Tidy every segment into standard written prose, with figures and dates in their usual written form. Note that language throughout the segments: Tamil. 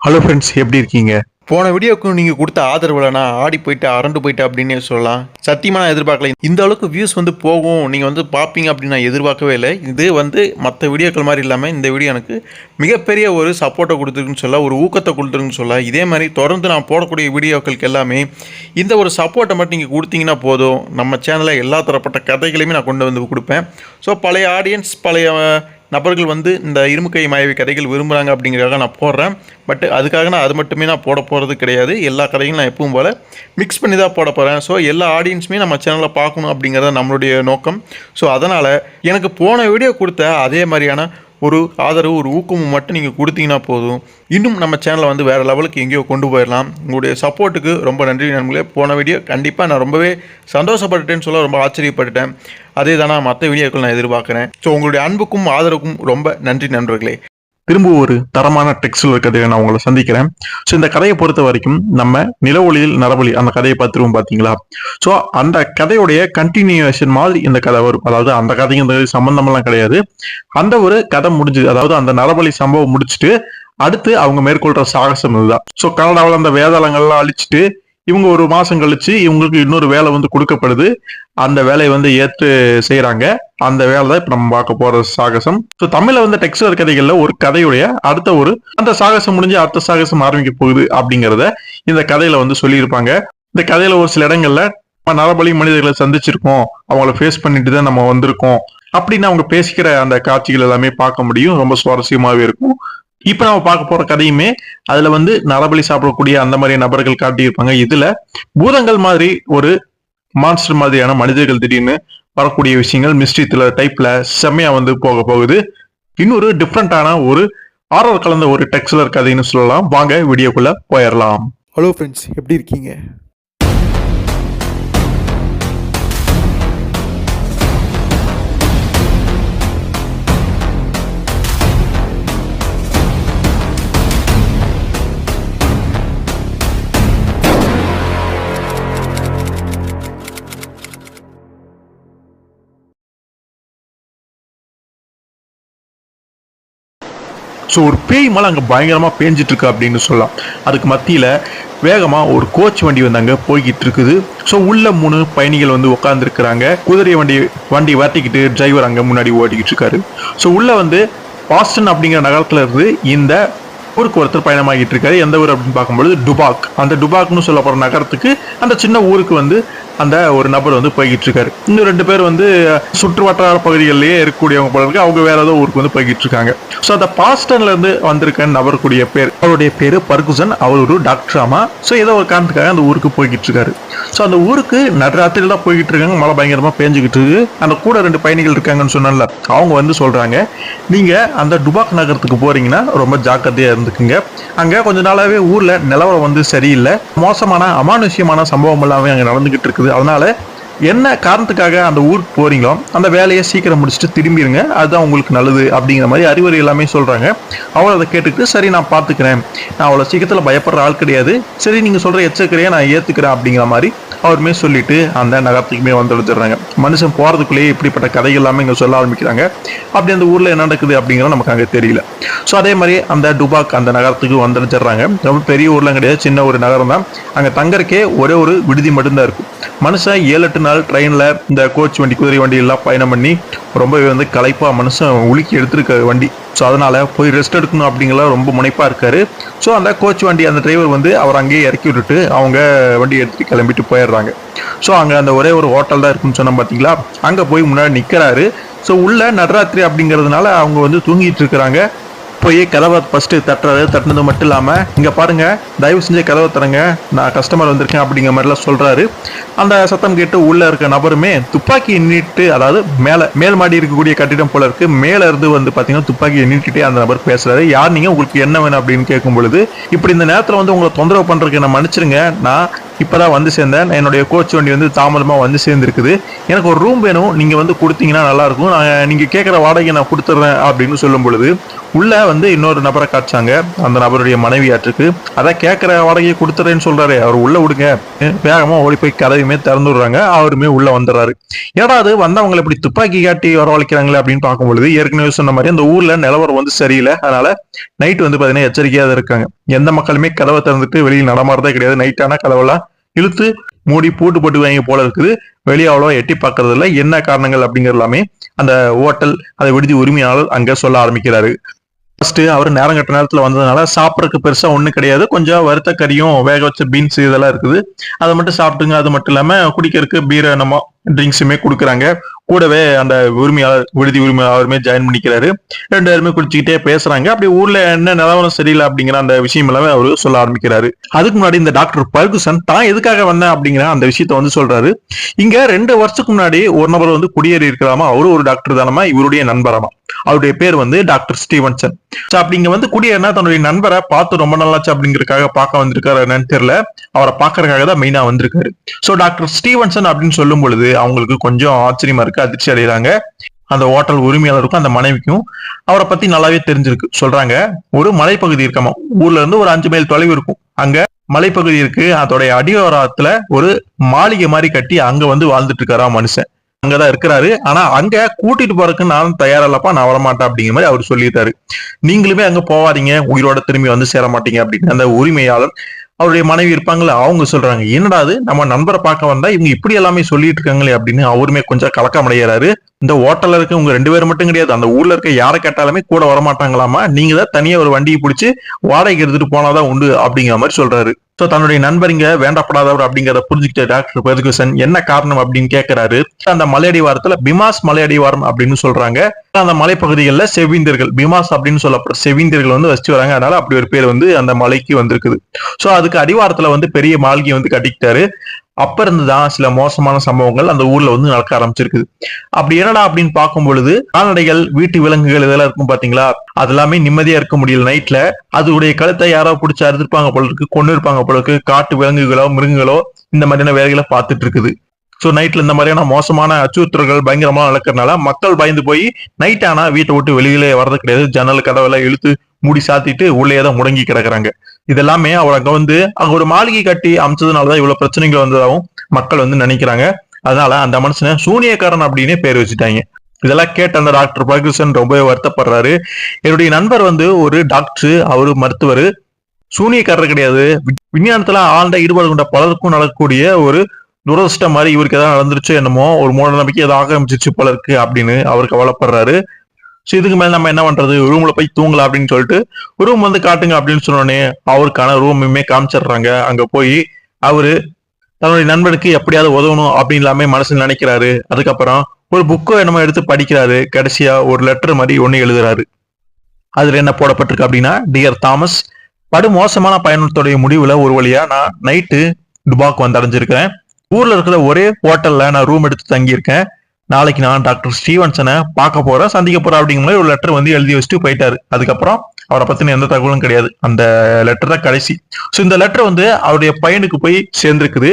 ஹலோ ஃப்ரெண்ட்ஸ், எப்படி இருக்கீங்க? போன வீடியோக்கு நீங்கள் கொடுத்த ஆதரவுல நான் ஆடி போயிட்டு அரண்டு போயிட்டேன் அப்படின்னே சொல்லலாம். சத்தியமாக நான் எதிர்பார்க்கல. இந்த அளவுக்கு வியூஸ் வந்து போகும், நீங்கள் வந்து பார்ப்பீங்க அப்படின்னு நான் எதிர்பார்க்கவே இல்லை. இது வந்து மற்ற வீடியோக்கள் மாதிரி இல்லாமல் இந்த வீடியோ எனக்கு மிகப்பெரிய ஒரு சப்போர்ட்டை கொடுத்துருக்குன்னு சொல்ல, ஒரு ஊக்கத்தை கொடுத்துருக்குன்னு சொல்ல. இதே மாதிரி தொடர்ந்து நான் போடக்கூடிய வீடியோக்களுக்கு எல்லாமே இந்த ஒரு சப்போர்ட்டை மட்டும் நீங்கள் கொடுத்தீங்கன்னா போதும். நம்ம சேனலில் எல்லா தரப்பட்ட கதைகளையுமே நான் கொண்டு வந்து கொடுப்பேன். ஸோ பழைய ஆடியன்ஸ், பழைய நபர்கள் வந்து இந்த இரும்புக்கை மாயவி கதைகள் விரும்புகிறாங்க அப்படிங்கிறதுக்காக நான் போடுறேன். பட் அதுக்காக நான் அது மட்டுமே நான் போட போகிறது கிடையாது. எல்லா கதைகளும் நான் எப்பவும் போல் மிக்ஸ் பண்ணி தான் போட போகிறேன். ஸோ எல்லா ஆடியன்ஸுமே நம்ம சேனலில் பார்க்கணும் அப்படிங்கிறத நம்மளுடைய நோக்கம். ஸோ அதனால் எனக்கு போன வீடியோ கொடுத்த அதே மாதிரியான ஒரு ஆதரவு, ஒரு ஊக்கமும் மட்டும் நீங்கள் கொடுத்தீங்கன்னா போதும். இன்னும் நம்ம சேனலை வந்து வேறு லெவலுக்கு எங்கேயோ கொண்டு போயிடலாம். உங்களுடைய சப்போர்ட்டுக்கு ரொம்ப நன்றி நண்பர்களே. போன வீடியோ கண்டிப்பாக நான் ரொம்பவே சந்தோஷப்பட்டுட்டேன்னு சொல்ல ரொம்ப ஆச்சரியப்பட்டுட்டேன். அதே தானே மற்ற வீடியோக்கள் நான் எதிர்பார்க்குறேன். ஸோ உங்களுடைய அன்புக்கும் ஆதரவுக்கும் ரொம்ப நன்றி நண்பர்களே. திரும்ப ஒரு தரமான டெக்ஸ்டில் கதையை நான் உங்களை சந்திக்கிறேன். ஸோ இந்த கதையை பொறுத்த வரைக்கும் நம்ம நிலவொளியில் நரபலி அந்த கதையை பார்த்துருவோம் பார்த்தீங்களா? ஸோ அந்த கதையுடைய கண்டினியூஷன் மாதிரி இந்த கதை வரும். அதாவது அந்த கதைக்கு இந்த சம்பந்தமெல்லாம் கிடையாது. அந்த ஒரு கதை முடிஞ்சுது, அதாவது அந்த நரபலி சம்பவம் முடிச்சுட்டு அடுத்து அவங்க மேற்கொள்ற சாகசம் இதுதான். ஸோ கனடாவில் அந்த வேதாளங்கள்லாம் அழிச்சிட்டு இவங்க ஒரு மாசம் கழிச்சு இவங்களுக்கு இன்னொரு வேலை வந்து கொடுக்கப்படுது. அந்த வேலையை வந்து ஏற்று செய்யறாங்க. அந்த வேலை தான் இப்ப நம்ம பார்க்க போற சாகசம். ஸோ தமிழ்ல வந்து டெக்ஸ்டர் கதைகள்ல ஒரு கதையுடைய அடுத்த ஒரு அந்த சாகசம் முடிஞ்சு அடுத்த சாகசம் ஆரம்பிக்க போகுது அப்படிங்கிறத இந்த கதையில வந்து சொல்லியிருப்பாங்க. இந்த கதையில ஒரு சில இடங்கள்ல நரபலி மனிதர்களை சந்திச்சிருக்கோம், அவங்கள ஃபேஸ் பண்ணிட்டு தான் நம்ம வந்திருக்கோம் அப்படின்னு அவங்க பேசிக்கிற அந்த காட்சிகள் எல்லாமே பார்க்க முடியும். ரொம்ப சுவாரஸ்யமாவே இருக்கும். இப்ப நம்ம பார்க்க போற கதையுமே அதுல வந்து நரபலி சாப்பிடக்கூடிய அந்த மாதிரி நபர்கள் காட்டியிருப்பாங்க. இதுல பூதங்கள் மாதிரி ஒரு மான்ஸ்டர் மாதிரியான மனிதர்கள் திடீர்னு வரக்கூடிய விஷயங்கள் மிஸ்ட்ரி த்ரில்லர் டைப்ல செம்மையா வந்து போக போகுது. இன்னொரு டிஃப்ரெண்டான ஒரு ஆரர் கலந்த ஒரு டெக்ஸ்லர் கதைன்னு சொல்லலாம். வாங்க வீடியோக்குள்ள போயிடலாம். ஹலோ ஃப்ரெண்ட்ஸ், எப்படி இருக்கீங்க? ஸோ ஒரு பேய் மலை அங்கே பயங்கரமாக பேஞ்சிட்டு இருக்கு அப்படின்னு சொல்லலாம். அதுக்கு மத்தியில் வேகமாக ஒரு கோச் வண்டி வந்து அங்கே போய்கிட்டு இருக்குது. ஸோ உள்ள 3 பயணிகள் வந்து உட்காந்துருக்குறாங்க. குதிரை வண்டி வாட்டிக்கிட்டு டிரைவர் அங்கே முன்னாடி ஓட்டிக்கிட்டு இருக்காரு. ஸோ உள்ள வந்து பாஸ்டன் அப்படிங்கிற நகரத்துல இருந்து இந்த ஊருக்கு ஒருத்தர் பயணமாகிட்டு இருக்காரு. எந்த ஊர் அப்படின்னு பார்க்கும்போது டுபாக். அந்த டுபாக்னு சொல்ல போற நகரத்துக்கு அந்த சின்ன ஊருக்கு வந்து அந்த ஒரு நபர் வந்து போய்கிட்டு இருக்காரு. இன்னும் 2 பேர் வந்து சுற்று வட்டார பகுதிகளிலேயே இருக்கக்கூடியவங்க போல இருக்கு. அவங்க வேற ஏதோ ஊருக்கு வந்து போய்கிட்டு இருக்காங்க. ஸோ அந்த பாஸ்டன்ல இருந்து வந்திருக்க நபருடைய பேர், அவருடைய பேரு பர்குசன். அவர் ஒரு டாக்டர் ஆமா. ஸோ ஏதோ ஒரு காரணத்துக்காக அந்த ஊருக்கு போய்கிட்டு இருக்காரு. ஸோ அந்த ஊருக்கு நடுராத்திரில தான் போய்கிட்டு இருக்காங்க. மழை பயங்கரமா பேஞ்சுக்கிட்டு இருக்கு. அந்த கூட 2 பயணிகள் இருக்காங்கன்னு சொன்னால அவங்க வந்து சொல்றாங்க, நீங்க அந்த டுபாக் நகரத்துக்கு போறீங்கன்னா ரொம்ப ஜாக்கிரதையா இருந்துக்குங்க. அங்க கொஞ்ச நாளாவே ஊர்ல நிலவரம் வந்து சரியில்லை. மோசமான அமானுஷ்யமான சம்பவம் எல்லாமே அங்க நடந்துகிட்டு இருக்குது. அதனால என்ன காரணத்துக்காக அந்த ஊருக்கு போறீங்களோ அந்த வேலையை சீக்கிரம் முடிச்சுட்டு திரும்பிடுங்க, அதுதான் உங்களுக்கு நல்லது அப்படிங்கிற மாதிரி அறிவுரை எல்லாமே சொல்றாங்க. அவள் அதை கேட்டுக்கிட்டு சரி நான் பார்த்துக்கிறேன், நான் அவ்வளோ சீக்கிரத்தில் பயப்படுற ஆள் கிடையாது, சரி நீங்க சொல்ற எச்சரிக்கையை நான் ஏத்துக்கிறேன் அப்படிங்கிற மாதிரி அவருமே சொல்லிட்டு அந்த நகரத்துக்குமே வந்து எடுத்துடுறாங்க. மனுஷன் போறதுக்குள்ளேயே இப்படிப்பட்ட கதைகள் எல்லாமே இங்க சொல்ல ஆரம்பிக்கிறாங்க. அப்படி அந்த ஊர்ல என்ன நடக்குது அப்படிங்கிறது நமக்கு அங்கே தெரியல. ஸோ அதே மாதிரி அந்த டுபாக் அந்த நகரத்துக்கு வந்துடுறாங்க. ரொம்ப பெரிய ஊர்லாம் கிடையாது, சின்ன ஒரு நகரம் தான். அங்கே தங்கறக்கே ஒரே ஒரு விடுதி மட்டும்தான் இருக்கும். மனுஷன் 7-8 நாள் ட்ரெயின்ல இந்த கோச் வண்டி, குதிரை வண்டி எல்லாம் பயணம் பண்ணி ரொம்பவே வந்து களைப்பா மனுஷன் உலுக்கி எடுத்திருக்க வண்டி. ஸோ அதனால போய் ரெஸ்ட் எடுக்கணும் அப்படிங்கிற ரொம்ப முனைப்பா இருக்காரு. ஸோ அந்த கோச் வண்டி அந்த டிரைவர் வந்து அவர் அங்கேயே இறக்கி விட்டுட்டு அவங்க வண்டி எடுத்துட்டு கிளம்பிட்டு போயிடுறாங்க. ஸோ அங்கே அந்த ஒரே ஒரு ஹோட்டல் தான் இருக்குன்னு சொன்னோம் பார்த்தீங்களா, அங்கே போய் முன்னாடி நிற்கிறாரு. ஸோ உள்ள நடுராத்திரி அப்படிங்கிறதுனால அவங்க வந்து தூங்கிட்டு இருக்கிறாங்க. போய் கதவை ஃபர்ஸ்ட் தட்டுறாரு. தட்டுனது மட்டும் இல்லாமல் இங்கே பாருங்க, தயவு செஞ்சு கதவை தரங்க, நான் கஸ்டமர் வந்திருக்கேன் அப்படிங்கிற மாதிரிலாம் சொல்றாரு. அந்த சத்தம் கேட்டு உள்ள இருக்க நபருமே துப்பாக்கி எண்ணிட்டு, அதாவது மேல் மாடி இருக்கக்கூடிய கட்டிடம் போல இருக்கு, மேல இருந்து வந்து பாத்தீங்கன்னா துப்பாக்கி எண்ணிட்டே அந்த நபர் பேசுறாரு. யார் நீங்க, உங்களுக்கு என்ன வேணும் அப்படின்னு கேட்கும் பொழுது, இப்படி இந்த நேரத்தில் வந்து உங்களை தொந்தரவு பண்றதுக்கு நான் மன்னிச்சிருங்க, நான் இப்பதான் வந்து சேர்ந்தேன். என்னுடைய கோச் வண்டி வந்து தாமதமா வந்து சேர்ந்துருக்குது. எனக்கு ஒரு ரூம் வேணும், நீங்க வந்து கொடுத்தீங்கன்னா நல்லா இருக்கும். நீங்க கேட்குற வாடகை நான் கொடுத்துட்றேன் அப்படின்னு சொல்லும் பொழுது உள்ள வந்து இன்னொரு நபரை காய்ச்சாங்க. அந்த நபருடைய மனைவியாற்றுக்கு. அதான் கேட்குற வாடகையை கொடுத்துறேன்னு சொல்றாரு, அவர் உள்ள விடுங்க. வேகமா ஓடி போய் கதவையுமே திறந்து விடுறாங்க. அவருமே உள்ள வந்துடுறாரு. ஏடா அது வந்தவங்களை இப்படி துப்பாக்கி காட்டி வரவழைக்கிறாங்களே அப்படின்னு பார்க்கும் பொழுது ஏற்கனவே சொன்ன மாதிரி அந்த ஊர்ல நிலவரம் வந்து சரியில்லை. அதனால நைட் வந்து பாத்தீங்கன்னா எச்சரிக்கையா இருக்காங்க. எந்த மக்களுமே கதவை திறந்துட்டு வெளியில் நடமாறதே கிடையாது. நைட்டான கதவெல்லாம் இழுத்து மூடி பூட்டு போட்டு வாங்கி போல இருக்குது. வெளியே அவ்வளோ எட்டி பார்க்கறது இல்லை. என்ன காரணங்கள் அப்படிங்கிறது எல்லாமே அந்த ஹோட்டல் அந்த விடுதி உரிமையாளர் அங்க சொல்ல ஆரம்பிக்கிறாரு. ஃபர்ஸ்ட் அவர் நேரம் கட்ட நேரத்துல வந்ததுனால சாப்பிட்றதுக்கு பெருசா ஒண்ணும் கிடையாது. கொஞ்சம் வறுத்த கறியும் வேக வச்ச பீன்ஸ் இதெல்லாம் இருக்குது. அதை மட்டும் சாப்பிட்டுங்க. அது மட்டும் இல்லாம குடிக்கிறதுக்கு பீரை நம்ம ட்ரிங்க்ஸுமே கொடுக்குறாங்க. கூடவே அந்த உரிமையாளர் விடுதி உரிமையாளருமே ஜாயின் பண்ணிக்கிறாரு. ரெண்டு பேருமே குடிச்சுக்கிட்டே பேசுறாங்க. அப்படி ஊர்ல என்ன நிலவரம் சரியில்லை அப்படிங்கிற அந்த விஷயம் எல்லாமே அவரு சொல்ல ஆரம்பிக்கிறாரு. அதுக்கு முன்னாடி இந்த டாக்டர் பர்குசன் தான் எதுக்காக வந்தேன் அப்படிங்கிற அந்த விஷயத்த வந்து சொல்றாரு. இங்க 2 வருஷத்துக்கு முன்னாடி ஒரு நபர் வந்து குடியேறி இருக்கலாமா, அவரு ஒரு டாக்டர் தானமா, இவருடைய நண்பராமா. அவருடைய பேர் வந்து டாக்டர் ஸ்டீவன்சன். அப்படிங்க வந்து குடியேறினா தன்னுடைய நண்பரை பார்த்து ரொம்ப நல்லாச்சு அப்படிங்கறதுக்காக பார்க்க வந்திருக்காரு என்னன்னு தெரியல. அவரை பார்க்கறதுக்காக தான் மெயினா வந்திருக்காரு. சோ டாக்டர் ஸ்டீவன்சன் அப்படின்னு சொல்லும் பொழுது அவங்களுக்கு கொஞ்சம் ஆச்சரியமா இருக்கு, அதிர்ச்சி அடைகிறாங்க. அந்த ஹோட்டல் உரிமையாளருக்கும் அந்த மனைவிக்கும் அவரை பத்தி நல்லாவே தெரிஞ்சிருக்கு. சொல்றாங்க, ஒரு மலைப்பகுதி இருக்காமா, ஊர்ல இருந்து ஒரு 5 மைல் தொலைவு இருக்கும். அங்க மலைப்பகுதி இருக்கு. அதோடைய அடிவாரத்துல ஒரு மாளிகை மாதிரி கட்டி அங்க வந்து வாழ்ந்துட்டு இருக்காரா மனுஷன். அங்கதான் இருக்கிறாரு. ஆனா அங்க கூட்டிட்டு போறதுக்கு நான் தயாரில்லப்பா, நான் வரமாட்டேன் அப்படிங்கிற மாதிரி அவர் சொல்லிட்டாரு. நீங்களுமே அங்க போவாதீங்க, உயிரோட திரும்பி வந்து சேர மாட்டீங்க அப்படின்னு அந்த உரிமையாளர் அவருடைய மனைவி இருப்பாங்களே அவங்க சொல்றாங்க. என்னடா அது, நம்ம நண்பரை பார்க்க வந்தா இவங்க இப்படி எல்லாமே சொல்லிட்டு இருக்காங்களே அப்படின்னு அவருமே கொஞ்சம் கலக்கம் அடைகிறாரு. இந்த ஹோட்டல்ல இருக்க உங்க 2 பேரும் மட்டும் கிடையாது, அந்த ஊர்ல இருக்க யாரை கேட்டாலுமே கூட வரமாட்டாங்களாமா. நீங்க தான் தனியா ஒரு வண்டியை பிடிச்சி வாடகைக்கு எடுத்துட்டு போனாதான் உண்டு அப்படிங்கிற மாதிரி சொல்றாரு. சோ தன்னுடைய நண்பர் இங்க வேண்டப்படாதவர் அப்படிங்கிறத புரிஞ்சுக்கிட்ட டாக்டர் பெர்குசன் என்ன காரணம் அப்படின்னு கேட்கிறாரு. அந்த மலையடிவாரத்துல பிமாஸ் மலையடிவாரம் அப்படின்னு சொல்றாங்க. அந்த மலைப்பகுதிகளில் செவிந்தியர்கள், பிமாஸ் அப்படின்னு சொல்லப்படுற செவிந்தியர்கள் வந்து வச்சு வராங்க. அதனால அப்படி ஒரு பேர் வந்து அந்த மலைக்கு வந்திருக்குது. சோ அதுக்கு அடிவாரத்துல வந்து பெரிய மாளிகை வந்து கட்டிக்கிட்டாரு. அப்ப இருந்துதான் சில மோசமான சம்பவங்கள் அந்த ஊர்ல வந்து நடக்க ஆரம்பிச்சிருக்குது. அப்படி என்னடா அப்படின்னு பார்க்கும் பொழுது கால்நடைகள், வீட்டு விலங்குகள் இதெல்லாம் இருக்கும் பாத்தீங்களா, அது எல்லாமே நிம்மதியா இருக்க முடியல. நைட்ல அதோடைய கழுத்தை யாரோ பிடிச்சி அறுத்திருப்பாங்க போல இருக்கு, கொண்டு இருப்பாங்க போல இருக்கு. காட்டு விலங்குகளோ மிருகங்களோ இந்த மாதிரியான வேலைகளை பார்த்துட்டு இருக்குது. சோ நைட்ல இந்த மாதிரியான மோசமான அச்சுறுத்தல்கள் பயங்கரமா நடக்கிறதுனால மக்கள் பயந்து போய் நைட் ஆனா வீட்டை விட்டு வெளியிலே வர்றது கிடையாது. ஜன்னல் கதவெல்லாம் இழுத்து மூடி சாத்திட்டு உள்ளே தான் முடங்கி கிடக்குறாங்க. இதெல்லாமே அவர் அங்க வந்து அங்க ஒரு மாளிகை கட்டி அமைச்சதுனாலதான் இவ்வளவு பிரச்சனைகள் வந்ததாகவும் மக்கள் வந்து நினைக்கிறாங்க. அதனால அந்த மனுஷனை சூனியக்காரன் அப்படின்னே பேர் வச்சுட்டாங்க. இதெல்லாம் கேட்ட அந்த டாக்டர் பர்குசன் ரொம்பவே வருத்தப்படுறாரு. என்னுடைய நண்பர் வந்து ஒரு டாக்டர், அவரு மருத்துவர், சூனியக்காரர் கிடையாது. விஞ்ஞானத்துல ஆழ்ந்த ஈடுபாடு கொண்ட பலருக்கும் நடக்கக்கூடிய ஒரு துரதிருஷ்டம் மாதிரி இவருக்கு ஏதாவது நடந்துருச்சோ என்னமோ, ஒரு மூட நம்பிக்கை ஏதாவது ஆரம்பிச்சிச்சு போல இருக்கு அப்படின்னு அவர் கவலைப்படுறாரு. ஸோ இதுக்கு மேல நம்ம என்ன பண்றது, ரூம்ல போய் தூங்கலாம் அப்படின்னு சொல்லிட்டு ரூம் வந்து காட்டுங்க அப்படின்னு சொன்னோடனே அவருக்கான ரூமுமே காமிச்சிடுறாங்க. அங்க போய் அவரு தன்னுடைய நண்பனுக்கு எப்படியாவது உதவணும் அப்படின்னு எல்லாமே மனசுல நினைக்கிறாரு. அதுக்கப்புறம் ஒரு புக்கை என்னமோ எடுத்து படிக்கிறாரு. கடைசியா ஒரு லெட்டர் மாதிரி ஒண்ணு எழுதுறாரு. அதுல என்ன போடப்பட்டிருக்கு அப்படின்னா, டியர் தாமஸ், படு மோசமான பயணத்துடைய முடிவுல ஒரு வழியா நான் நைட்டு டுபாக் வந்து அடைஞ்சிருக்கிறேன். ஊர்ல இருக்கிற ஒரே ஹோட்டல்ல நான் ரூம் எடுத்து தங்கியிருக்கேன். நாளைக்கு நான் டாக்டர் ஸ்டீவன்சனை பார்க்க போறேன், சந்திக்க போறேன் அப்படிங்கிற மாதிரி ஒரு லெட்டர் வந்து எழுதி வச்சுட்டு போயிட்டாரு. அதுக்கப்புறம் அவரை பத்தின எந்த தகவலும் கிடையாது. அந்த லெட்டர் தான் கடைசி. ஸோ இந்த லெட்டர் வந்து அவருடைய பையனுக்கு போய் சேர்ந்திருக்குது.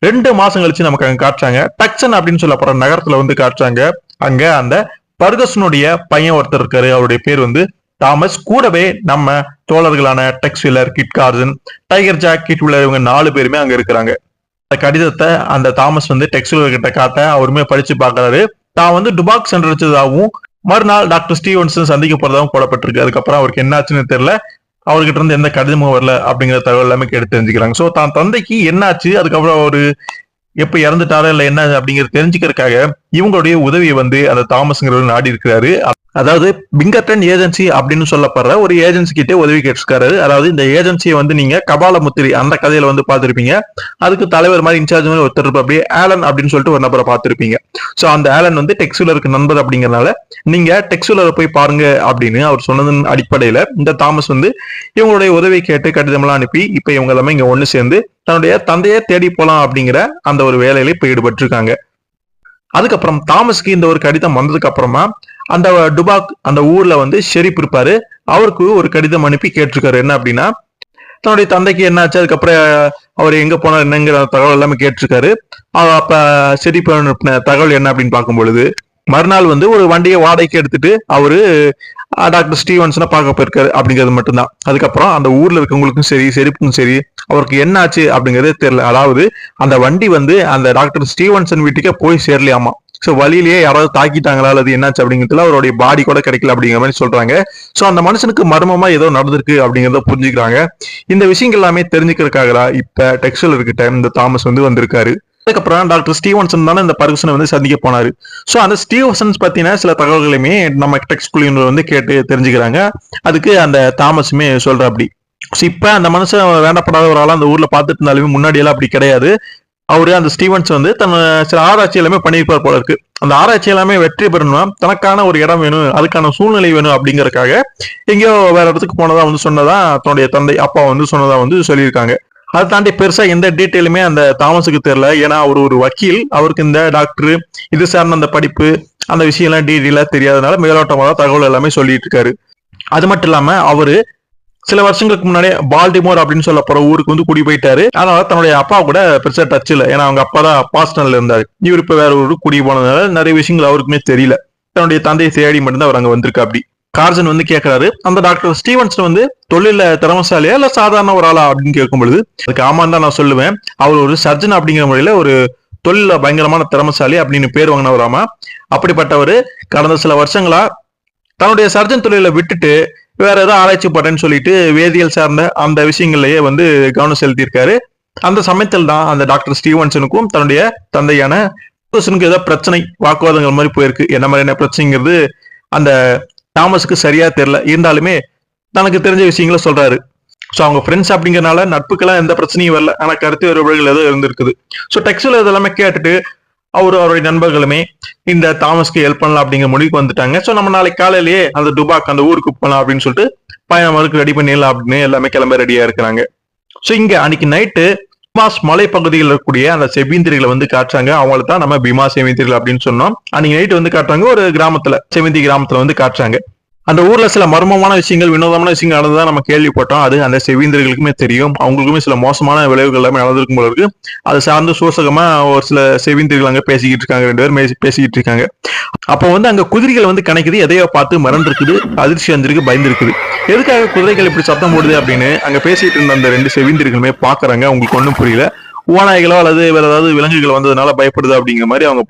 2 மாசம் கழிச்சு நமக்கு அங்க காட்டுறாங்க. டக்சன் அப்படின்னு சொல்லப்படுற நகரத்துல வந்து காட்டுறாங்க. அங்க அந்த பர்கசனுடைய பையன் ஒருத்தர் இருக்காரு. அவருடைய பேர் வந்து தாமஸ். கூடவே நம்ம தோழர்களான Tex Willer, Kit Carson, Tiger Jack, Kit Willer, இவங்க 4 பேருமே அங்க இருக்கிறாங்க. அந்த கடிதத்தை அந்த தாமஸ் வந்து டெக்ஸ் வீலர் கிட்ட காட்ட அவருமே படிச்சு பாக்குறாரு. தான் வந்து டுபாக் சென்றதாகவும் மறுநாள் டாக்டர் ஸ்டீவன்சன் சந்திக்க போறதாகவும் போடப்பட்டிருக்கு. அதுக்கப்புறம் அவருக்கு என்னாச்சுன்னு தெரியல. அவர்கிட்ட இருந்து எந்த கடிதமும் வரல அப்படிங்கிற தகவல் எல்லாமே கேட்டு தெரிஞ்சுக்கிறாங்க. சோ தான் தந்தைக்கு என்னாச்சு, அதுக்கப்புறம் அவரு எப்ப இறந்துட்டாரா இல்ல என்ன அப்படிங்கறது தெரிஞ்சுக்கிறதுக்காக இவங்களுடைய உதவியை வந்து அந்த தாமஸ்ங்கிறவர் நாடி இருக்கிறாரு. அதாவது பிங்கர்டன் ஏஜென்சி அப்படின்னு சொல்லப்படுற ஒரு ஏஜென்சி கிட்டே உதவி கேட்டிருக்காரு. அதாவது இந்த ஏஜென்சியை வந்து நீங்க கபாலமுத்திரி அந்த கதையில வந்து பார்த்திருப்பீங்க. அதுக்கு தலைவர் மாதிரி இன்சார்ஜ் மாதிரி ஒருத்தர் இருப்ப, அப்படியே ஆலன் அப்படின்னு சொல்லிட்டு ஒரு நபரை பார்த்திருப்பீங்க. சோ அந்த ஆலன் வந்து டெக்ஸுலருக்கு நண்பர் அப்படிங்கறதுனால நீங்க டெக்ஸுலரை போய் பாருங்க அப்படின்னு அவர் சொன்னதன் அடிப்படையில இந்த தாமஸ் வந்து இவங்களுடைய உதவி கேட்டு கடிதமெல்லாம் அனுப்பி இப்ப இவங்க எல்லாமே இங்க ஒண்ணு சேர்ந்து தன்னுடைய தந்தையை தேடி போலாம் அப்படிங்கிற அந்த ஒரு வேலையில இப்ப ஈடுபட்டு இருக்காங்க. அதுக்கப்புறம் தாமஸ்க்கு இந்த ஒரு கடிதம் வந்ததுக்கு அப்புறமா அந்த டுபாக் அந்த ஊர்ல வந்து ஷெரீப் இருப்பாரு. அவருக்கு ஒரு கடிதம் அனுப்பி கேட்டிருக்காரு. என்ன அப்படின்னா, தன்னுடைய தந்தைக்கு என்னாச்சு, அதுக்கப்புறம் அவர் எங்க போனார் என்னங்கிற தகவல் எல்லாமே கேட்டிருக்காரு. அப்ப சரி பண்ண தகவல் என்ன அப்படின்னு பார்க்கும் பொழுது, மறுநாள் வந்து ஒரு வண்டியை வாடகைக்கு எடுத்துட்டு அவரு டாக்டர் ஸ்டீவன்சனை பார்க்க போயிருக்காரு அப்படிங்கிறது மட்டும்தான். அதுக்கப்புறம் அந்த ஊர்ல இருக்கவங்களுக்கும் சரி, செருப்புக்கும் சரி, அவருக்கு என்ன ஆச்சு அப்படிங்கறதே தெரியல. அதாவது அந்த வண்டி வந்து அந்த டாக்டர் ஸ்டீவன்சன் வீட்டுக்கே போய் சேரலையாமா. சோ வழியிலேயே யாராவது தாக்கிட்டாங்களா அல்லது என்னாச்சு அப்படிங்கிறதுல அவருடைய பாடி கூட கிடைக்கல அப்படிங்கிற மாதிரி சொல்றாங்க. சோ அந்த மனுஷனுக்கு மர்மமா ஏதோ நடந்திருக்கு அப்படிங்கறத புரிஞ்சுக்கிறாங்க. இந்த விஷயங்கள் எல்லாமே தெரிஞ்சுக்கிறதுக்காக தான் இப்ப டெக்ஸ்டைல் இருக்கிட்ட இந்த தாமஸ் வந்து வந்திருக்காரு. அதுக்கப்புறம் டாக்டர் ஸ்டீவன்சன் தானே இந்த பர்கசனை வந்து சந்திக்க போனாரு. சோ அந்த ஸ்டீவன்சன்ஸ் பத்தின சில தகவல்களையுமே நம்ம டெக்ஸ்ட் குழுவினர் வந்து கேட்டு தெரிஞ்சுக்கிறாங்க. அதுக்கு அந்த தாமஸுமே சொல்ற அப்படி. இப்ப அந்த மனுஷன் வேண்டப்படாத ஒரு ஆளா அந்த ஊர்ல பாத்துட்டு இருந்தாலுமே முன்னாடி எல்லாம் அப்படி கிடையாது. அவரு அந்த ஸ்டீவன்ஸ் வந்து சில ஆராய்ச்சி எல்லாமே பண்ணியிருப்பார் போல இருக்கு. அந்த ஆராய்ச்சி எல்லாமே வெற்றி பெறணும்னா தனக்கான ஒரு இடம் வேணும், அதுக்கான சூழ்நிலை வேணும் அப்படிங்கறக்காக எங்கேயோ வேற இடத்துக்கு போனதா வந்து சொன்னதா தன்னுடைய தந்தை அப்பா வந்து சொன்னதா வந்து சொல்லியிருக்காங்க. அதை தாண்டி பெருசா எந்த டீட்டெயிலுமே அந்த தாமஸுக்கு தெரியல. ஏன்னா அவர் ஒரு வக்கீல், அவருக்கு இந்த டாக்டர் இது சார்ந்த அந்த படிப்பு அந்த விஷயம் எல்லாம் டீட்டெயிலா தெரியாதனால மேலோட்டமாக தகவல் எல்லாமே சொல்லிட்டு இருக்காரு. அது மட்டும் இல்லாம அவரு சில வருஷங்களுக்கு முன்னாடி பால்டிமோர் அப்படின்னு சொல்ல போற ஊருக்கு வந்து குடி போயிட்டாரு. அதனால தன்னுடைய அப்பா கூட பெருசா டச் இல்லை. ஏன்னா அவங்க அப்பா தான் பாஸ்டன்ல இருந்தாரு. இவர் இப்ப வேற ஒரு குடி போனதுனால நிறைய விஷயங்கள் அவருக்குமே தெரியல. தன்னுடைய தந்தையை தேடி மட்டும்தான் அவர் அங்க வந்திருக்கா. அப்படி கார்ஜன் வந்து கேட்கிறாரு, அந்த டாக்டர் ஸ்டீவன்சன் வந்து தொழில திறமசாலியா இல்ல சாதாரண ஒரு ஆளா அப்படின்னு கேட்கும் பொழுது, அதுக்கு ஆமான்னு தான் நான் சொல்லுவேன். அவர் ஒரு சர்ஜன் அப்படிங்கிற முறையில ஒரு தொழில பயங்கரமான திறமசாலி அப்படின்னு பேர் வாங்கினவராமா. அப்படிப்பட்டவர் கடந்த சில வருஷங்களா தன்னுடைய சர்ஜன் தொழிலை விட்டுட்டு வேற ஏதோ ஆராய்ச்சி பண்றேன்னு சொல்லிட்டு வேதியியல் சார்ந்த அந்த விஷயங்கள்லயே வந்து கவனம் செலுத்தியிருக்காரு. அந்த சமயத்தில் தான் அந்த டாக்டர் ஸ்டீவன்சனுக்கும் தன்னுடைய தந்தையான ஏதோ பிரச்சனை வாக்குவாதங்கள் மாதிரி போயிருக்கு. என்ன மாதிரியான பிரச்சனைங்கிறது அந்த தாமஸுக்கு சரியா தெரியல. இருந்தாலுமே தனக்கு தெரிஞ்ச விஷயங்களை சொல்றாரு. ஸோ அவங்க ஃப்ரெண்ட்ஸ் அப்படிங்கறனால நட்புக்கெல்லாம் எந்த பிரச்சனையும் வரல. ஆனா கருத்து வேறுபாடுகள் ஏதோ இருந்திருக்குது. ஸோ டெக்ஸ்டைல் இதெல்லாமே கேட்டுட்டு அவருடைய நண்பர்களுமே இந்த தாமஸ்க்கு ஹெல்ப் பண்ணலாம் அப்படிங்கிற முடிவுக்கு வந்துட்டாங்க. ஸோ நம்ம நாளைக்கு காலையிலேயே அந்த டுபாக் அந்த ஊருக்கு போகலாம் அப்படின்னு சொல்லிட்டு பயணம் ரெடி பண்ணிடலாம் அப்படின்னு எல்லாமே கிளம்ப ரெடியா இருக்கிறாங்க. ஸோ இங்க அன்னைக்கு நைட்டு பிமாஸ் மலை பகுதியில் இருக்கக்கூடிய அந்த செவிந்திரிகளை வந்து காட்டுறாங்க. அவங்கள தான் நம்ம பிமா செவிந்திரிகள் அப்படின்னு சொன்னோம். அன்னைக்கு நைட்டு வந்து காட்டுறாங்க ஒரு கிராமத்துல, செவிந்தி கிராமத்துல வந்து காட்டுறாங்க. அந்த ஊர்ல சில மர்மமான விஷயங்கள், வினோதமான விஷயங்கள் நடந்ததான் நம்ம கேள்விப்பட்டோம். அது அந்த செவிந்திரிகளுக்குமே தெரியும். அவங்களுக்குமே சில மோசமான விளைவுகள் எல்லாமே நடந்திருக்கும் போல இருக்கு. அது சார்ந்து சூசகமா ஒரு சில செவிந்திரிகள் அங்க பேசிக்கிட்டு இருக்காங்க. 2 பேரும் பேசிக்கிட்டு இருக்காங்க. அப்போ வந்து அங்க குதிரைகள் வந்து கணக்குது. எதையோ பார்த்து மிரண்டு இருக்குது, அதிர்ச்சி அஞ்சிருக்கு, பயந்து இருக்குது. எதுக்காக குதிரைகள் இப்படி சத்தம் போடுது அப்படின்னு அங்க பேசிட்டு இருந்த அந்த 2 செவிந்திரிகளுமே பாக்குறாங்க. அவங்களுக்கு ஒன்றும் புரியல. ஓநாய்களோ அல்லது வேற ஏதாவது விலங்குகள் வந்ததுனால பயப்படுது அப்படிங்கிற மாதிரி அவங்க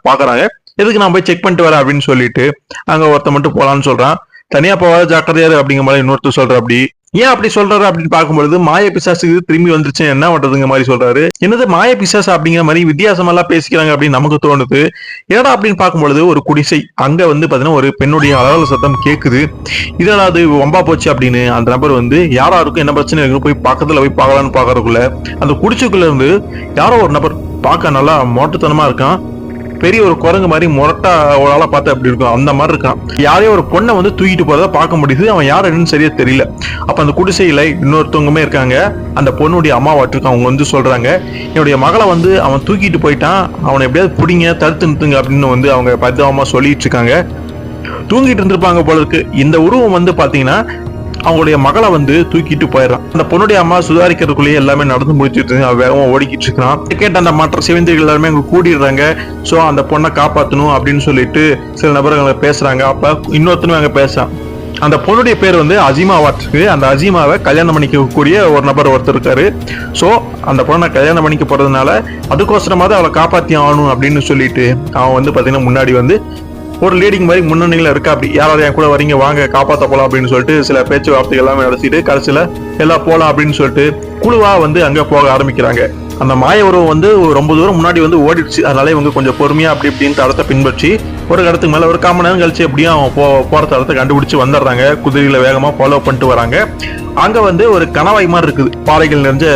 பாக்குறாங்க. எதுக்கு நான் போய் செக் பண்ணிட்டு வரேன் அப்படின்னு சொல்லிட்டு அங்க ஒருத்த மட்டும் போலான்னு சொல்றான். தனியா போவாத ஜாக்கிரதையாரு அப்படிங்கிற மாதிரி இன்னொருத்தர் சொல்ற. அப்படி ஏன் அப்படி சொல்றாரு அப்படின்னு பார்க்கும்பொழுது மாய பிசாசுக்கு திரும்பி வந்துருச்சு என்ன பண்றதுங்க மாதிரி சொல்றாரு. என்னது மாய பிசாசு அப்படிங்கிற மாதிரி வித்தியாசமெல்லாம் பேசிக்கிறாங்க அப்படின்னு நமக்கு தோணுது. ஏடா அப்படின்னு பார்க்கும்பொழுது ஒரு குடிசை அங்க வந்து பாத்தீங்கன்னா ஒரு பெண்ணுடைய அலறல் சத்தம் கேக்குது. இதெல்லாம் அது வம்பா போச்சு அப்படின்னு அந்த நபர் வந்து யாராருக்கும் என்ன பிரச்சனை இருக்கு போய் பக்கத்துல போய் பார்க்கலான்னு பாக்குறதுக்குள்ள அந்த குடிசைக்குள்ள இருந்து யாரோ ஒரு நபர் பார்க்க நல்லா மோட்டுத்தனமா இருக்கான். பெரிய ஒரு குரங்கு மாதிரி முரட்டா ஒரு ஆளை பார்த்து அப்படி இருக்கும், அந்த மாதிரி இருக்கான். யாரையோ ஒரு பொண்ணை வந்து தூக்கிட்டு போறத பார்க்க முடியுது. அவன் யாருன்னு சரியா தெரியல. அப்ப அந்த குடிசையில இன்னொருத்தவங்கமே இருக்காங்க. அந்த பொண்ணுடைய அம்மாவாட்டிருக்கான். அவங்க வந்து சொல்றாங்க, என்னுடைய மகளை வந்து அவன் தூக்கிட்டு போயிட்டான், அவனை எப்படியாவது பிடிங்க, தடுத்து நிறுத்துங்க அப்படின்னு வந்து அவங்க பரிதாபமா சொல்லிட்டு இருக்காங்க. தூங்கிட்டு இருந்திருப்பாங்க போல இருக்கு. இந்த உருவம் வந்து பாத்தீங்கன்னா அவங்களுடைய மகளை வந்து தூக்கிட்டு போயிடறான். அந்த பொண்ணுடைய அம்மா சுதாரிக்கிறதுக்குள்ளேயே எல்லாமே நடந்து முடிச்சிட்டு வேகமா ஓடிக்கிட்டு இருக்கான். கேட்ட அந்த மற்ற செவிந்திரிகள் எல்லாருமே அங்க கூடிடுறாங்க. சோ அந்த பொண்ணை காப்பாற்றணும் அப்படின்னு சொல்லிட்டு சில நபர்களை பேசுறாங்க. அப்ப இன்னொருத்தனும் அங்க பேசுறான். அந்த பொண்ணுடைய பேர் வந்து அஜிமாவாட்டிருக்கு. அந்த அஜிமாவை கல்யாணம் பண்ணிக்கக்கூடிய ஒரு நபர் ஒருத்தர் இருக்காரு. சோ அந்த பொண்ணை கல்யாணம் பண்ணிக்க போறதுனால அதுக்கோசரமாவது அவளை காப்பாத்தி ஆகணும் அப்படின்னு சொல்லிட்டு அவன் வந்து பாத்தீங்கன்னா முன்னாடி வந்து ஒரு லீடிங் மாதிரி முன்னணியில இருக்கா. அப்படி யாராவது என் கூட வரீங்க, வாங்க காப்பாத்த போலாம் அப்படின்னு சொல்லிட்டு சில பேச்சுவார்த்தைகள் எல்லாமே நடத்திட்டு கடைசியில எல்லாம் போலாம் அப்படின்னு சொல்லிட்டு குழுவா வந்து அங்க போக ஆரம்பிக்கிறாங்க. அந்த மாய உறவு வந்து ரொம்ப தூரம் முன்னாடி வந்து ஓடிடுச்சு. அதனால இவங்க கொஞ்சம் பொறுமையா அப்படி இப்படின்னு தடத்தை பின்பற்றி ஒரு இடத்துக்கு மேல ஒரு 1/4 மணி நேரம் கழிச்சு எப்படியும் அவன் போற தடத்தை கண்டுபிடிச்சு வந்துடுறாங்க. குதிரையில வேகமா ஃபாலோ பண்ணிட்டு வராங்க. அங்க வந்து ஒரு கணவாய் மாதிரி இருக்குது, பாறைகள் நிறைஞ்ச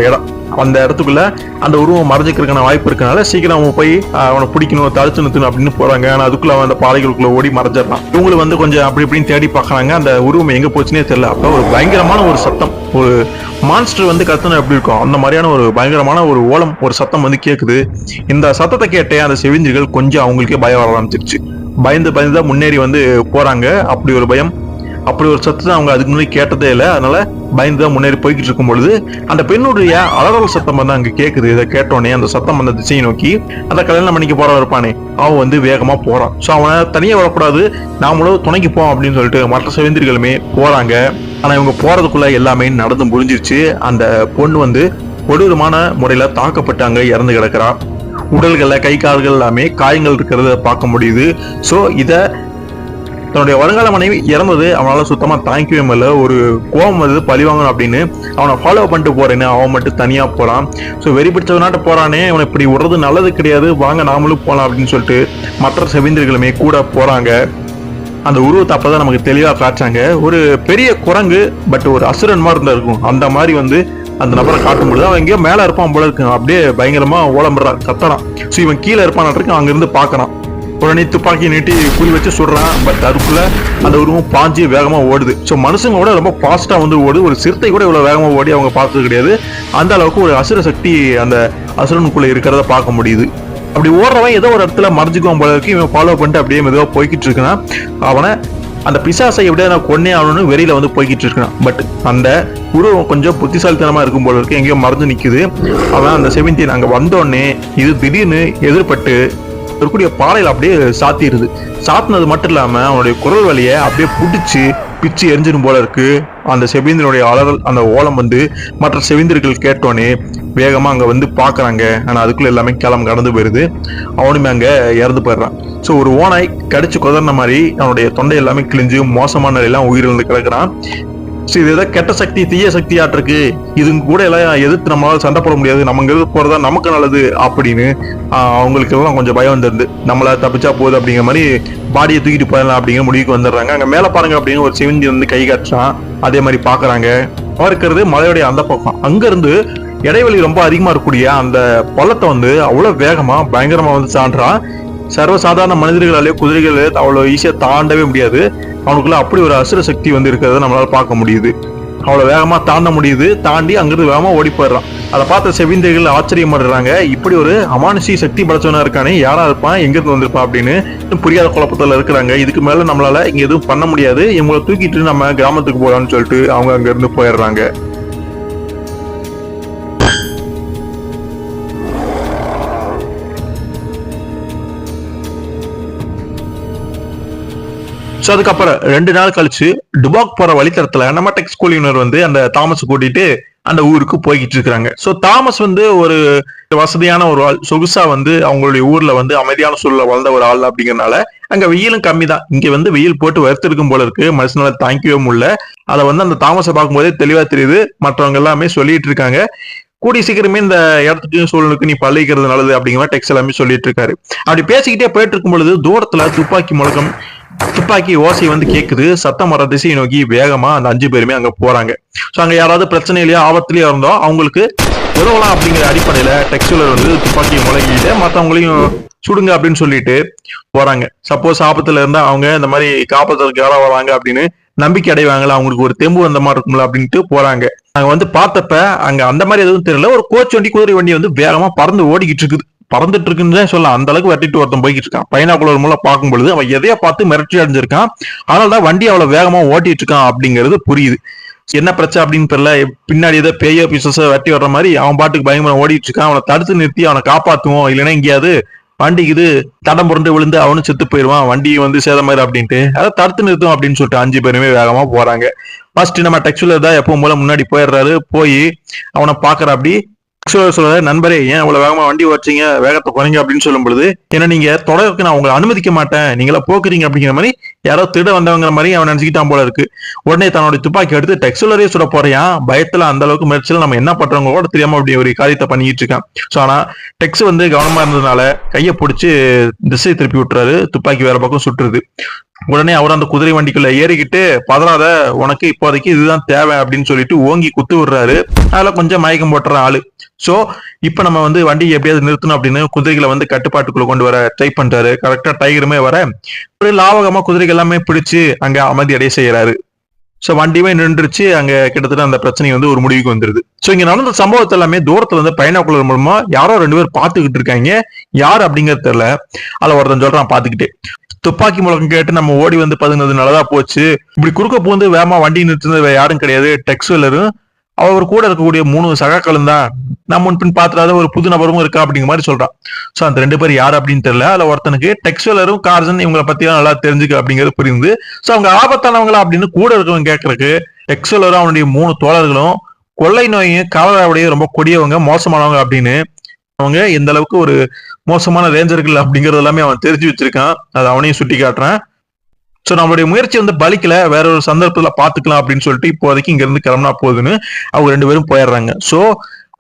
இடம். அந்த இடத்துக்குள்ள அந்த உருவம் மறைஞ்சிக்கிறதுக்கான வாய்ப்பு இருக்கனால சீக்கிரம் அவன் போய் அவனை பிடிக்கணும், தடுத்து நிறுத்தணும் அப்படின்னு போறாங்க. ஆனா அதுக்குள்ள அவன் அந்த பாறைகளுக்குள்ள ஓடி மறைஞ்சிடறான். இவங்களுக்கு வந்து கொஞ்சம் அப்படி இப்படின்னு தேடி பார்க்கறாங்க. அந்த உருவம் எங்க போச்சுன்னே தெரியல. அப்ப ஒரு பயங்கரமான ஒரு சத்தம், ஒரு மான்ஸ்டர் வந்து கத்துனா எப்படி இருக்கும் அந்த மாதிரியான ஒரு பயங்கரமான ஒரு ஓலம், ஒரு சத்தம் வந்து கேக்குது. இந்த சத்தத்தை கேட்டே அந்த செவிந்திரிகள் கொஞ்சம் அவங்களுக்கே பயம் வர ஆரம்பிச்சிருச்சு. பயந்து பயந்துதான் முன்னேறி வந்து போறாங்க. அப்படி ஒரு பயம் அப்படி ஒரு சத்தத்தை அவங்க அதுக்கு முன்னாடி கேட்டதே இல்லை. அதனால பயந்து தான் முன்னேறி போய்கிட்டு இருக்கும் பொழுது அந்த பெண்ணுடைய அலறல் சத்தம் வந்து அங்க கேக்குது. இதை கேட்டோடனே அந்த சத்தம் அந்த திசையை நோக்கி அந்த கல்யாணம் பண்ணிக்க போறவன் இருப்பானே அவன் வந்து வேகமா போறான். ஸோ அவனை தனியா வரக்கூடாது, நாமளும் துணைக்கு போவோம் அப்படின்னு சொல்லிட்டு மற்ற செவிந்திரிகளுமே போறாங்க. ஆனா இவங்க போறதுக்குள்ள எல்லாமே நடந்து முடிஞ்சிருச்சு. அந்த பொண்ணு வந்து கொடூரமான முறையில தாக்கப்பட்டாங்க, இறந்து கிடக்குறா. உடல்கள்ல கை கால்கள் எல்லாமே காயங்கள் இருக்கிறத பார்க்க முடியுது. ஸோ இதை தன்னுடைய வருங்கால மனைவி இறந்தது அவனால சுத்தமா தாங்கிக்கவே முடியல. ஒரு கோபம் வந்து பழிவாங்கணும் அப்படின்னு அவனை ஃபாலோ பண்ணிட்டு போறேன்னு அவன் மட்டும் தனியா போறான். ஸோ வெறி பிடிச்சவனாட்ட போறானே, அவனை இப்படி விடுறது நல்லது கிடையாது, வாங்க நாமளும் போலாம் அப்படின்னு சொல்லிட்டு மற்ற செவிந்திர்களுமே கூட போறாங்க. அந்த உருவத்தை அப்பதான் நமக்கு தெளிவா காட்டுறாங்க. ஒரு பெரிய குரங்கு, பட் ஒரு அசுரன் மாதிரி இருந்தா இருக்கும். அந்த மாதிரி வந்து அந்த நபரை காட்டும் பொழுது அவன் எங்கேயோ மேல இருப்பான் போல இருக்கு. அப்படியே பயங்கரமா ஓலம்புறான், கத்தறான். ஸோ இவன் கீழே இருப்பான் இருக்கு, அங்க இருந்து பாக்குறான். உடனே துப்பாக்கி நீட்டி குறி வச்சு சுடுறான். பட் அதுக்குள்ள அந்த உருவம் பாஞ்சு வேகமா ஓடுது. ஸோ மனுஷங்க கூட ரொம்ப ஃபாஸ்டா வந்து ஓடுது. ஒரு சிறுத்தை கூட இவ்வளவு வேகமா ஓடி அவங்க பார்த்தது கிடையாது. அந்த அளவுக்கு ஒரு அசுர சக்தி அந்த அசுரனுக்குள்ள இருக்கிறத பார்க்க முடியுது. அப்படி ஓடுறவன் ஏதோ ஒரு இடத்துல மறைஞ்சுக்குவான் போல இருக்கு. இவன் ஃபாலோ பண்ணிட்டு அப்படியே மெதுவாக போய்கிட்டு இருக்கான். அவனை அந்த பிசாசை எப்படியா நான் கொன்னே ஆகணும்னு வெறியில வந்து போய்கிட்டு இருக்கான். பட் அந்த உருவம் கொஞ்சம் புத்திசாலித்தனமா இருக்கும் போல இருக்கு, எங்கேயோ மறைஞ்சு நிக்குது. அவன் அந்த செவன்டீன் அங்க வந்தோடனே இது திடீர்னு எதிர்பட்டு இருக்கக்கூடிய பாறையில அப்படியே சாத்திடுது. சாத்தினது மட்டும் இல்லாம அவனுடைய குரல் வழியை அப்படியே புடிச்சு பிச்சு எரிஞ்சிடும் போல இருக்கு. அந்த செவிந்திரனுடைய அலறல், அந்த ஓலம் வந்து மற்ற செவிந்திர்கள் கேட்டோன்னே வேகமா அங்க வந்து பாக்குறாங்க. ஆனா அதுக்குள்ள எல்லாமே கிளம்ப கடந்து போயிருது. அவனுமே அங்க இறந்து போயிடுறான். ஸோ ஒரு ஓனாய் கடிச்சு கொதறின மாதிரி அவனுடைய தொண்டை எல்லாமே கிழிஞ்சு மோசமான நிலையெல்லாம் உயிரிழந்து கிடக்குறான். ஸோ இது ஏதாவது கெட்ட சக்தி, தீய சக்தி ஆட்டிருக்கு, இது கூட எல்லாம் எதிர்த்து நம்மளால சண்டை போட முடியாது, நம்ம இங்க போறதா நமக்கு நல்லது அப்படின்னு அவங்களுக்கு எல்லாம் கொஞ்சம் பயம் வந்துருது. நம்மள தப்பிச்சா போகுது அப்படிங்கிற மாதிரி பாடியை தூக்கிட்டு போயிடலாம் அப்படிங்கிற முடிவுக்கு வந்துடுறாங்க. அங்க மேல பாருங்க அப்படின்னு ஒரு சிவந்தி வந்து கை காட்டுறான். அதே மாதிரி பாக்குறாங்க. அவன் இருக்கிறது மலையோடைய அந்த பக்கம். அங்க இருந்து இடைவெளி ரொம்ப அதிகமா இருக்கக்கூடிய அந்த பள்ளத்தை வந்து அவ்வளவு வேகமா பயங்கரமா வந்து சான்றான். சர்வசாதாரண மனிதர்களாலே குதிரைகள் அவ்வளவு ஈஸியா தாண்டவே முடியாது. அவனுக்குள்ள அப்படி ஒரு அசுர சக்தி வந்து இருக்கிறத நம்மளால பார்க்க முடியுது. அவ்வளவு வேகமா தாண்ட முடியுது. தாண்டி அங்கிருந்து வேகமா ஓடி போயிடுறான். அதை பார்த்த செவிந்தைகள் ஆச்சரியப்படுறாங்க. இப்படி ஒரு அமானுஷி சக்தி படைச்சவனா இருக்கானே, யாரா இருப்பான், எங்க இருந்து வந்திருப்பான் அப்படின்னு புரியாத குழப்பத்துல இருக்கிறாங்க. இதுக்கு மேல நம்மளால இங்க எதுவும் பண்ண முடியாது, இவங்களை தூக்கிட்டு நம்ம கிராமத்துக்கு போலாம்னு சொல்லிட்டு அவங்க அங்க இருந்து போயிடுறாங்க. ஸோ அதுக்கப்புறம் 2 நாள் கழிச்சு டுபாக் போற வழித்தடத்துல நம்ம டெக்ஸ் குழுவினர் வந்து அந்த தாமஸ் கூட்டிட்டு அந்த ஊருக்கு போய்கிட்டு இருக்காங்க. ஸோ தாமஸ் வந்து ஒரு வசதியான ஒரு ஆள், சொகுசா வந்து அவங்களுடைய ஊர்ல வந்து அமைதியான சூழல வளர்ந்த ஒரு ஆள் அப்படிங்கறதுனால அங்க வெயிலும் கம்மி தான். இங்க வந்து வெயில் போட்டு வறுத்திருக்கும் போல இருக்கு, மனுஷனால தாங்கிக்கவே முடியல. அதை வந்து அந்த தாமஸை பார்க்கும்போதே தெளிவா தெரியுது. மற்றவங்க எல்லாமே சொல்லிட்டு இருக்காங்க, கூடி சீக்கிரமே இந்த இடத்துக்கு சூழலுக்கு நீ பழகிக்கிறது நல்லது அப்படிங்கிற மாதிரி டெக்ஸ் எல்லாமே சொல்லிட்டு இருக்காரு. அப்படி பேசிக்கிட்டே போயிட்டு இருக்கும் பொழுது தூரத்துல துப்பாக்கி முழக்கம், துப்பாக்கி ஓசை வந்து கேக்குது. சத்தம் வர திசையை நோக்கி வேகமா அந்த 5 பேருமே அங்க போறாங்க. சோ அங்க யாராவது பிரச்சனையிலயோ ஆபத்துலயோ இருந்தோ அவங்களுக்கு உதவலாம் அப்படிங்கிற அடிப்படையில டெக்ஸ்டூலர் வந்து துப்பாக்கியை முழங்கிட்டு மற்றவங்களையும் சுடுங்க அப்படின்னு சொல்லிட்டு போறாங்க. சப்போஸ் ஆபத்துல இருந்தா அவங்க இந்த மாதிரி காப்பாத்துறதுக்கு யாராவது வராங்க அப்படின்னு நம்பிக்கை அடைவாங்களா, அவங்களுக்கு ஒரு தெம்பு வந்த மாதிரி இருக்கும்ல அப்படின்ட்டு போறாங்க. நாங்க வந்து பார்த்தப்ப அங்க அந்த மாதிரி எதுவும் தெரியல. ஒரு கோச் வண்டி, குதிரை வண்டி வந்து வேகமா பறந்து ஓடிக்கிட்டு இருக்குது. பறந்துட்டு இருக்குன்னு சொல்லலாம், அந்த அளவுக்கு வெட்டிட்டு ஒருத்தன் போய்கிட்டு இருக்கான். பைனாக்குலர் மூலம் பார்க்கும் பொழுது அவன் எதையா பார்த்து மிரட்டி அடைஞ்சிருக்கான். அதனாலதான் வண்டி அவ்வளவு வேகமா ஓட்டிட்டு இருக்கான் அப்படிங்கிறது புரியுது. என்ன பிரச்சனை அப்படின்னு தெரியல, பின்னாடி ஏதோ பேயோ பிசஸ வெட்டி வர்ற மாதிரி அவன் பாட்டுக்கு பயங்கரமா ஓடிட்டு இருக்கான். அவனை தடுத்து நிறுத்தி அவனை காப்பாத்துவோம், இல்லைன்னா எங்கேயாவது வண்டிக்கு இது தடம் புரண்டு விழுந்து அவனும் செத்து போயிடுவான், வண்டி வந்து சேதமாயிரு அப்படின்ட்டு அதை தடுத்து நிறுத்தும் அப்படின்னு சொல்லிட்டு 5 பேருமே வேகமா போறாங்க. ஃபர்ஸ்ட் நம்ம டெக்ஸ்டூலர் தான் எப்பவும் போல முன்னாடி போயிடுறாரு. போய் அவனை பாக்குற அப்படி சொல்றாரு, நண்பரே ஏன் அவ்வளவு வேகமா வண்டி ஓட்டுறீங்க, வேகத்தை குறைங்க அப்படின்னு சொல்லும் பொழுது, ஏன்னா நீங்க தொடருக்கு நான் உங்களை அனுமதிக்க மாட்டேன், நீங்களா போக்குறீங்க அப்படிங்கிற மாதிரி யாரோ திருட வந்தவங்கிற மாதிரி அவன் நினைச்சுக்கிட்டான் போல இருக்கு. உடனே தன்னோட துப்பாக்கி எடுத்து டெக்ஸ்டூலரே சுட போறியான். பயத்துல அந்த அளவுக்கு முயற்சியில் நம்ம என்ன பண்றவங்க கூட தெரியாம அப்படி ஒரு காரியத்தை பண்ணிட்டு இருக்கான். சோ ஆனா டெக்ஸ் வந்து கவனமா இருந்ததுனால கையை பிடிச்சு திசை திருப்பி விட்டுறாரு. துப்பாக்கி வேற பக்கம் சுட்டுருது. உடனே அவர் அந்த குதிரை வண்டிக்குள்ள ஏறிக்கிட்டு, பதறாத, உனக்கு இப்போதைக்கு இதுதான் தேவை அப்படின்னு சொல்லிட்டு ஓங்கி குத்து விடுறாரு. அதுல கொஞ்சம் மயக்கம் போட்டுற ஆளு. சோ இப்ப நம்ம வந்து வண்டியை எப்படியாவது நிறுத்தணும் அப்படின்னு குதிரைகளை வந்து கட்டுப்பாட்டுக்குள்ள கொண்டு வர ட்ரை பண்றாரு. கரெக்டா டைகருமே வர ஒரு லாவகமா குதிரைகள் எல்லாமே பிடிச்சு அங்க அமைதி அடைய செய்யறாரு. சோ வண்டியுமே நின்றுச்சு. அங்க கிட்டத்தட்ட அந்த பிரச்சனை வந்து ஒரு முடிவுக்கு வந்துருது. சோ இங்க நடந்த சம்பவத்தை எல்லாமே தூரத்துல வந்து பைனாக்குலர் மூலமா யாரோ 2 பேர் பாத்துக்கிட்டு இருக்காங்க. யார் அப்படிங்கிறது தெரியல. அதுல ஒருத்தன் சொல்றான் பாத்துக்கிட்டே, துப்பாக்கி முழக்கம் கேட்டு நம்ம ஓடி வந்து பதுங்கினது நல்லதா போச்சு. இப்படி குறுக்க பூந்து வேகமா வண்டி நிறுத்தினது வேற யாரும் கிடையாது, டெக்ஸ்வெல்லரும் அவர் கூட இருக்கக்கூடிய 3 சகாக்களும் தான். நான் முன்பின் பாத்துறாத ஒரு புது நபரும் இருக்கா அப்படிங்கிற மாதிரி சொல்றான். சோ அந்த 2 பேர் யாரு அப்படின்னு தெரியல. அதுல ஒருத்தனுக்கு டெக்ஸ்வெல்லரும் கார்சன் இவங்களை பத்தி நல்லா தெரிஞ்சுக்க அப்படிங்கிறது புரியுது. சோ அவங்க ஆபத்தானவங்களா அப்படின்னு கூட இருக்கவங்க கேட்கறதுக்கு டெக்ஸ்வெல்லரும் அவனுடைய 3 தோழர்களும் கொள்ளை நோயும் காவலாவுடைய ரொம்ப கொடியவங்க, மோசமானவங்க அப்படின்னு அவங்க எந்த அளவுக்கு ஒரு மோசமான ரேஞ்சர்கள் அப்படிங்கறது எல்லாமே அவன் தெரிஞ்சு வச்சிருக்கான். அது அவனையும் சுட்டி காட்டுறான். சோ நம்மளுடைய முயற்சி வந்து பலிக்கல, வேற ஒரு சந்தர்ப்பத்துல பாத்துக்கலாம் அப்படின்னு சொல்லிட்டு இப்போதைக்கு இங்க இருந்து கிளம்பினா போகுதுன்னு அவங்க 2 பேரும் போயிடுறாங்க. சோ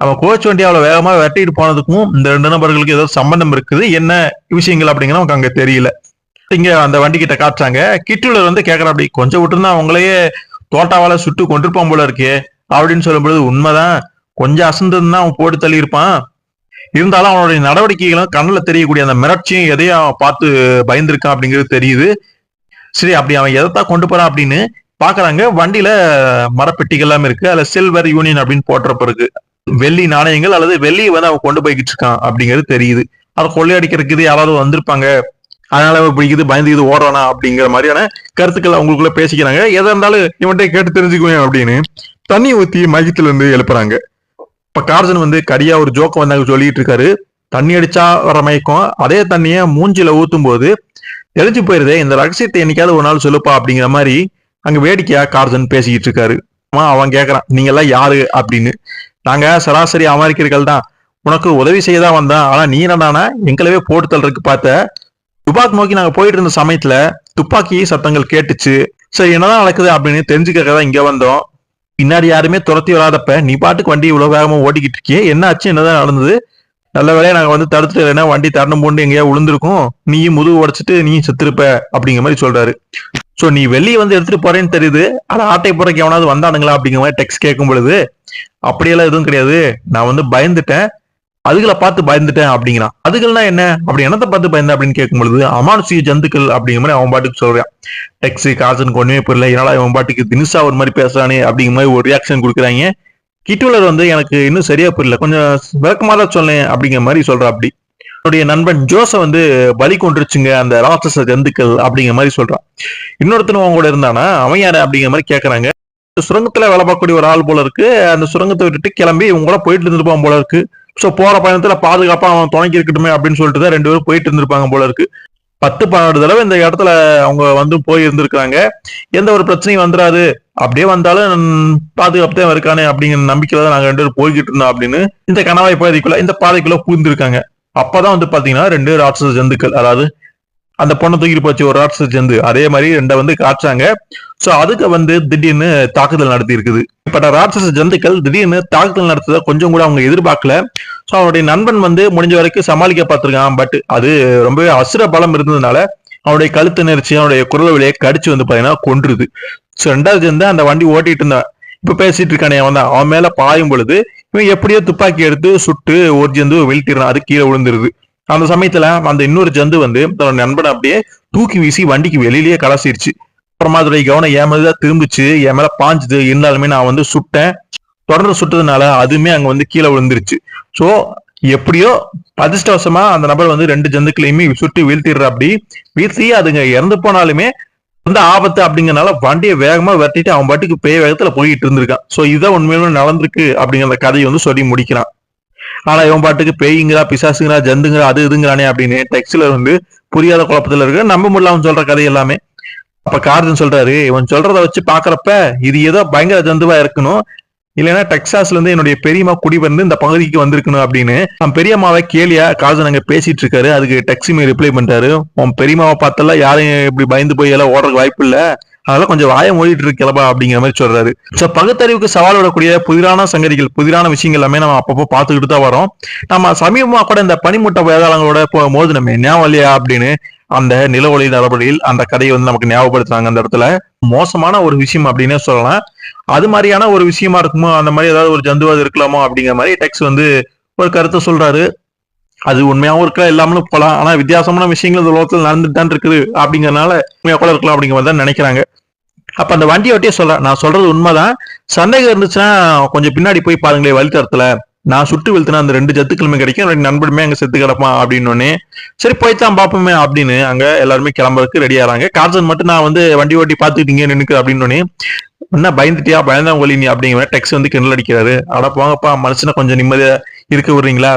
அவன் கோச் வண்டி அவ்வளவு வேகமா வெட்டிட்டு போனதுக்கும் இந்த 2 நபர்களுக்கு ஏதோ சம்பந்தம் இருக்குது, என்ன விஷயங்கள் அப்படிங்கிற நமக்கு அங்க தெரியல. இங்க அந்த வண்டி கிட்ட காட்டுறாங்க. கிட்டுலர் வந்து கேக்குறா, அப்படி கொஞ்சம் விட்டுருந்தா அவங்களையே தோட்டாவால சுட்டு கொண்டிருப்பான் போல இருக்கே அப்படின்னு சொல்லும்பொழுது, உண்மைதான், கொஞ்சம் அசந்ததுன்னா அவன் போட்டு தள்ளி இருப்பான், இருந்தாலும் அவனுடைய நடவடிக்கைகளும் கண்ணுல தெரியக்கூடிய அந்த மிரட்சியும் எதையும் அவன் பார்த்து பயந்துருக்கான் அப்படிங்கிறது தெரியுது. சரி, அப்படி அவன் எதைத்தான் கொண்டு போறான் அப்படின்னு பாக்குறாங்க. வண்டியில மரப்பெட்டிகள் எல்லாமே இருக்கு. அதுல சில்வர் யூனியன் அப்படின்னு போட்டுறப்ப இருக்கு வெள்ளி நாணயங்கள் அல்லது வெள்ளியை வந்து அவன் கொண்டு போய்கிட்டு இருக்கான் அப்படிங்கிறது தெரியுது. அதை கொள்ளையடிக்கிறதுக்கு யாராவது வந்திருப்பாங்க, அதனால பிடிக்குது பயந்துக்குது ஓடுறானா அப்படிங்கிற மாதிரியான கருத்துக்கள் அவங்களுக்குள்ள பேசிக்கிறாங்க. எதா இருந்தாலும் இவன்கிட்ட கேட்டு தெரிஞ்சுக்குவேன் அப்படின்னு தண்ணி ஊத்தி மயக்கத்துல இருந்து எழுப்புறாங்க. இப்ப கார்ஜன் வந்து கடியா ஒரு ஜோக்க வந்தாங்க சொல்லிட்டு இருக்காரு. தண்ணி அடிச்சா வர மயக்கம் அதே தண்ணிய மூஞ்சில ஊத்தும் போது தெரிஞ்சு போயிருதே, இந்த ரகசியத்தை என்னைக்காவது ஒரு நாள் சொல்லுப்பா அப்படிங்கிற மாதிரி அங்க வேடிக்கையா கார்ஜன் பேசிக்கிட்டு இருக்காரு. அவன் கேக்குறான், நீங்க எல்லாம் யாரு அப்படின்னு. நாங்க சராசரி அமெரிக்கர்கள் தான், உனக்கு உதவி செய்யதான் வந்தான், ஆனா நீ என்னடானா எங்களவே போட்டு தள்ளுறதுக்கு பார்த்த. துப்பாக்கி நோக்கி நாங்க போயிட்டு இருந்த சமயத்துல துப்பாக்கி சத்தங்கள் கேட்டுச்சு. சரி, என்னதான் நடக்குது அப்படின்னு தெரிஞ்சுக்கதான் இங்க வந்தோம். பின்னாடி யாருமே துரத்தி வராதப்ப நீ பாட்டுக்கு வண்டி இவ்வளவு வேகமா ஓட்டிக்கிட்டு இருக்கியே, என்ன ஆச்சு, என்னதான் நடந்தது? நல்ல வேலையா நாங்க வந்து தடுத்துட்டு இல்லைன்னா வண்டி தரணம் போண்டு எங்கேயா விழுந்திருக்கும், நீயும் முதுகு உடைச்சிட்டு நீ செத்துருப்ப அப்படிங்கிற மாதிரி சொல்றாரு. சோ நீ வெளியே வந்து எடுத்துட்டு போறேன்னு தெரியுது, ஆனா ஆட்டை போறக்கு எவனாவது வந்தானுங்களா அப்படிங்கிற மாதிரி டெக்ஸ்ட் கேட்கும் பொழுது, அப்படியெல்லாம் எதுவும் கிடையாது, நான் வந்து பயந்துட்டேன், அதுகளை பார்த்து பயந்துட்டேன் அப்படிங்கிறான். அதுகள்னா என்ன, அப்படி என்னத்தை பார்த்து பயந்த அப்படின்னு கேட்கும் பொழுது, அமானுஷிய ஜந்துக்கள் அப்படிங்கிற மாதிரி அவன் பாட்டுக்கு சொல்றான். டெக்ஸி காசனுக்கு ஒண்ணுமே புரியல, என்னால அவன் பாட்டுக்கு தினுசா ஒரு மாதிரி பேசுறானே அப்படிங்கிற மாதிரி ஒரு ரியாக்ஷன் கொடுக்குறாங்க. கிட்டுலர் வந்து எனக்கு இன்னும் சரியா புரியல, கொஞ்சம் விளக்கமா தான் சொல்லேன் அப்படிங்கிற மாதிரி சொல்றா. அப்படி என்னுடைய நண்பன் ஜோச வந்து பலி கொண்டுருச்சுங்க அந்த ராட்சச ஜந்துக்கள் அப்படிங்கிற மாதிரி சொல்றான். இன்னொருத்தனும் அவங்க கூட இருந்தானா, அவன் யாரு அப்படிங்கிற மாதிரி கேட்கறாங்க. சுரங்கத்துல வேலை பார்க்கக்கூடிய ஒரு ஆள் போல இருக்கு, அந்த சுரங்கத்தை விட்டுட்டு கிளம்பி இவங்க கூட போயிட்டு இருந்திருப்பான் போல இருக்கு. சோ போற பயணத்துல பாதுகாப்பா அவன் துணைக்கி இருக்கட்டுமே அப்படின்னு சொல்லிட்டு தான் 2 பேரும் போயிட்டு இருந்திருப்பாங்க போல இருக்கு. 10-12 தடவை இந்த இடத்துல அவங்க வந்து போய் இருந்திருக்காங்க, எந்த ஒரு பிரச்சனையும் வந்துடாது, அப்படியே வந்தாலும் பாதுகாப்பு தான் இருக்கானே அப்படிங்கிற நம்பிக்கையில தான் நாங்க 2 பேரும் போய்கிட்டு இருந்தோம் அப்படின்னு இந்த கணவாய் பகுதிக்குள்ள இந்த பாதைக்குள்ள பூந்திருக்காங்க. அப்பதான் வந்து பாத்தீங்கன்னா 2 ராட்சச ஜந்துக்கள், அதாவது அந்த பொண்ணை தூக்கிட்டு போச்சு ஒரு ராட்சச ஜந்து, அதே மாதிரி 2 வந்து காட்டுறாங்க. சோ அதுக்கு வந்து திடீர்னு தாக்குதல் நடத்தி இருக்குது. இப்ப ராட்சச ஜந்துக்கள் திடீர்னு தாக்குதல் நடத்தத கொஞ்சம் கூட அவங்க எதிர்பார்க்கல. சோ அவனுடைய நண்பன் வந்து முடிஞ்ச வரைக்கும் சமாளிக்க பார்த்திருக்கான். பட் அது ரொம்பவே அசுர பலம் இருந்ததுனால அவனுடைய கழுத்து நெரிச்சு அவனுடைய குரல் வழியை கடிச்சு வந்து பாத்தீங்கன்னா கொன்றுது. சோ 2வது ஜந்து அந்த வண்டி ஓட்டிட்டு இருந்தான், இப்ப பேசிட்டு இருக்கானே அவன் தான், அவன் மேல பாயும் பொழுது இவன் எப்படியோ துப்பாக்கி எடுத்து சுட்டு ஒரு ஜந்து வீழ்த்திடுறான், அது கீழே விழுந்துருது. அந்த சமயத்துல அந்த இன்னொரு ஜந்து வந்து தன்னோட நண்பனை அப்படியே தூக்கி வீசி வண்டிக்கு வெளியிலேயே கலசிருச்சு. அப்புறமா அதோடைய கவனம் என் மேலதான் திரும்பிச்சு, என் மேல பாஞ்சுது, இருந்தாலுமே நான் வந்து சுட்டேன், தொடர்ந்து சுட்டதுனால அதுவுமே அங்க வந்து கீழே விழுந்துருச்சு. சோ எப்படியோ அதிர்ஷ்டவசமா அந்த நபர் வந்து 2 ஜந்துக்களையுமே சுட்டு வீழ்த்திடுற. அப்படி வீழ்த்தி அதுங்க இறந்து போனாலுமே வந்து ஆபத்து அப்படிங்கறனால வண்டியை வேகமா வெட்டிட்டு அவன் பாட்டுக்கு பேய் வேகத்துல போயிட்டு இருந்திருக்கான். சோ இதுதான் உண்மையிலுமே நடந்திருக்கு அப்படிங்கிற அந்த கதையை வந்து சொல்லி முடிக்கிறான். ஆனா இவன் பாட்டுக்கு பேய்ங்கிறா, பிசாசுங்கிறா, ஜந்துங்கிறா, அது இதுங்கிறானே அப்படின்னு டெக்ஸ்ட்ல வந்து புரியாத குழப்பத்துல இருக்கு, நம்ப முடியல அவன் சொல்ற கதை எல்லாமே. அப்ப கார்ஜன் சொல்றாரு, இவன் சொல்றத வச்சு பாக்குறப்ப இது ஏதோ பயங்கர ஜந்துவா இருக்கணும், இல்லைன்னா டெக்சாஸ்ல இருந்து என்னுடைய பெரியம்மா குடி வந்து இந்த பகுதிக்கு வந்திருக்கணும் அப்படின்னு அவன் பெரியம்மாவை கேலியா கார்ஜன் அங்க பேசிட்டு இருக்காரு. அதுக்கு டெக்ஸிமே ரிப்ளை பண்றாரு, உன் பெரியம்மாவை பார்த்தல யாரும் இப்படி பயந்து போய் எல்லாம் ஓடுறதுக்கு வாய்ப்பு இல்ல, அதெல்லாம் கொஞ்சம் வாய மூடிட்டு இருக்கலப்பா அப்படிங்கிற மாதிரி சொல்றாரு. சோ பகுத்தறிவுக்கு சவால் விடக்கூடிய புதிரான சங்கதிகள், புதிரான விஷயங்கள் எல்லாமே நம்ம அப்பப்போ பார்த்துக்கிட்டு தான் வரோம். நம்ம சமீபமா கூட இந்த பனிமுட்டை வேதாளங்களோட போது நம்ம ஞாபகம் இல்லையா அப்படின்னு அந்த நில ஒளி நடவடிக்கையில் அந்த கதையை வந்து நமக்கு ஞாபகப்படுத்துறாங்க. அந்த இடத்துல மோசமான ஒரு விஷயம் அப்படின்னே சொல்லலாம். அது மாதிரியான ஒரு விஷயமா இருக்குமோ, அந்த மாதிரி ஏதாவது ஒரு ஜந்துவாது இருக்கலாமோ அப்படிங்கிற மாதிரி டெக்ஸ் வந்து ஒரு கருத்தை சொல்றாரு. அது உண்மையாவும் இருக்கலாம், இல்லாமலும் போலாம், ஆனா வித்தியாசமான விஷயங்கள் இந்த உலகத்தில் நடந்துட்டு தான் இருக்குது அப்படிங்கறதுனால உண்மையா கூட இருக்கலாம் அப்படிங்கிற மாதிரி தான் நினைக்கிறாங்க. அப்ப அந்த வண்டியை ஒட்டியே சொல்றேன், நான் சொல்றது உண்மைதான், சந்தேகம் இருந்துச்சுன்னா கொஞ்சம் பின்னாடி போய் பாருங்களேன், வழித்தரத்துல நான் சுட்டு வீழ்த்தினா அந்த 2 ஜத்துக்களுமே கிடைக்கும், 2 நண்பருமே அங்க செத்து கிடப்பான் அப்படின்னு. சரி போய்த்தான் பாப்போமே அப்படின்னு அங்க எல்லாருமே கிளம்புறதுக்கு ரெடி ஆறாங்க. கார்சன் மட்டும் நான் வந்து வண்டி ஓட்டி பாத்துக்கிட்டீங்க நினைக்கு அப்படின்னு. என்ன பயந்துட்டியா, பயந்தான் ஒலி நீ அப்படிங்கிற டெக்ஸ் வந்து கிண்டல் அடிக்கிறாரு. அட போங்கப்பா, மனுஷனை கொஞ்சம் நிம்மதியா இருக்க விடுறீங்களா?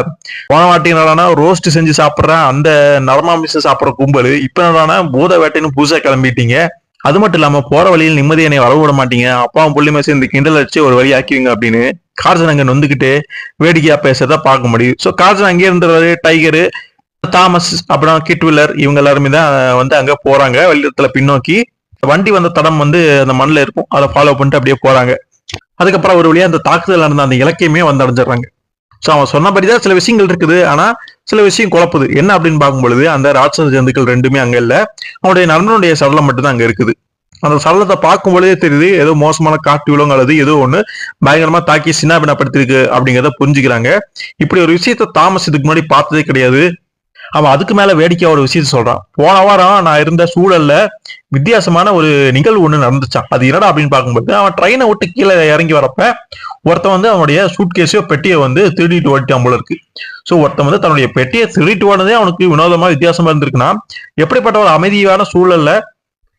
போன வாட்டி என்னடானா ரோஸ்ட் செஞ்சு சாப்பிட்ற அந்த நரமாமிசம் சாப்பிட்ற கும்பல், இப்ப என்னடானா பூத வேட்டைன்னு புதுசா கிளம்பிட்டீங்க. அது மட்டும் இல்லாம போற வழியில் நிம்மதியை என்னை வர விட மாட்டீங்க, அப்பாவும் புள்ளிமே சேர்ந்து கிண்டல் அடிச்சு ஒரு வழி ஆக்கிவிங்க அப்படின்னு கார்சன் அங்க நொந்துக்கிட்டு வேடிக்கையா பேசுறதா பார்க்க முடியும். ஸோ கார்சன் அங்கே இருந்துருவாரு. டைகரு, தாமஸ், அப்புறம் கிட்வில்லர் இவங்க எல்லாருமே தான் வந்து அங்க போறாங்க வெளியிடத்துல பின்னோக்கி. வண்டி வந்த தடம் வந்து அந்த மண்ணில் இருக்கும், அதை ஃபாலோ பண்ணிட்டு அப்படியே போறாங்க. அதுக்கப்புறம் ஒரு வழியா அந்த தாக்குதல் நடந்த அந்த இலக்கையுமே வந்து அடைஞ்சிடறாங்க. ஸோ அவன் சொன்னபடிதான் சில விஷயங்கள் இருக்குது, ஆனா சில விஷயம் குழப்புது. என்ன அப்படின்னு பார்க்கும் பொழுது அந்த ராட்சத ஜந்துக்கள் 2மே அங்க இல்ல, அவனுடைய நண்பனுடைய சடலம் மட்டும் தான் அங்க இருக்குது. அந்த சடலத்தை பார்க்கும் பொழுதே தெரியுது ஏதோ மோசமான காட்டு விலங்கு அல்லது ஏதோ ஒண்ணு பயங்கரமா தாக்கி சின்னாபின்னப்படுத்திருக்கு அப்படிங்கிறத புரிஞ்சுக்கிறாங்க. இப்படி ஒரு விஷயத்த தாமஸ் இதுக்கு முன்னாடி பார்த்ததே கிடையாது. அவன் அதுக்கு மேல வேடிக்கையா ஒரு விஷயத்த சொல்றான். போன வாரம் நான் இருந்த சூழல்ல வித்தியாசமான ஒரு நிகழ்வு ஒண்ணு நடந்துச்சான். அது என்னடா அப்படின்னு பார்க்கும்போது அவன் ட்ரெயினை விட்டு கீழே இறங்கி வரப்ப ஒருத்தன் வந்து அவனுடைய சூட்கேஸையோ பெட்டியை வந்து திருடிட்டு ஓடிட்டான் போல இருக்கு. ஸோ ஒருத்தன் வந்து தன்னுடைய பெட்டியை திருடிட்டு ஓடுனதே அவனுக்கு வினோதமா வித்தியாசமா இருந்திருக்குன்னா, எப்படிப்பட்ட ஒரு அமைதியான சூழல்ல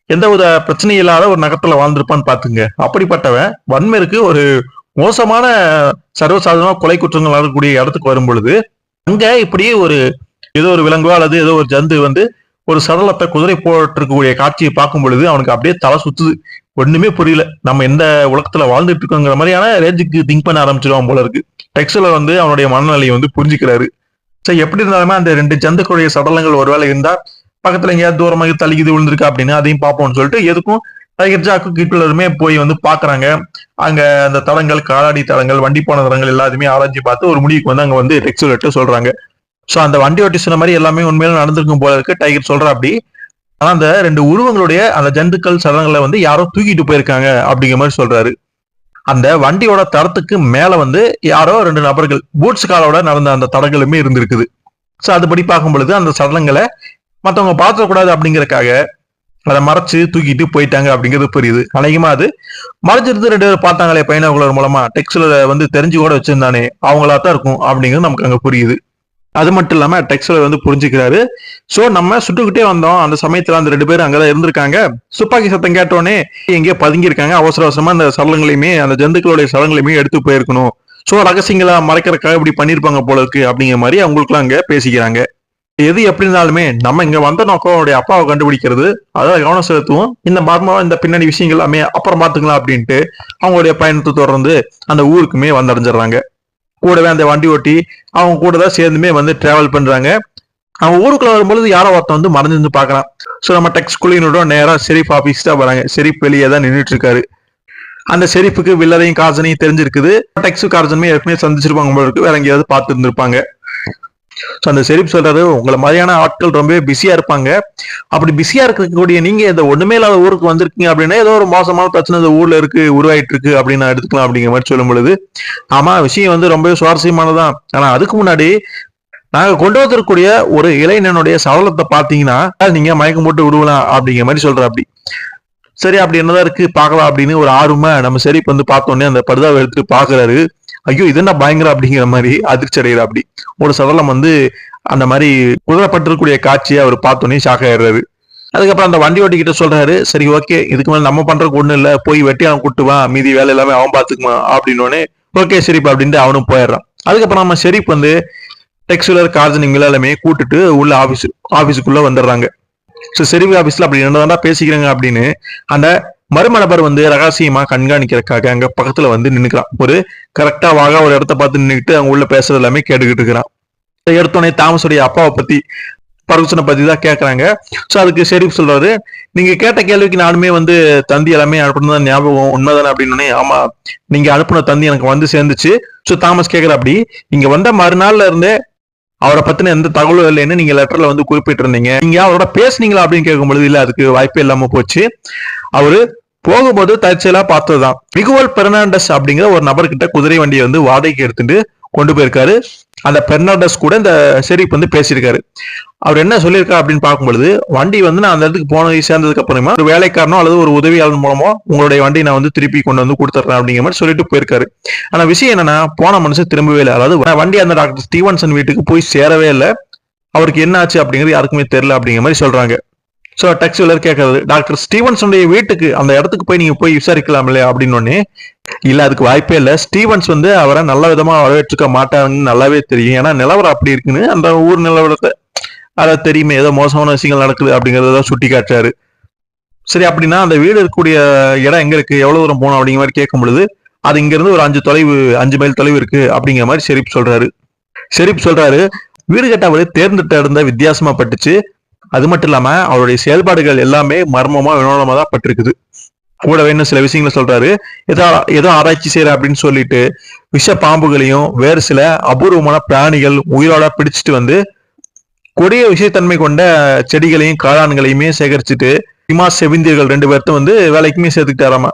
எந்த வித பிரச்சனையும் இல்லாத ஒரு நகரத்துல வாழ்ந்திருப்பான்னு பாத்துங்க. அப்படிப்பட்டவன் வன்மருக்கு ஒரு மோசமான சர்வசாதாரணமா கொலை குற்றங்கள் நடக்கக்கூடிய இடத்துக்கு வரும் பொழுது அங்க இப்படி ஒரு ஏதோ ஒரு விலங்கோ அல்லது ஏதோ ஒரு ஜந்து வந்து ஒரு சடலத்தை குதிரை போட்டிருக்கக்கூடிய காட்சியை பார்க்கும் பொழுது அவனுக்கு அப்படியே தலை சுத்துது. ஒண்ணுமே புரியல, நம்ம எந்த உலகத்துல வாழ்ந்துட்டு இருக்கோங்கிற மாதிரியான ரேஞ்சுக்கு திங்க் பண்ண ஆரம்பிச்சிருவான் போல இருக்கு. டெக்ஸ்ல வந்து அவனுடைய மனநிலையை வந்து புரிஞ்சுக்கிறாரு. சரி எப்படி இருந்தாலுமே அந்த 2 ஜந்துக்களுடைய சடலங்கள் ஒருவேளை இருந்தா பக்கத்துல எங்கேயாவது தூரமாக தள்ளிக்குது விழுந்திருக்கா அப்படின்னு அதையும் பார்ப்போம்னு சொல்லிட்டு எதுக்கும் டைகர் ஜாக்கும் கிட்லருமே போய் வந்து பாக்குறாங்க. அங்க அந்த தடங்கள், காலாடி தடங்கள், வண்டி போன தடங்கள் எல்லாத்தையுமே ஆராய்ச்சி பார்த்து ஒரு முடிவுக்கு வந்து அங்க வந்து டெக்ஸ்ட் சொல்றாங்க. சோ அந்த வண்டி ஓட்டி சொன்ன மாதிரி எல்லாமே உண்மையில நடந்திருக்கும் போல இருக்கு. டைகர் சொல்ற அப்படி. ஆனா அந்த 2 உருவங்களுடைய அந்த ஜந்துக்கள் சடலங்களை வந்து யாரோ தூக்கிட்டு போயிருக்காங்க அப்படிங்கிற மாதிரி சொல்றாரு. அந்த வண்டியோட தரத்துக்கு மேல வந்து யாரோ 2 நபர்கள் பூட்ஸ் காலோட நடந்த அந்த தடங்களுமே இருந்திருக்குது. சோ அதுபடி பார்க்கும் பொழுது அந்த சடலங்களை மற்றவங்க பார்த்துக்கூடாது அப்படிங்கறக்காக அதை மறைச்சு தூக்கிட்டு போயிட்டாங்க அப்படிங்கிறது புரியுது. அநேகமா அது மறைஞ்சிருந்து 2 பேர் பார்த்தாங்களே பைனாகுலர் மூலமா, டெக்ஸ்ல வந்து தெரிஞ்சு கூட வச்சிருந்தானே அவங்களா தான் இருக்கும் அப்படிங்கிறது நமக்கு அங்க புரியுது. அது மட்டும் இல்லாம டெக்ஸ்ல வந்து புரிஞ்சுக்கிறாரு. சோ நம்ம சுட்டுக்கிட்டே வந்தோம், அந்த சமயத்துல அந்த 2 பேரும் அங்கதான் இருந்திருக்காங்க. துப்பாக்கி சத்தம் கேட்டோடனே எங்கேயோ பதுங்கி இருக்காங்க. அவசர அவசரமா அந்த சடலங்களையுமே அந்த ஜந்துக்களுடைய சடலங்களையுமே எடுத்து போயிருக்கணும். சோ ரகசியங்களா மறைக்கிறதுக்காக இப்படி பண்ணிருப்பாங்க போல இருக்கு அப்படிங்கிற மாதிரி அவங்களுக்குலாம் அங்க பேசிக்கிறாங்க. எது எப்படி இருந்தாலுமே நம்ம இங்க வந்த நோக்கம் அவருடைய அப்பாவை கண்டுபிடிக்கிறது, அதாவது கவனம் செலுத்துவோம். இந்த மர்மம், இந்த பின்னணி விஷயங்கள் எல்லாமே அப்புறம் பாத்துக்கலாம் அப்படின்ட்டு அவங்களுடைய பயணத்தை தொடர்ந்து அந்த ஊருக்குமே வந்தடைஞ்சிடறாங்க. கூடவே அந்த வண்டி ஓட்டி அவங்க கூட தான் சேர்ந்துமே வந்து டிராவல் பண்றாங்க. அவங்க ஊருக்குள்ள வரும்பொழுது யாரோ ஒருத்தன் வந்து மறைஞ்சிருந்து பாக்கலாம். சோ நம்ம டெக்ஸ் குழுவினோட நேரா ஷெரீப் ஆபீஸ் தான் வராங்க. ஷெரீப் வெளியே தான் நின்றுட்டு இருக்காரு. அந்த ஷெரீஃபுக்கு வில்லரையும் கார்சனையும் தெரிஞ்சிருக்குது. டெக்ஸு கார்சனுமே ஏற்கனவே சந்திச்சிருப்பாங்க போல இருக்கு, வேற எங்கேயாவது பார்த்து இருந்திருப்பாங்க. ஸோ அந்த ஷெரீப் சொல்றாரு, உங்களை மாதிரியான ஆட்கள் ரொம்பவே பிஸியா இருப்பாங்க. அப்படி பிஸியா இருக்கக்கூடிய நீங்க இந்த ஒண்ணுமே இல்லாத ஊருக்கு வந்திருக்கீங்க அப்படின்னா ஏதோ ஒரு மோசமான பிரச்சனை இந்த ஊர்ல இருக்கு, உருவாயிட்டு இருக்கு அப்படின்னு நான் எடுத்துக்கலாம் அப்படிங்கிற மாதிரி சொல்லும் பொழுது, ஆமா விஷயம் வந்து ரொம்பவே சுவாரஸ்யமானதான். ஆனா அதுக்கு முன்னாடி நாங்க கொண்டு வந்திருக்கக்கூடிய ஒரு இளைஞனுடைய சடலத்தை பாத்தீங்கன்னா நீங்க மயக்கம் போட்டு விடுவலாம் அப்படிங்கிற மாதிரி சொல்ற. அப்படி சரி, அப்படி என்னதான் இருக்கு பார்க்கலாம் அப்படின்னு ஒரு ஆர்வமா நம்ம ஷெரீப் வந்து பார்த்தோன்னே அந்த பர்தாவை எடுத்துட்டு பாக்குறாரு. ஐயோ இது என்ன பயங்கரம் அப்படிங்கிற மாதிரி அதிர்ச்சி அடைகிற. அப்படி ஒரு சடலம் வந்து அந்த மாதிரி குதிரப்பட்டிருக்கக்கூடிய காட்சியை அவர் பார்த்தோன்னே ஷாக் ஆயிடுறாரு. அதுக்கப்புறம் அந்த வண்டி ஓட்டிக்கிட்ட சொல்றாரு, சரி ஓகே இதுக்கு மேலே நம்ம பண்றதுக்கு ஒண்ணும் இல்லை, போய் வெட்டி அவன் கூட்டுவான், மீதி வேலை எல்லாமே அவன் பாத்துக்குவான் அப்படின்னோடனே ஓகே ஷெரீப் அப்படின்ட்டு அவனும் போயிடுறான். அதுக்கப்புறம் நம்ம ஷெரீப் வந்து டெக்ஸுலர் கார்ஜனிங் எல்லாமே கூட்டுட்டு உள்ள ஆபீஸுக்குள்ள வந்துடுறாங்க. ஸோ ஷெரீப் ஆபீஸ்ல அப்படி என்னதான்டா பேசிக்கிறாங்க அப்படின்னு அந்த மர்ம நபர் வந்து ரகசியமா கண்காணிக்கிறதுக்காக அங்க பக்கத்துல வந்து நின்னுக்கிறான். ஒரு கரெக்டா வாக ஒரு இடத்த பார்த்து நின்றுட்டு அவங்க உள்ள பேசுறது எல்லாமே கேட்டுக்கிட்டு இருக்கிறான். எடுத்தோடனே தாமஸுடைய அப்பாவை பத்தி, பர்குசனை பத்தி தான் கேட்கறாங்க. ஸோ அதுக்கு ஷெரீப் சொல்றாரு, நீங்க கேட்ட கேள்விக்கு நானுமே வந்து தந்தி எல்லாமே அனுப்புனதான் ஞாபகம் உண்மைதானே அப்படின்னு. ஆமா, நீங்க அனுப்புன தந்தி எனக்கு வந்து சேர்ந்துச்சு. ஸோ தாமஸ் கேட்கிற, அப்படி இங்க வந்த மறுநாள்ல இருந்தே அவரை பத்தின எந்த தகவலும் இல்லைன்னு நீங்க லெட்டர்ல வந்து குறிப்பிட்டு இருந்தீங்க, நீங்க அவரோட பேசுனீங்களா அப்படின்னு கேட்கும் பொழுது இல்ல, அதுக்கு வாய்ப்பே இல்லாம போச்சு. அவரு போகும்போது தற்செயலா பார்த்ததுதான். மிகுவல் பெர்னாண்டஸ் அப்படிங்கிற ஒரு நபர்கிட்ட குதிரை வண்டியை வந்து வாடகைக்கு எடுத்துட்டு கொண்டு போயிருக்காரு. அந்த பெர்னாண்டஸ் கூட இந்த ஷெரீப் வந்து பேசியிருக்காரு. அவர் என்ன சொல்லியிருக்காரு அப்படின்னு பார்க்கும்பொழுது, வண்டி வந்து நான் அந்த இடத்துக்கு போனது சேர்ந்ததுக்கு அப்புறமா ஒரு வேலைக்காரனோ அல்லது ஒரு உதவியாளர் மூலமோ உங்களுடைய வண்டி நான் வந்து திருப்பி கொண்டு வந்து கொடுத்துட்றேன் அப்படிங்கிற மாதிரி சொல்லிட்டு போயிருக்காரு. ஆனா விஷயம் என்னன்னா, போன மனுஷன் திரும்பவே இல்லை. அதாவது வண்டி அந்த டாக்டர் ஸ்டீவன்சன் வீட்டுக்கு போய் சேரவே இல்லை. அவருக்கு என்ன ஆச்சு அப்படிங்கிறது யாருக்குமே தெரியல அப்படிங்கிற மாதிரி சொல்றாங்க. ஸோ டெக்ஸ்ட் கேட்கறது, டாக்டர் ஸ்டீவன்ஸுடைய வீட்டுக்கு அந்த இடத்துக்கு போய் நீங்க போய் விசாரிக்கலாம் இல்லையா அப்படின்னு. இல்ல, அதுக்கு வாய்ப்பே இல்லை. ஸ்டீவன்ஸ் வந்து அவரை நல்ல விதமா வரவேற்றுக்க மாட்டாங்கன்னு நல்லாவே தெரியும். ஏன்னா நிலவரம் அப்படி இருக்குன்னு அந்த ஊர் நிலவரத்தை அதை தெரியுமே, ஏதோ மோசமான விஷயங்கள் நடக்குது அப்படிங்கறத சுட்டி காட்டுறாரு. சரி, அப்படின்னா அந்த வீடு இருக்கக்கூடிய இடம் எங்க இருக்கு, எவ்வளவு தூரம் போகணும் அப்படிங்கிற மாதிரி கேட்கும் பொழுது, அது இங்க இருந்து ஒரு 5 மைல் தொலைவு இருக்கு அப்படிங்கிற மாதிரி ஷெரீப் சொல்றாரு. வீடு கட்ட அவரு தேர்ந்தெடுத்த வித்தியாசமா பட்டுச்சு. அது மட்டும் இல்லாம அவருடைய செயல்பாடுகள் எல்லாமே மர்மமா வினோதமா தான் பட்டிருக்குது. கூடவே இன்னும் சில விஷயங்களை சொல்றாரு. ஏதோ ஆராய்ச்சி செய்யற அப்படின்னு சொல்லிட்டு விஷ பாம்புகளையும் வேறு சில அபூர்வமான பிராணிகள் உயிரோட பிடிச்சிட்டு வந்து கொடிய விஷயத்தன்மை கொண்ட செடிகளையும் காளான்களையுமே சேகரிச்சுட்டு இமா செவிந்தியர்கள் 2 பேர்த்தும் வந்து வேலைக்குமே சேர்த்துக்கிட்டாராமா.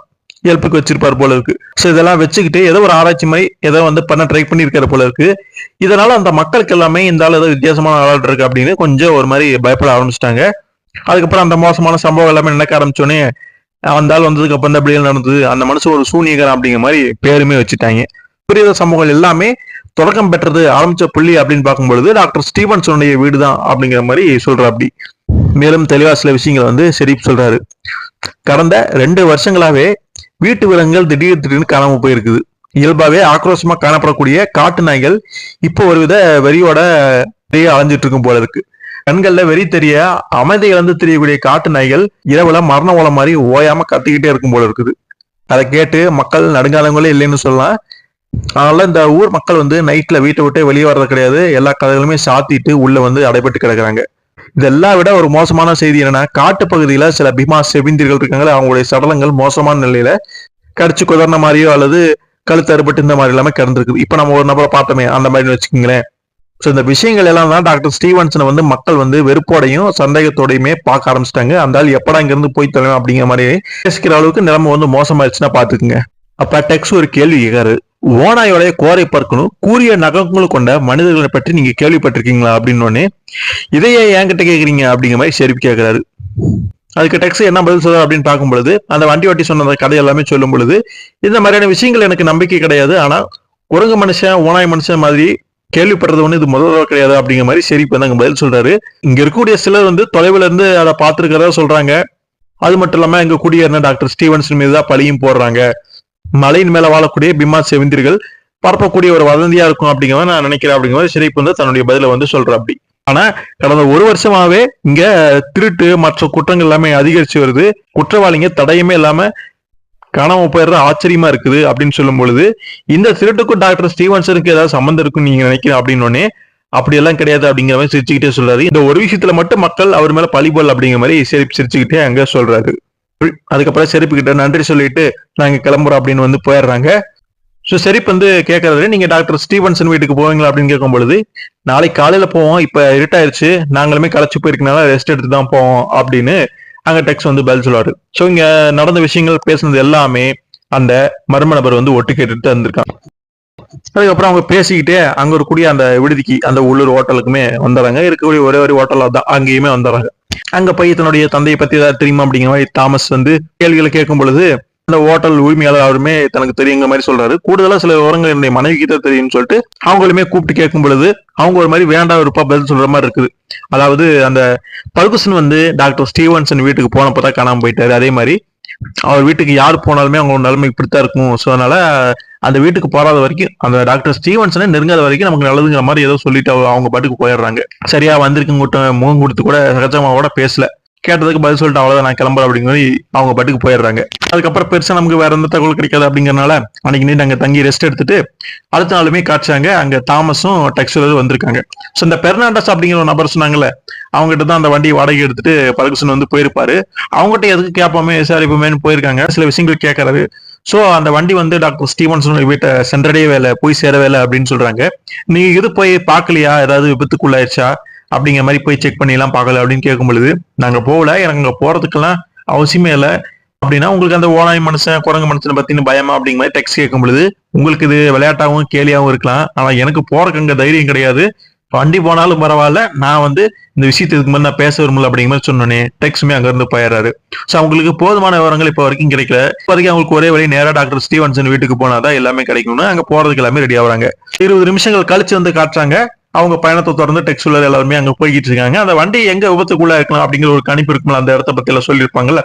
ஹெல்ப்புக்கு வச்சிருப்பாரு போல இருக்கு. ஸோ இதெல்லாம் வச்சுக்கிட்டு ஏதோ ஒரு ஆராய்ச்சி மாதிரி ஏதோ வந்து பண்ண ட்ரை பண்ணியிருக்காரு போல இருக்கு. இதனால அந்த மக்களுக்கு எல்லாமே இந்த ஆள் ஏதோ வித்தியாசமான ஆள் இருக்கு அப்படின்னு கொஞ்சம் ஒரு மாதிரி பயப்பட ஆரம்பிச்சிட்டாங்க. அதுக்கப்புறம் அந்த மோசமான சம்பவம் எல்லாமே நடக்க ஆரம்பிச்சோடனே அந்த ஆள் வந்ததுக்கு அப்புறம் தான் அப்படியே நடந்தது, அந்த மனுஷன் ஒரு சூனியகர் அப்படிங்கிற மாதிரி பேருமே வச்சுட்டாங்க. புரியாத சம்பவங்கள் எல்லாமே தொடக்கம் பெற்றது ஆரம்பிச்ச புள்ளி அப்படின்னு பார்க்கும்பொழுது டாக்டர் ஸ்டீவன்சனுடைய வீடு தான் அப்படிங்கிற மாதிரி சொல்ற. அப்படி மேலும் தெளிவா சில விஷயங்களை வந்து ஷெரீப் சொல்றாரு. கடந்த 2 வருஷங்களாவே வீட்டு விலங்குகள் திடீர்னு காணாம போயிருக்குது. இயல்பாவே ஆக்ரோஷமா காணப்படக்கூடிய காட்டு நாய்கள் இப்போ ஒருவித வெறியோட அலைஞ்சிட்டு இருக்கும் போல இருக்கு. கண்கள்ல வெறி தெரிய அமைதி இழந்து தெரியக்கூடிய காட்டு நாய்கள் இரவுல மரண ஓலம் மாதிரி ஓயாம கத்திக்கிட்டே இருக்கும் போல இருக்குது. அதை கேட்டு மக்கள் நடுங்காலங்களே இல்லைன்னு சொல்லலாம். அதனால இந்த ஊர் மக்கள் வந்து நைட்ல வீட்டை விட்டு வெளியே வர்றது கிடையாது. எல்லா கதைகளுமே சாத்திட்டு உள்ள வந்து அடைபட்டு கிடக்குறாங்க. இதெல்லாம் விட ஒரு மோசமான செய்தி என்னன்னா, காட்டு பகுதியில சில பீமா செவிந்தியர்கள் இருக்காங்க. அவங்களுடைய சடலங்கள் மோசமான நிலையில கடிச்சு குதர்ன மாதிரியோ அல்லது கழுத்து அறுபட்டு இந்த மாதிரி எல்லாமே கிடந்திருக்குது. இப்ப நம்ம ஒரு நபரை பார்த்தோமே அந்த மாதிரி வச்சுக்கோங்களேன். ஸோ இந்த விஷயங்கள் எல்லாம் தான் டாக்டர் ஸ்டீவன்சனை வந்து மக்கள் வந்து வெறுப்போடையும் சந்தேகத்தோடையுமே பார்க்க ஆரம்பிச்சிட்டாங்க. அந்த ஆள் எப்படா இங்கிருந்து போய் தரணும் அப்படிங்கிற மாதிரி பேசிக்கிற அளவுக்கு நிலைமை வந்து மோசமாயிடுச்சுன்னா பாத்துக்குங்க. அப்ப டெக்ஸ் ஒரு கேள்வி கேட்காரு. ஓநாயோடைய கோரை பற்கணும் கூரிய நகங்களும் கொண்ட மனிதர்களை பற்றி நீங்க கேள்விப்பட்டிருக்கீங்களா அப்படின்னு. இதையே என்கிட்ட கேக்குறீங்க அப்படிங்கிற மாதிரி ஷெரீப் கேட்கிறாரு. அதுக்கு டெக்ஸ் என்ன பதில் சொல்ற அப்படின்னு பார்க்கும் பொழுது, அந்த வண்டி ஓட்டி சொன்ன அந்த கதை எல்லாமே சொல்லும் பொழுது, இந்த மாதிரியான விஷயங்கள் எனக்கு நம்பிக்கை கிடையாது. ஆனா குரங்கு மனுஷன் ஓனாய் மனுஷன் மாதிரி கேள்விப்படுறது ஒண்ணு இது முதல்ல கிடையாது அப்படிங்கிற மாதிரி ஷெரீப் வந்து அங்க பதில் சொல்றாரு. இங்க இருக்கக்கூடிய சிலர் வந்து தொலைவுல இருந்து அதை பார்த்திருக்கிறதா சொல்றாங்க. அது மட்டும் இல்லாம இங்க குடியேறின டாக்டர் ஸ்டீவன்சன் மீதுதான் பழியும் போடுறாங்க. மலையின் மேல வாழக்கூடிய பிம்மா செவிந்தியர்கள் பரப்பக்கூடிய ஒரு வதந்தியா இருக்கும் அப்படிங்கிற நான் நினைக்கிறேன் அப்படிங்கிற மாதிரி ஷெரீப் வந்து தன்னுடைய பதில வந்து சொல்ற. அப்படி ஆனா கடந்த 1 வருஷமாவே இங்க திருட்டு மற்ற குற்றங்கள் எல்லாமே அதிகரிச்சு வருது. குற்றவாளிங்க தடையுமே இல்லாம காணாம போயிடுற ஆச்சரியமா இருக்குது அப்படின்னு சொல்லும் பொழுது, இந்த திருட்டுக்கும் டாக்டர் ஸ்டீவன்சனுக்கு ஏதாவது சம்மந்தம் இருக்குன்னு நீங்க நினைக்கிறேன் அப்படின்னு. அப்படி எல்லாம் கிடையாது அப்படிங்கிற மாதிரி சிரிச்சுக்கிட்டே சொல்றாரு. இந்த ஒரு விஷயத்துல மட்டும் மக்கள் அவர் மேல பழி போடல அப்படிங்கிற மாதிரி ஷெரீப் சிரிச்சுக்கிட்டே அங்க சொல்றாரு. அதுக்கப்புறம் ஷெரீப் கிட்ட நன்றி சொல்லிட்டு நாங்க கிளம்புறோம் அப்படின்னு வந்து போயிடுறாங்க. ஸோ ஷெரீப் வந்து கேட்கறது, நீங்க டாக்டர் ஸ்டீவன்சன் வீட்டுக்கு போவீங்களா அப்படின்னு கேட்கும் பொழுது, நாளைக்கு காலையில போவோம், இப்ப இருட்டாயிருச்சு, நாங்களுமே களைச்சு போயிருக்கனால ரெஸ்ட் எடுத்து தான் போவோம் அப்படின்னு அங்க டெக்ஸ் வந்து பதில் சொல்லுவாரு. ஸோ இங்க நடந்த விஷயங்கள் பேசுனது எல்லாமே அந்த மர்ம நபர் வந்து ஒட்டு கேட்டுட்டு இருந்திருக்காங்க. அதுக்கப்புறம் அவங்க பேசிக்கிட்டே அங்க இருக்கக்கூடிய அந்த விடுதிக்கு அந்த உள்ளூர் ஹோட்டலுக்குமே வந்துடுறாங்க. இருக்கக்கூடிய ஒரே ஒரு ஹோட்டல் தான், அங்கேயுமே வந்துடுறாங்க. அங்க போய் தன்னுடைய தந்தையை பத்தி ஏதாவது தெரியுமா அப்படிங்கிற மாதிரி தாமஸ் வந்து கேள்விகளை கேட்கும் பொழுது, அந்த ஹோட்டல் உரிமையாளர் அவருமே தனக்கு தெரியுங்கிற மாதிரி சொல்றாரு. கூடுதலா சில விவரங்கள் என்னுடைய மனைவி கிட்ட தெரியும்னு சொல்லிட்டு அவங்களுமே கூப்பிட்டு கேட்கும் பொழுது அவங்க ஒரு மாதிரி வேண்டாம் விருப்பா பதில் சொல்ற மாதிரி இருக்குது. அதாவது அந்த பர்குசன் வந்து டாக்டர் ஸ்டீவன்சன் வீட்டுக்கு போனப்பதான் காணாம போயிட்டாரு. அதே மாதிரி அவர் வீட்டுக்கு யார் போனாலுமே அவங்க நிலைமை இப்படித்தான் இருக்கும். ஸோ அதனால அந்த வீட்டுக்கு போறாத வரைக்கும், அந்த டாக்டர் ஸ்டீவன்சனை நெருங்காத வரைக்கும் நமக்கு நல்லதுங்கிற மாதிரி ஏதோ சொல்லிட்டு அவங்க பாட்டுக்கு போயிடுறாங்க. சரியா வந்திருக்கும் கூட்டம் முகம் கொடுத்து கூட சகஜமா கூட பேசல. கேட்டதுக்கு பதில் சொல்லிட்டு அவ்வளவுதான் நான் கிளம்புறேன் அப்படிங்கிற மாதிரி அவங்க பாட்டுக்கு போயிடுறாங்க. அதுக்கப்புறம் பெருசா நமக்கு வேற எந்த தகவல் கிடைக்காது அப்படிங்கறனால அன்னைக்கு நீ அங்க தங்கி ரெஸ்ட் எடுத்துட்டு அடுத்த நாளுமே காய்ச்சாங்க. அங்க தாமஸும் டெக்ஸரும் வந்திருக்காங்க. ஸோ இந்த பெர்னாண்டஸ் அப்படிங்கிற ஒரு நபர் சொன்னாங்கல்ல, அவங்ககிட்ட தான் அந்த வண்டியை வாடகை எடுத்துட்டு பர்குசன் வந்து போயிருப்பாரு. அவங்ககிட்ட எதுக்கு கேட்போமே விசாரிப்போமேன்னு போயிருக்காங்க. சில விஷயங்கள் கேட்கறாரு. ஸோ அந்த வண்டி வந்து டாக்டர் ஸ்டீவன்சன் வீட்டை சென்றடையவே இல்லை, போய் சேரவே இல்லை அப்படின்னு சொல்றாங்க. நீங்க இது போய் பார்க்கலையா, ஏதாவது விபத்துக்குள்ளாயிருச்சா அப்படிங்கிற மாதிரி போய் செக் பண்ணி எல்லாம் பார்க்கல அப்படின்னு கேட்கும் பொழுது, நாங்க போகல, எனக்கு அங்க போறதுக்கெல்லாம் அவசியமே இல்லை, அப்படின்னா உங்களுக்கு அந்த ஓனாய் மனுஷன் குரங்கு மனுஷனை பத்தின பயமா அப்படிங்கிற மாதிரி டெக்ஸ்ட் கேட்கும் பொழுது உங்களுக்கு இது விளையாட்டாகவும் கேலியாகவும் இருக்கலாம். ஆனா எனக்கு போறதுக்கு அங்க தைரியம் கிடையாது. வண்டி போனாலும் பரவாயில்ல, நான் வந்து இந்த விஷயத்துக்கு மேலே நான் பேச விரும்பல அப்படிங்கிற மாதிரி சொன்னோன்னே டெக்ஸ்டுமே அங்க இருந்து போயிடுறாரு. ஸோ அவங்களுக்கு போதுமான விவரங்கள் இப்போ வரைக்கும் கிடைக்கல. இப்போ வரைக்கும் அவங்களுக்கு ஒரே வழி நேரா டாக்டர் ஸ்டீவன்சன் வீட்டுக்கு போனாதான் எல்லாமே கிடைக்கும்னு அங்க போறதுக்கு எல்லாமே ரெடி ஆகுறாங்க. 20 நிமிஷங்கள் கழிச்சு வந்து காட்டுறாங்க. அவங்க பயணத்தை தொடர்ந்து டெக்ஸ்டுலர் எல்லாருமே அங்க போய்கிட்டு இருக்காங்க. அந்த வண்டி எங்க விபத்துக்குள்ள இருக்கலாம் அப்படிங்கிற ஒரு கணிப்பு இருக்கும்ல, அந்த இடத்த பத்தி எல்லாம் சொல்லியிருப்பாங்கல்ல,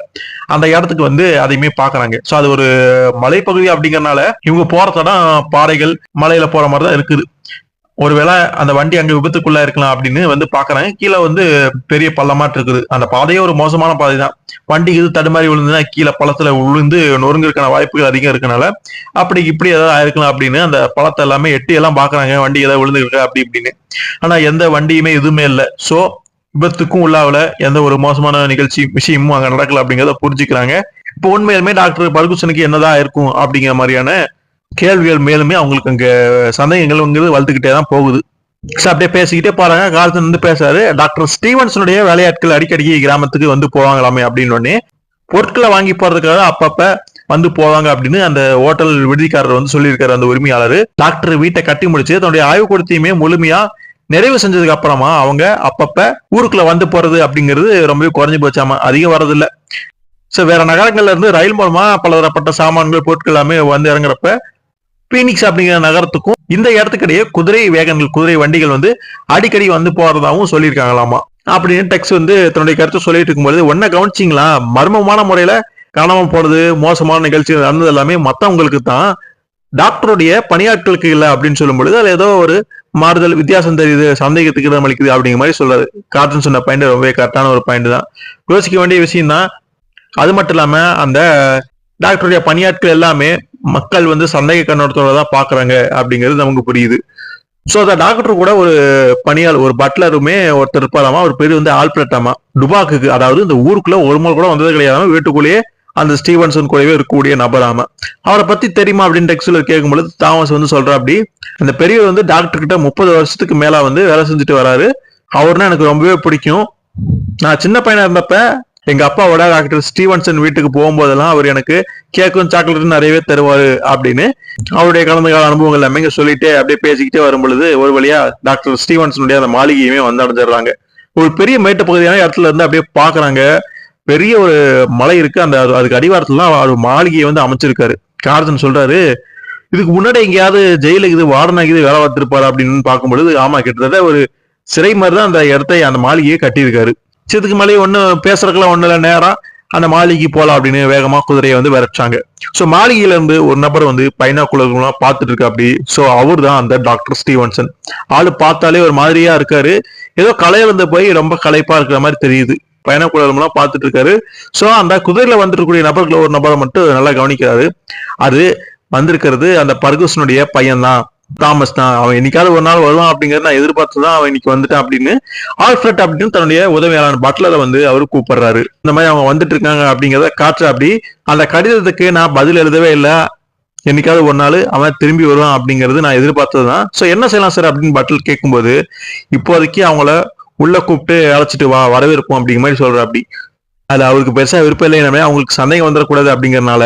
அந்த இடத்துக்கு வந்து அதையுமே பாக்குறாங்க. சோ அது ஒரு மலைப்பகுதி அப்படிங்கறனால இவங்க போற இடம் பாறைகள் மலையில போற மாதிரி தான் இருக்குது. ஒருவேளை அந்த வண்டி அங்க விபத்துக்குள்ள இருக்கலாம் அப்படின்னு வந்து பாக்குறாங்க. கீழே வந்து பெரிய பள்ளமாட்டு இருக்குது. அந்த பாதையே ஒரு மோசமான பாதை தான். வண்டி இது தடுமாறி விழுந்துன்னா கீழே பள்ளத்துல விழுந்து நொறுங்கிறதுக்கான வாய்ப்புகள் அதிகம் இருக்கனால அப்படி இப்படி ஏதாவது ஆயிருக்கலாம் அப்படின்னு அந்த பழத்தை எல்லாமே எட்டி எல்லாம் பாக்குறாங்க, வண்டி ஏதாவது விழுந்துருக்கு அப்படி இப்படின்னு. ஆனா எந்த வண்டியுமே எதுவுமே இல்லை. சோ விபத்துக்கும் உள்ளாவல எந்த ஒரு மோசமான விஷயமும் அங்க நடக்கல அப்படிங்கிறத புரிஞ்சுக்கிறாங்க. இப்போ உண்மையிலுமே டாக்டர் பர்குசனுக்கு என்னதான் இருக்கும் அப்படிங்கிற மாதிரியான கேள்விகள் மேலுமே அவங்களுக்கு அங்க சந்தேகங்கள் வளர்த்துக்கிட்டே தான் போகுது. அப்படியே பேசிக்கிட்டே போறாங்க. காலத்துல வந்து பேசுறாரு, டாக்டர் ஸ்டீவன்சனுடைய வேலையாட்கள் அடிக்கடி கிராமத்துக்கு வந்து போவாங்களாமே அப்படின்னு. பொருட்களை வாங்கி போறதுக்காக அப்பப்ப வந்து போவாங்க அப்படின்னு அந்த ஹோட்டல் விடுதிக்காரர் வந்து சொல்லியிருக்காரு அந்த உரிமையாளர். டாக்டர் வீட்டை கட்டி முடிச்சு தன்னுடைய ஆய்வு கொடுத்தையுமே முழுமையா நிறைவு செஞ்சதுக்கு அப்புறமா அவங்க அப்பப்ப ஊருக்குள்ள வந்து போறது அப்படிங்கிறது ரொம்பவே குறைஞ்சு போச்சாமா, அதிகம் வர்றதில்ல. சோ வேற நகரங்கள்ல இருந்து ரயில் மூலமா பலதரப்பட்ட சாமான்கள் பொருட்கள் எல்லாமே வந்து இறங்குறப்ப பீனிக்ஸ் அப்படிங்கிற நகரத்துக்கும் இந்த இடத்துக்கிடையே குதிரை வண்டிகள் வந்து அடிக்கடி வந்து போறதாவும் சொல்லியிருக்காங்களாமா அப்படின்னு டெக்ஸ் வந்து தன்னுடைய கருத்தை சொல்லிட்டு இருக்கும்போது, ஒன்ன கவனிச்சிங்களா, மர்மமான முறையில காணாம போனது மோசமான நிகழ்ச்சிகள் நடந்தது எல்லாமே மத்தவங்களுக்கு தான், டாக்டருடைய பணியாட்களுக்கு இல்லை அப்படின்னு சொல்லும் பொழுது அது ஏதோ ஒரு மாறுதல் வித்தியாசம் தெரியுது, சந்தேகத்துக்கு இடம் அளிக்குது அப்படிங்கிற மாதிரி சொல்றாரு. கார்டன் சொன்ன பாயிண்ட் ரொம்பவே கரெக்டான ஒரு பாயிண்ட் தான், யோசிக்க வேண்டிய விஷயம் தான். அது மட்டும் இல்லாம அந்த டாக்டருடைய பணியாட்கள் எல்லாமே மக்கள் வந்து சந்தேக கண்ணோட்டத்தோட தான் பாக்குறாங்க அப்படிங்கிறது நமக்கு புரியுது. சோ அந்த டாக்டர் கூட ஒரு பணியாள் ஒரு பட்லருமே ஒருத்தர் இருப்பாராமா, அவர் பேரு வந்து ஆல்பிரட்டாமா. டுபாக்கு, அதாவது இந்த ஊருக்குள்ள ஒரு முறை கூட வந்தது கிடையாது, வீட்டுக்குள்ளேயே அந்த ஸ்டீவன்சன் கூடவே இருக்கக்கூடிய நபராம. அவரை பத்தி தெரியுமா அப்படின்னு டெக்ஸ்ட்ல கேட்கும்பொழுது தாமஸ் வந்து சொல்றா, அப்படி அந்த பெரியவர் வந்து டாக்டர் கிட்ட 30 வருஷத்துக்கு மேல வந்து வேலை செஞ்சுட்டு வராரு. அவர்னா எனக்கு ரொம்பவே பிடிக்கும். நான் சின்ன பையனா இருந்தப்ப எங்க அப்பாவோட டாக்டர் ஸ்டீவன்சன் வீட்டுக்கு போகும்போதெல்லாம் அவர் எனக்கு கேக்கும் சாக்லேட்டும் நிறையவே தருவாரு அப்படின்னு அவருடைய கடந்த கால அனுபவங்கள் எல்லாமே இங்க சொல்லிட்டு அப்படியே பேசிக்கிட்டே வரும் பொழுது ஒரு வழியா டாக்டர் ஸ்டீவன்சனுடைய அந்த மாளிகையுமே வந்து அடைஞ்சிடுறாங்க. ஒரு பெரிய மேட்டு பகுதியான இடத்துல இருந்து அப்படியே பாக்குறாங்க. பெரிய ஒரு மலை இருக்கு, அந்த அதுக்கு அடிவாரத்துல தான் ஒரு மாளிகையை வந்து அமைச்சிருக்காரு. கார்டன் சொல்றாரு, இதுக்கு முன்னாடி எங்கேயாவது ஜெயிலுக்கு இது வார்டனாக்கு வேலை பார்த்திருப்பாரு அப்படின்னு பார்க்கும்பொழுது, ஆமா கிட்டத்தட்ட ஒரு சிறை மாதிரிதான் அந்த இடத்தை அந்த மாளிகையை கட்டியிருக்காரு. இதுக்கு மேலே ஒன்னும் பேசுறதுக்குலாம் ஒண்ணு இல்லை, நேரம் அந்த மாளிகைக்கு போலாம் அப்படின்னு வேகமா குதிரையை வந்து விரட்டாங்க. சோ மாளிகையில இருந்து ஒரு நபர் வந்து பைனாக்குலர்லாம் பார்த்துட்டு இருக்கா அப்படி. சோ அவர் தான் அந்த டாக்டர் ஸ்டீவன்சன். ஆளு பார்த்தாலே ஒரு மாதிரியா இருக்காரு, ஏதோ கலையில இருந்து போய் ரொம்ப களைப்பா இருக்கிற மாதிரி தெரியுது. பைனாக்குலர்லாம் பார்த்துட்டு இருக்காரு. சோ அந்த குதிரையில வந்துருக்கக்கூடிய நபர்களை ஒரு நபரை மட்டும் நல்லா கவனிக்கிறாரு. அது வந்திருக்கிறது அந்த பர்கூசனுடைய பையன் தான், தாமஸ் தான். அவன் என்னைக்காவது ஒரு நாள் வருவான் அப்படிங்கறத நான் எதிர்பார்த்துதான் அவன் இன்னைக்கு வந்துட்டான் அப்படின்னு ஆல்ஃபிரட் அப்படின்னு தன்னுடைய உதவியாளர் பட்லரை வந்து அவரு கூப்பிடுறாரு. இந்த மாதிரி அவங்க வந்துட்டு இருக்காங்க அப்படிங்கிறத காற்று. அப்படி அந்த கடிதத்துக்கு நான் பதில் எழுதவே இல்லை, என்னைக்காவது ஒரு நாள் அவன் திரும்பி வருவான் அப்படிங்கிறது நான் எதிர்பார்த்ததுதான். சோ என்ன செய்யலாம் சார் அப்படின்னு பட்லர் கேட்கும்போது, இப்போதைக்கு அவங்கள உள்ள கூப்பிட்டு அழைச்சிட்டு வா, வரவேற்போம் அப்படிங்கிற மாதிரி சொல்ற. அப்படி அது அவருக்கு பெருசா விருப்பம் இல்லை, அவங்களுக்கு சந்தேகம் வந்துடக்கூடாது அப்படிங்கறதுனால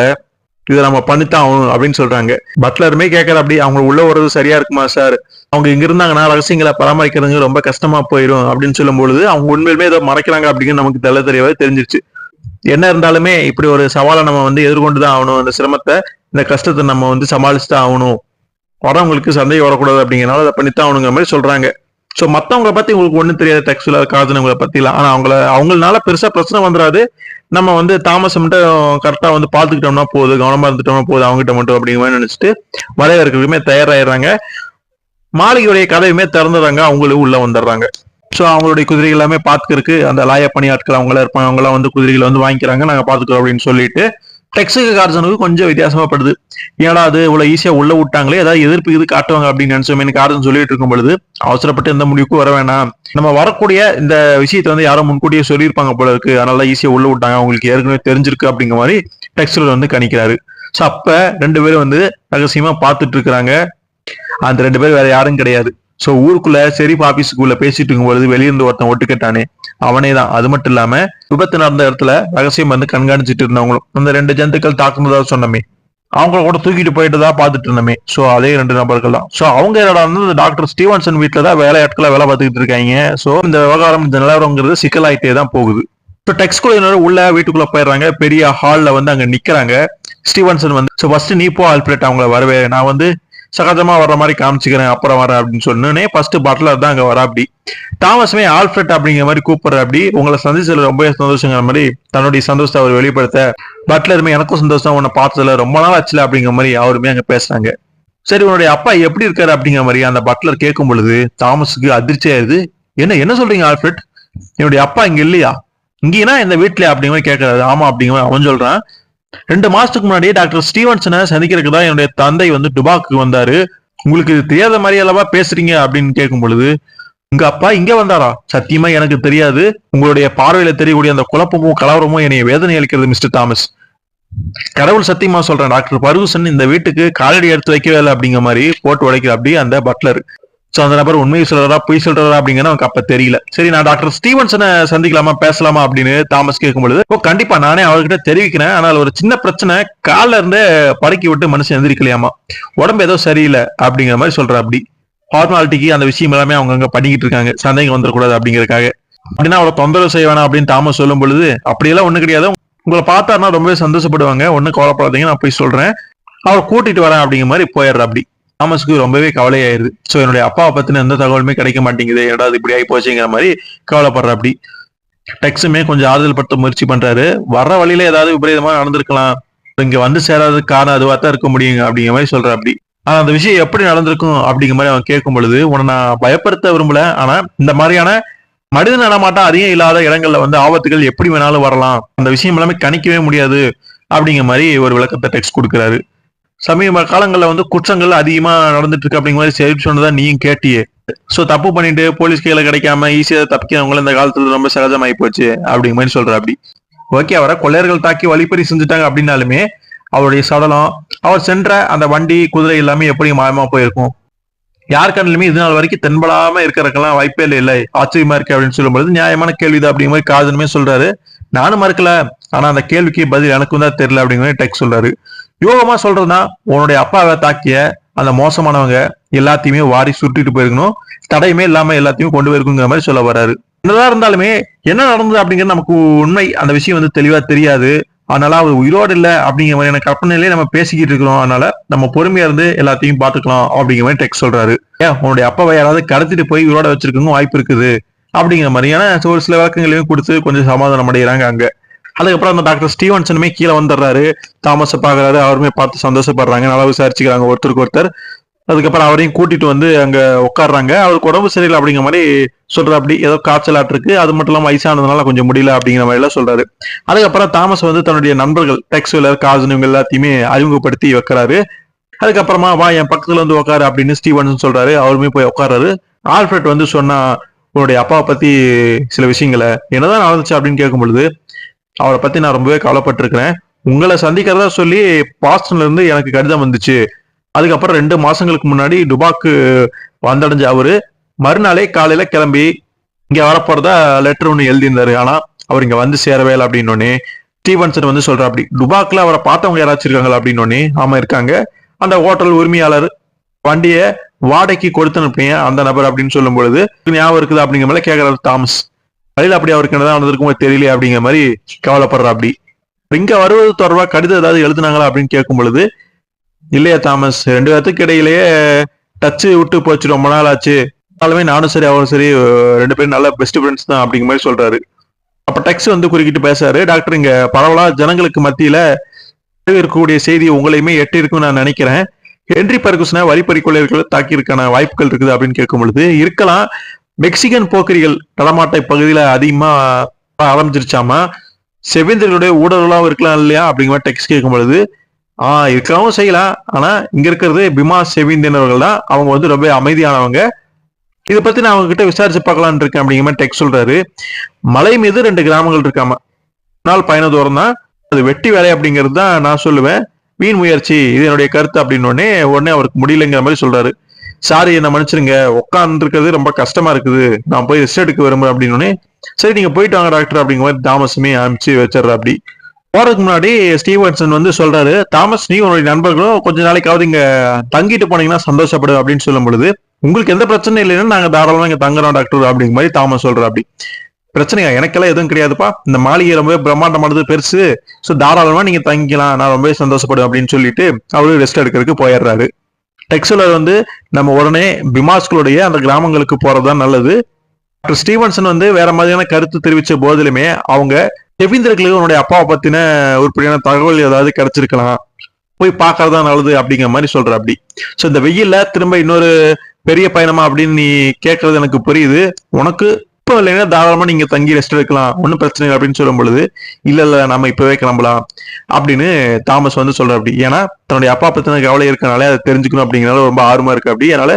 இதை நம்ம பண்ணித்தான் ஆகணும் அப்படின்னு சொல்றாங்க. பட்லருமே கேட்கற, அப்படி அவங்க உள்ள வர்றது சரியா இருக்குமா சார், அவங்க இங்க இருந்தாங்கன்னா ரகசியங்களை பராமரிக்கிறது ரொம்ப கஷ்டமா போயிடும் அப்படின்னு சொல்லும் பொழுது அவங்க உண்மையிலுமே ஏதோ மறைக்கிறாங்க அப்படிங்கிறது நமக்கு தெரியவே தெரிஞ்சிருச்சு. என்ன இருந்தாலுமே இப்படி ஒரு சவாலை நம்ம வந்து எதிர்கொண்டுதான் ஆகணும், அந்த சிரமத்தை இந்த கஷ்டத்தை நம்ம வந்து சமாளிச்சுதான் ஆகணும், வரவங்களுக்கு சந்தேகம் வரக்கூடாது அப்படிங்கிறனால அதை பண்ணித்தான் ஆகணுங்கிற மாதிரி சொல்றாங்க. சோ மத்தவங்களை பத்தி உங்களுக்கு ஒண்ணும் தெரியாது, டெக்ஸ்டுவலா காதுனவங்களை பத்தி எல்லாம். ஆனா அவங்களால பெருசா பிரச்சனை வந்துடாது. நம்ம வந்து தாமஸ் மட்டும் கரெக்டா வந்து பாத்துக்கிட்டோம்னா போதும், கவனமா இருந்துட்டோம்னா போதும் அவங்ககிட்ட மட்டும் அப்படிங்கிற மாதிரி நினைச்சிட்டு வரவேற்கிறதுக்குமே தயாராயிடுறாங்க. மாளிகையுடைய கதவுமே திறந்துடுறாங்க, அவங்களும் உள்ள வந்துடுறாங்க. சோ அவங்களுடைய குதிரைகள் எல்லாமே பாத்துக்கிறதுக்கு அந்த லாய பணியாட்கள் அவங்கள இருப்பாங்க, அவங்க எல்லாம் வந்து குதிரைகளை வந்து வாங்கிக்கிறாங்க, நாங்க பாத்துக்கிறோம் அப்படின்னு சொல்லிட்டு. டெக்ஸுக்கு கார்ஜனுக்கு கொஞ்சம் வித்தியாசமா படுது. ஏன்னா அது இவ்வளவு ஈஸியா உள்ள விட்டாங்களே, ஏதாவது எதிர்ப்பு இது காட்டுவாங்க அப்படின்னு நினைச்சோமே கார்ஜன் சொல்லிட்டு இருக்கும் பொழுது, அவசரப்பட்டு எந்த முடிவுக்கும் வர வேணாம், நம்ம வரக்கூடிய இந்த விஷயத்தை வந்து யாரும் முன்கூட்டியே சொல்லியிருப்பாங்க போல இருக்கு, அதனால ஈஸியா உள்ள விட்டாங்க, அவங்களுக்கு ஏற்கனவே தெரிஞ்சிருக்கு அப்படிங்கிற மாதிரி டெக்ஸ்டர் வந்து கணிக்கிறாரு. சோ அப்ப 2 பேரும் வந்து ரகசியமா பார்த்துட்டு இருக்கிறாங்க. அந்த 2 பேர் வேற யாரும் கிடையாது, ஸோ ஊருக்குள்ள ஷெரீப் ஆபீஸுக்குள்ள பேசிட்டு இருக்கும்பொழுது வெளியிருந்து ஒருத்தன் ஒட்டுக்கட்டானே அவனே தான். அது மட்டும் இல்லாம விபத்து நடந்த இடத்துல ரகசியம் வந்து கண்காணிச்சிட்டு இருந்தவங்களும் அந்த 2 ஜந்துக்கள் தாக்குனதா சொன்னமே அவங்கள கூட தூக்கிட்டு போயிட்டு தான் பாத்துட்டு இருந்தோமே. ஸோ அதே 2 நபர்கள் தான். ஸோ அவங்க என்னடா வந்து டாக்டர் ஸ்டீவன்சன் வீட்டுல தான் வேலையாட்கள வேலை பார்த்துக்கிட்டு இருக்காங்க. ஸோ இந்த விவகாரம் இந்த நிலவரங்கிறது சிக்கலாயிட்டே தான் போகுது. ஸோ டெக்ஸ் குழுவினர் உள்ள வீட்டுக்குள்ள போயிடுறாங்க. பெரிய ஹால்ல வந்து அங்க நிக்கிறாங்க. ஸ்டீவன்சன் வந்து ஸோ ஃபர்ஸ்ட் நீ போ ஆல்ஃபிரட், அவங்கள வரவே நான் வந்து சகஜமா வர்ற மாதிரி காமிச்சுக்கிறேன் அப்புறம் வரேன் அப்படின்னு சொன்னே ஃபர்ஸ்ட் பட்லர் தான் அங்க வரா. அப்படி தாமஸுமே ஆல்ஃபிரட் அப்படிங்கிற மாதிரி கூப்பிடுற. அப்படி உங்களை சந்திச்சதுல ரொம்ப சந்தோஷங்கிற மாதிரி தன்னுடைய சந்தோஷத்தை அவர் வெளிப்படுத்த பட்லருமே எனக்கும் சந்தோஷம் உன்னை பார்த்ததுல ரொம்ப நாள் ஆச்சுல அப்படிங்கிற மாதிரி அவருமே அங்க பேசுறாங்க. சரி உன்னுடைய அப்பா எப்படி இருக்காரு அப்படிங்கிற மாதிரி அந்த பட்லர் கேட்கும் பொழுது தாமஸுக்கு அதிர்ச்சி ஆயிருது. என்ன சொல்றீங்க ஆல்ஃபிரட், என்னுடைய அப்பா இங்க இல்லையா, இங்கேனா இந்த வீட்லயா அப்படிங்கிற மாதிரி கேட்கறாரு. ஆமா அப்படிங்கிற மாதிரி அவன் சொல்றான். 2 மாசத்துக்கு முன்னாடி டாக்டர் ஸ்டீவன்சனை சந்திக்கிறதுக்கு தான் என்னுடைய தந்தை வந்து டுபாக்கு வந்தாரு. உங்களுக்கு இது தெரியாத மாதிரி அல்லவா பேசுறீங்க அப்படின்னு கேட்கும் பொழுது உங்க அப்பா இங்க வந்தாரா, சத்தியமா எனக்கு தெரியாது. உங்களுடைய பார்வையில தெரியக்கூடிய அந்த குழப்பமும் கலவரமும் என்னை வேதனை அளிக்கிறது மிஸ்டர் தாமஸ். கடவுள் சத்தியமா சொல்றேன், டாக்டர் பர்கூசன் இந்த வீட்டுக்கு காலடி எடுத்து வைக்கவே இல்லை அப்படிங்கிற மாதிரி போட்டு உடைக்கிற அப்படி அந்த பட்லர். சோ அந்த நபர் உண்மையை சொல்றதா பொய் சொல்றதா அப்படிங்கிறது அவனுக்கு அப்ப தெரியல. சரி நான் டாக்டர் ஸ்டீவன்சனை சந்திக்கலாமா பேசலாமா அப்படின்னு தாமஸ் கேட்கும் பொழுது ஓ கண்டிப்பா நானே அவர்கிட்ட தெரிவிக்கிறேன். ஆனால் ஒரு சின்ன பிரச்சனை, காலில இருந்து படுக்கி விட்டு மனுஷன் எந்திரிக்கலையாமா, உடம்பு ஏதோ சரியில்லை அப்படிங்கிற மாதிரி சொல்ற. அப்படி ஃபார்மாலிட்டிக்கு அந்த விஷயம் எல்லாமே அவங்க அங்க பண்ணிக்கிட்டு இருக்காங்க, சந்தேகம் வந்துடக்கூடாது அப்படிங்கறதுக்காக. அப்படின்னா அவளை தொந்தரவு செய்ய வேணாம் அப்படின்னு தாமஸ் சொல்லும் பொழுது அப்படியெல்லாம் ஒண்ணு கிடையாது, உங்களை பார்த்தாருன்னா ரொம்பவே சந்தோஷப்படுவாங்க, ஒன்னும் கவலைப்படாதீங்க, நான் போய் சொல்றேன், அவரை கூட்டிட்டு வரேன் அப்படிங்கிற மாதிரி போயிடுற. அப்படி தாமஸுக்கு ரொம்பவே கவலையாயிருது. ஸோ என்னுடைய அப்பாவை பத்தின எந்த தகவலுமே கிடைக்க மாட்டேங்குது, ஏதாவது இப்படி ஆகி போச்சுங்கிற மாதிரி கவலைப்படுற. அப்படி டெக்ஸுமே கொஞ்சம் ஆறுதல் படுத்த முயற்சி பண்றாரு. வர்ற வழியில ஏதாவது விபரீதமா நடந்திருக்கலாம், இங்க வந்து சேராததுக்கு காரணம் அதுவா தான் இருக்க முடியுங்க அப்படிங்கிற மாதிரி சொல்ற. அப்படி ஆனா அந்த விஷயம் எப்படி நடந்திருக்கும் அப்படிங்கிற மாதிரி அவன் கேட்கும் பொழுது உன்னை நான் பயப்படுத்த விரும்பல, ஆனா இந்த மாதிரியான மனித நடமாட்டம் அதிகம் இல்லாத இடங்கள்ல வந்து ஆபத்துகள் எப்படி வேணாலும் வரலாம், அந்த விஷயம் எல்லாமே கணிக்கவே முடியாது அப்படிங்கிற மாதிரி ஒரு விளக்கத்தை டெக்ஸ்ட் கொடுக்குறாரு. சமீப காலங்களில் வந்து குற்றங்கள் அதிகமா நடந்துட்டு இருக்கு அப்படிங்கிற மாதிரி செய்தி சொன்னதா நீயும் கேட்டியே. ஸோ தப்பு பண்ணிட்டு போலீஸ் கையில கிடைக்காம ஈஸியா தப்பிக்கிறவங்களும் இந்த காலத்துல ரொம்ப சகஜமாயி போச்சு அப்படிங்கிற மாதிரி சொல்ற. அப்படி ஓகே, அவரை கொள்ளையர்கள் தாக்கி வழிப்பறி செஞ்சுட்டாங்க அப்படின்னாலுமே அவருடைய சடலம், அவர் சென்ற அந்த வண்டி குதிரை எல்லாமே எப்படி மாயமா போயிருக்கும், யார் கண்ணிலுமே இது நாள் வரைக்கும் தென்படாம இருக்கிறதுக்கெல்லாம் வாய்ப்பே இல்லை, ஆச்சரியமா இருக்கு அப்படின்னு சொல்லும்போது நியாயமான கேள்விதான் அப்படிங்கிற மாதிரி காதனுமே சொல்றாரு. நானும் மறுக்கல, ஆனா அந்த கேள்விக்கு பதில் எனக்கும் தான் தெரியல அப்படிங்கிற மாதிரி டெக்ஸ்ட் சொல்றாரு. யோகமா சொல்றதுன்னா உன்னுடைய அப்பாவை தாக்கிய அந்த மோசமானவங்க எல்லாத்தையுமே வாரி சுட்டிட்டு போயிருக்கணும், தடையுமே இல்லாம எல்லாத்தையும் கொண்டு போயிருக்குங்கிற மாதிரி சொல்ல வர்றாரு. என்னதான் இருந்தாலுமே என்ன நடந்தது அப்படிங்கிறது நமக்கு உண்மை அந்த விஷயம் வந்து தெளிவா தெரியாது. அதனால அவர் உயிரோடு இல்லை அப்படிங்கிற மாதிரியான கற்பனையிலேயே நம்ம பேசிக்கிட்டு இருக்கிறோம். அதனால நம்ம பொறுமையா இருந்து எல்லாத்தையும் பாத்துக்கலாம் அப்படிங்கிற மாதிரி டெக்ஸ்ட் சொல்றாரு. ஏன் உன்னுடைய அப்பாவை யாராவது கடத்திட்டு போய் உயிரோட வச்சிருக்கணும் வாய்ப்பு இருக்குது அப்படிங்கிற மாதிரியான ஒரு சில விளக்கங்களையும் கொடுத்து கொஞ்சம் சமாதானம் அடைகிறாங்க அங்க. அதுக்கப்புறம் அந்த டாக்டர் ஸ்டீவன்சனுமே கீழே வந்துடுறாரு, தாமஸை பாக்குறாரு, அவருமே பார்த்து சந்தோஷப்படுறாங்க, நல்லா விசாரிச்சுக்கிறாங்க ஒருத்தருக்கு ஒருத்தர். அதுக்கப்புறம் அவரையும் கூட்டிட்டு வந்து அங்க உட்காடுறாங்க. அவருக்கு உடம்பு சரியில்லை அப்படிங்கிற மாதிரி சொல்ற. அப்படி ஏதோ காய்ச்சலாட்டு இருக்கு, அது மட்டும் இல்லாம வயசானதுனால கொஞ்சம் முடியல அப்படிங்கிற மாதிரி எல்லாம் சொல்றாரு. அதுக்கப்புறம் தாமஸ் வந்து தன்னுடைய நண்பர்கள் டெக்ஸ்வெல்லர், காசன் இவங்க எல்லாத்தையுமே அறிமுகப்படுத்தி வைக்கிறாரு. அதுக்கப்புறமா வா என் பக்கத்துல வந்து உட்காரு அப்படின்னு ஸ்டீவன்சன் சொல்றாரு. அவருமே போய் உட்கார்றாரு. ஆல்ஃபிரட் வந்து சொன்னா உன்னுடைய அப்பாவை பத்தி சில விஷயங்களை என்னதான் நடந்துச்சு அப்படின்னு கேட்கும் பொழுது அவரை பத்தி நான் ரொம்பவே கவலைப்பட்டிருக்கிறேன், உங்களை சந்திக்கிறதா சொல்லி பாஸ்டன்ல இருந்து எனக்கு கடிதம் வந்துச்சு. அதுக்கப்புறம் 2 மாசங்களுக்கு முன்னாடி டுபாக்கு வந்தடைஞ்ச அவரு மறுநாளே காலையில கிளம்பி இங்க வரப்போறதா லெட்டர் ஒண்ணு எழுதியிருந்தாரு. ஆனா அவர் இங்க வந்து சேரவே இல்லை அப்படின்னு ஸ்டீவன்சன் வந்து சொல்ற. அப்படி டுபாக்ல அவரை பார்த்தவங்க யாராச்சும் இருக்காங்களா அப்படின்னு. ஆமா இருக்காங்க, அந்த ஹோட்டல் உரிமையாளர் வண்டியை வாடகைக்கு கொடுத்து அனுப்பிங்க அந்த நபர் அப்படின்னு சொல்லும் பொழுது ஞாபகம் இருக்குது அப்படிங்கிற மாதிரி கேட்கறாரு தாமஸ். வழியில அப்படி அவருக்கு என்னதான் நடந்திருக்குமோ தெரியல அப்படிங்கிற மாதிரி கவலைப்படுற. அப்படி இங்க வருவது தொடர்பா கடிதம் ஏதாவது எழுதுனாங்களா அப்படின்னு கேட்கும் பொழுது இல்லையா தாமஸ், 2 பேத்துக்கு இடையிலேயே டச்சு விட்டு போச்சு, ரொம்ப நாள் ஆச்சு, ஆளுமே நானும் சரி அவரும் சரி 2 பேரும் நல்ல பெஸ்ட் ஃப்ரெண்ட்ஸ் தான் அப்படிங்கிற மாதிரி சொல்றாரு. அப்ப டெக்ஸ் வந்து குறுக்கிட்டு பேசுறாரு. டாக்டர் இங்க பரவலா ஜனங்களுக்கு மத்தியில இருக்கக்கூடிய செய்தி உங்களையுமே எட்டி இருக்குன்னு நான் நினைக்கிறேன். ஹென்றி பர்கூசனை வழிப்பறி கொள்ளையர்கள் தாக்கியிருக்கான வாய்ப்புகள் இருக்குது அப்படின்னு கேட்கும் பொழுது இருக்கலாம், மெக்சிகன் போக்கிரிகள் நடமாட்ட பகுதியில அதிகமா ஆரம்பிச்சிருச்சாமா, செவிந்தர்களுடைய ஊடகங்களாவும் இருக்கலாம் இல்லையா அப்படிங்கிற மாதிரி டெக்ஸ்ட் கேட்கும் பொழுது இருக்கவும் செய்யலாம், ஆனா இங்க இருக்கிறது பிமா செவிந்தினர்கள் தான், அவங்க வந்து ரொம்ப அமைதியானவங்க, இதை பத்தி நான் அவங்க கிட்ட விசாரிச்சு பார்க்கலான்னு இருக்கேன் அப்படிங்கிற மாதிரி டெக்ஸ்ட் சொல்றாரு. மலை மீது 2 கிராமங்கள் இருக்காம, நாள் பயண தூரம் தான், அது வெட்டி வேலை அப்படிங்கிறது தான் நான் சொல்லுவேன், வீண் முயற்சி இது என்னுடைய கருத்து அப்படின்னு உடனே அவருக்கு முடியலைங்கிற மாதிரி சொல்றாரு. சாரி என்ன மன்னிச்சிருங்க, உட்கார்ந்து இருக்கிறது ரொம்ப கஷ்டமா இருக்குது, நான் போய் ரெஸ்ட் எடுக்க விரும்புறேன் அப்படின்னு. சரி நீங்க போயிட்டு வாங்க டாக்டர் அப்படிங்கிற மாதிரி தாமஸுமே அனுப்பிச்சு வச்சிடற அப்படி. போறதுக்கு முன்னாடி ஸ்டீவன்சன் வந்து சொல்றாரு, தாமஸ் நீ உங்களுடைய நண்பர்களும் கொஞ்ச நாளைக்காவது இங்க தங்கிட்டு போனீங்கன்னா சந்தோஷப்படு அப்படின்னு சொல்லும் பொழுது, உங்களுக்கு எந்த பிரச்சனையும் இல்லைன்னா நாங்க தாராளமா இங்க தங்குறோம் டாக்டர் அப்படிங்கிற மாதிரி தாமஸ் சொல்ற அப்படி. பிரச்சனையா, எனக்கெல்லாம் எதுவும் கிடையாதுப்பா, இந்த மாளிகை ரொம்ப பிரம்மாண்டமானது, பெருசு, ஸோ தாராளமா நீங்க தங்கிக்கலாம், நான் ரொம்பவே சந்தோஷப்படுவேன் அப்படின்னு சொல்லிட்டு அவரு ரெஸ்ட் எடுக்கிறதுக்கு போயிடுறாரு. டெக்ஸலர் வந்து நம்ம உடனே பிமாஸ்களுடைய அந்த கிராமங்களுக்கு போறதுதான் நல்லது. டாக்டர் ஸ்டீவன்சன் வந்து வேற மாதிரியான கருத்து தெரிவிச்ச போதிலுமே அவங்க டெவிந்தர்களுக்கு உன்னுடைய அப்பாவை பத்தின உருப்படியான தகவல் ஏதாவது கிடைச்சிருக்கலாம், போய் பார்க்கறதா நல்லது அப்படிங்கிற மாதிரி சொல்ற அப்படி. ஸோ இந்த வெயில்ல திரும்ப இன்னொரு பெரிய பயணமா அப்படின்னு நீ கேட்கறது எனக்கு புரியுது, உனக்கு இப்போ இல்லைன்னா தாராளமா நீங்க தங்கி ரெஸ்ட் எடுக்கலாம், ஒன்றும் பிரச்சனை இல்லை அப்படின்னு சொல்லும் பொழுது, இல்ல இல்ல நம்ம இப்பவே கிளம்பலாம் அப்படின்னு தாமஸ் வந்து சொல்ற அப்படி. ஏன்னா தன்னுடைய அப்பா பத்தின கவலை இருக்கனால அதை தெரிஞ்சுக்கணும் அப்படிங்கிறனால ரொம்ப ஆர்வமா இருக்கு அப்படி. அதனால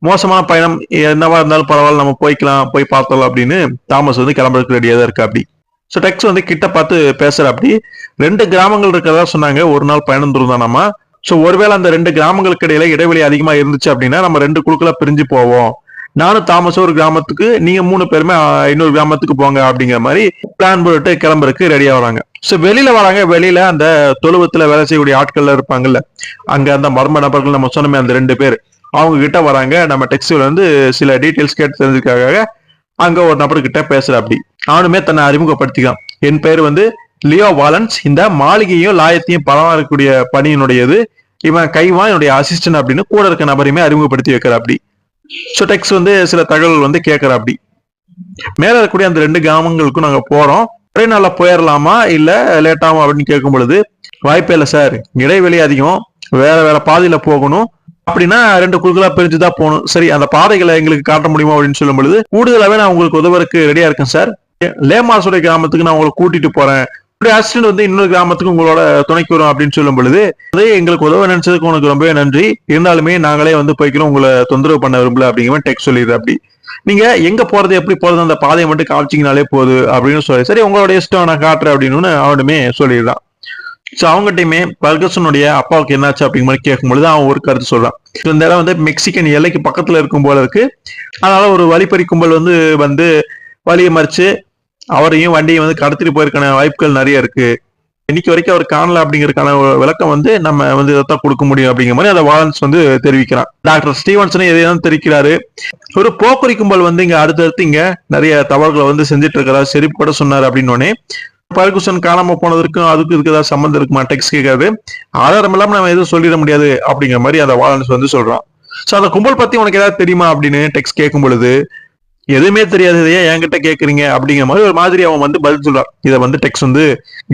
மோசமான பயணம் என்னவா இருந்தாலும் பரவாயில்ல, நம்ம போய்க்கலாம், போய் பார்த்தலாம் அப்படின்னு தாமஸ் வந்து கிளம்புறதுக்கு ரெடியா தான் இருக்கு அப்படி. ஸோ டெக்ஸ் வந்து கிட்ட பார்த்து பேசுற அப்படி. 2 கிராமங்கள் இருக்கிறதா சொன்னாங்க, ஒரு நாள் பயணம் தூரம் தானாமா. ஸோ ஒருவேளை அந்த 2 கிராமங்களுக்கு இடையில இடைவெளி அதிகமா இருந்துச்சு அப்படின்னா நம்ம 2 குழுக்களா பிரிஞ்சு போவோம், நானும் தாமஸும் ஒரு கிராமத்துக்கு, நீங்க 3 பேருமே இன்னொரு கிராமத்துக்கு போங்க அப்படிங்கிற மாதிரி பிளான் போட்டு கிளம்புறதுக்கு ரெடியா வராங்க. ஸோ வெளியில வராங்க. வெளியில அந்த தொழுவத்துல வேலை செய்யக்கூடிய ஆட்கள் இருப்பாங்கல்ல, அங்க அந்த மர்ம நபர்கள் நம்ம சொன்னோமே அந்த 2 பேர், அவங்க கிட்ட வராங்க. நம்ம டெக்ஸ்ட்ல வந்து சில டீட்டெயில்ஸ் கேட்டு தெரிஞ்சுக்காக அங்க ஒரு நபர்கிட்ட பேசுற அப்படி. அவனுமே தன்னை அறிமுகப்படுத்திக்கலாம். என் பேர் வந்து லியோ வாலன்ஸ், இந்த மாளிகையும் லாயத்தையும் பராமரிக்கக்கூடிய பணியினுடையது, இவன் கைவான் என்னுடைய அசிஸ்டன்ட் அப்படின்னு கூட இருக்க நபரையுமே அறிமுகப்படுத்தி வைக்கிற அப்படி. ஸோ டெக்ஸ் வந்து சில தகவல் வந்து கேட்கிற அப்படி. மேல இருக்கக்கூடிய அந்த 2 கிராமங்களுக்கும் நாங்க போறோம், ஒரே நாள்ல போயிடலாமா இல்ல லேட் ஆகும் அப்படின்னு கேட்கும் பொழுது, வாய்ப்பே இல்லை சார், இடைவெளி அதிகம், வேற வேற பாதையில போகணும், அப்படின்னா 2 குழுக்களா பிரிஞ்சுதான் போகணும். சரி அந்த பாதைகளை எங்களுக்கு காட்ட முடியுமா அப்படின்னு சொல்லும் பொழுது, கூடுதலாவே நான் உங்களுக்கு உதவுறதுக்கு ரெடியா இருக்கேன் சார், லேமாசுடைய கிராமத்துக்கு நான் உங்களை கூட்டிட்டு போறேன், அசிஸ்டன்ட் வந்து இன்னொரு கிராமத்துக்கு உங்களோட துணைக்கு வரும் அப்படின்னு சொல்லும் பொழுது, அதே எங்களுக்கு உதவ நினைச்சதுக்கு உனக்கு ரொம்பவே நன்றி, இருந்தாலுமே நாங்களே வந்து போய்க்கிறோம், உங்களை தொந்தரவு பண்ண விரும்பல அப்படிங்கிற டெக்ஸ்ட் சொல்லிடுற அப்படி. நீங்க எங்க போறது எப்படி போறது அந்த பாதையை மட்டும் காமிச்சிங்கனாலே போகுது அப்படின்னு சொல்லி, சரி உங்களோட இஷ்டம் நான் காட்டுறேன் அப்படின்னு அவனுமே சொல்லிடுறான். ஸோ அவங்ககிட்டயுமே பர்கசனுடைய அப்பாவுக்கு என்னாச்சு அப்படிங்கிற மாதிரி கேட்கும்பொழுது அவன் ஒரு கருத்து சொல்றான். இந்த இடம் வந்து மெக்சிகன் எல்லைக்கு பக்கத்துல இருக்கும் போல இருக்கு, அதனால ஒரு வழிப்பறி கும்பல் வந்து வழியை மறிச்சு அவரையும் வண்டியை வந்து கடத்திட்டு போயிருக்கான வாய்ப்புகள் நிறைய இருக்கு, இன்னைக்கு வரைக்கும் அவர் காணல அப்படிங்கறதுக்கான விளக்கம் வந்து நம்ம வந்து இதைத்தான் கொடுக்க முடியும் அப்படிங்கிற மாதிரி அதை வாலன்ஸ் வந்து தெரிவிக்கிறான். டாக்டர் ஸ்டீவன்சன் எதையும் தெரிவிக்கிறாரு. ஒரு போக்குரி கும்பல் வந்து இங்க அடுத்தடுத்து இங்க நிறைய தவறுகளை வந்து செஞ்சுட்டு இருக்கிறா, சரி கூட சொன்னாரு அப்படின்னு பர்குசன் காணாம போனதற்கும் அதுக்கு இதுக்கு ஏதாவது சம்பந்தம் இருக்குமா டெக்ஸ்ட் கேட்காது. ஆதாரம் இல்லாம நம்ம எதுவும் சொல்லிட முடியாது அப்படிங்கிற மாதிரி அந்த வாலன்ஸ் வந்து சொல்றான். சோ அந்த கும்பல் பத்தி உனக்கு ஏதாவது தெரியுமா அப்படின்னு டெக்ஸ்ட் கேட்கும் பொழுது, எதுவுமே தெரியாது, ஏன் என்கிட்ட கேட்கறீங்க அப்படிங்கிற மாதிரி ஒரு மாதிரி அவன் வந்து பதில் சொல்றான். இதை வந்து டெக்ஸ்ட் வந்து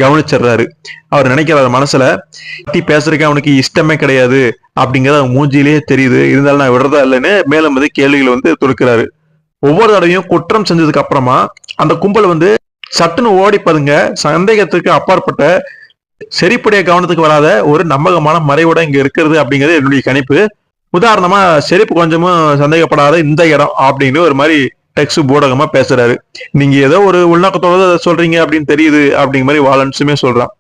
கவனிச்சிடுறாரு. அவர் நினைக்கிறாரு மனசுல, பத்தி பேசுறதுக்கு அவனுக்கு இஷ்டமே கிடையாது அப்படிங்கறது அவன் மூஞ்சிலேயே தெரியுது, இருந்தாலும் நான் விடுறதா இல்லைன்னு மேலும் வந்து கேள்விகளை வந்து தொடுக்கிறாரு. ஒவ்வொரு தடவையும் குற்றம் செஞ்சதுக்கு அப்புறமா அந்த கும்பல் வந்து சட்டுன்னு ஓடிப்பதுங்க, சந்தேகத்துக்கு அப்பாற்பட்ட செரிப்புடைய கவனத்துக்கு வராத ஒரு நம்பகமான மறைவோட இங்க இருக்கிறது அப்படிங்கிறது என்னுடைய கணிப்பு. உதாரணமா செரிப்பு கொஞ்சமும் சந்தேகப்படாத இந்த இடம் அப்படின்னு ஒரு மாதிரி டெக்ஸ்ட் பூடகமா பேசுறாரு. நீங்க ஏதோ ஒரு உள்நோக்கத்தோட சொல்றீங்க அப்படின்னு தெரியுது அப்படிங்கிற மாதிரி வாலன்ஸுமே சொல்றான்.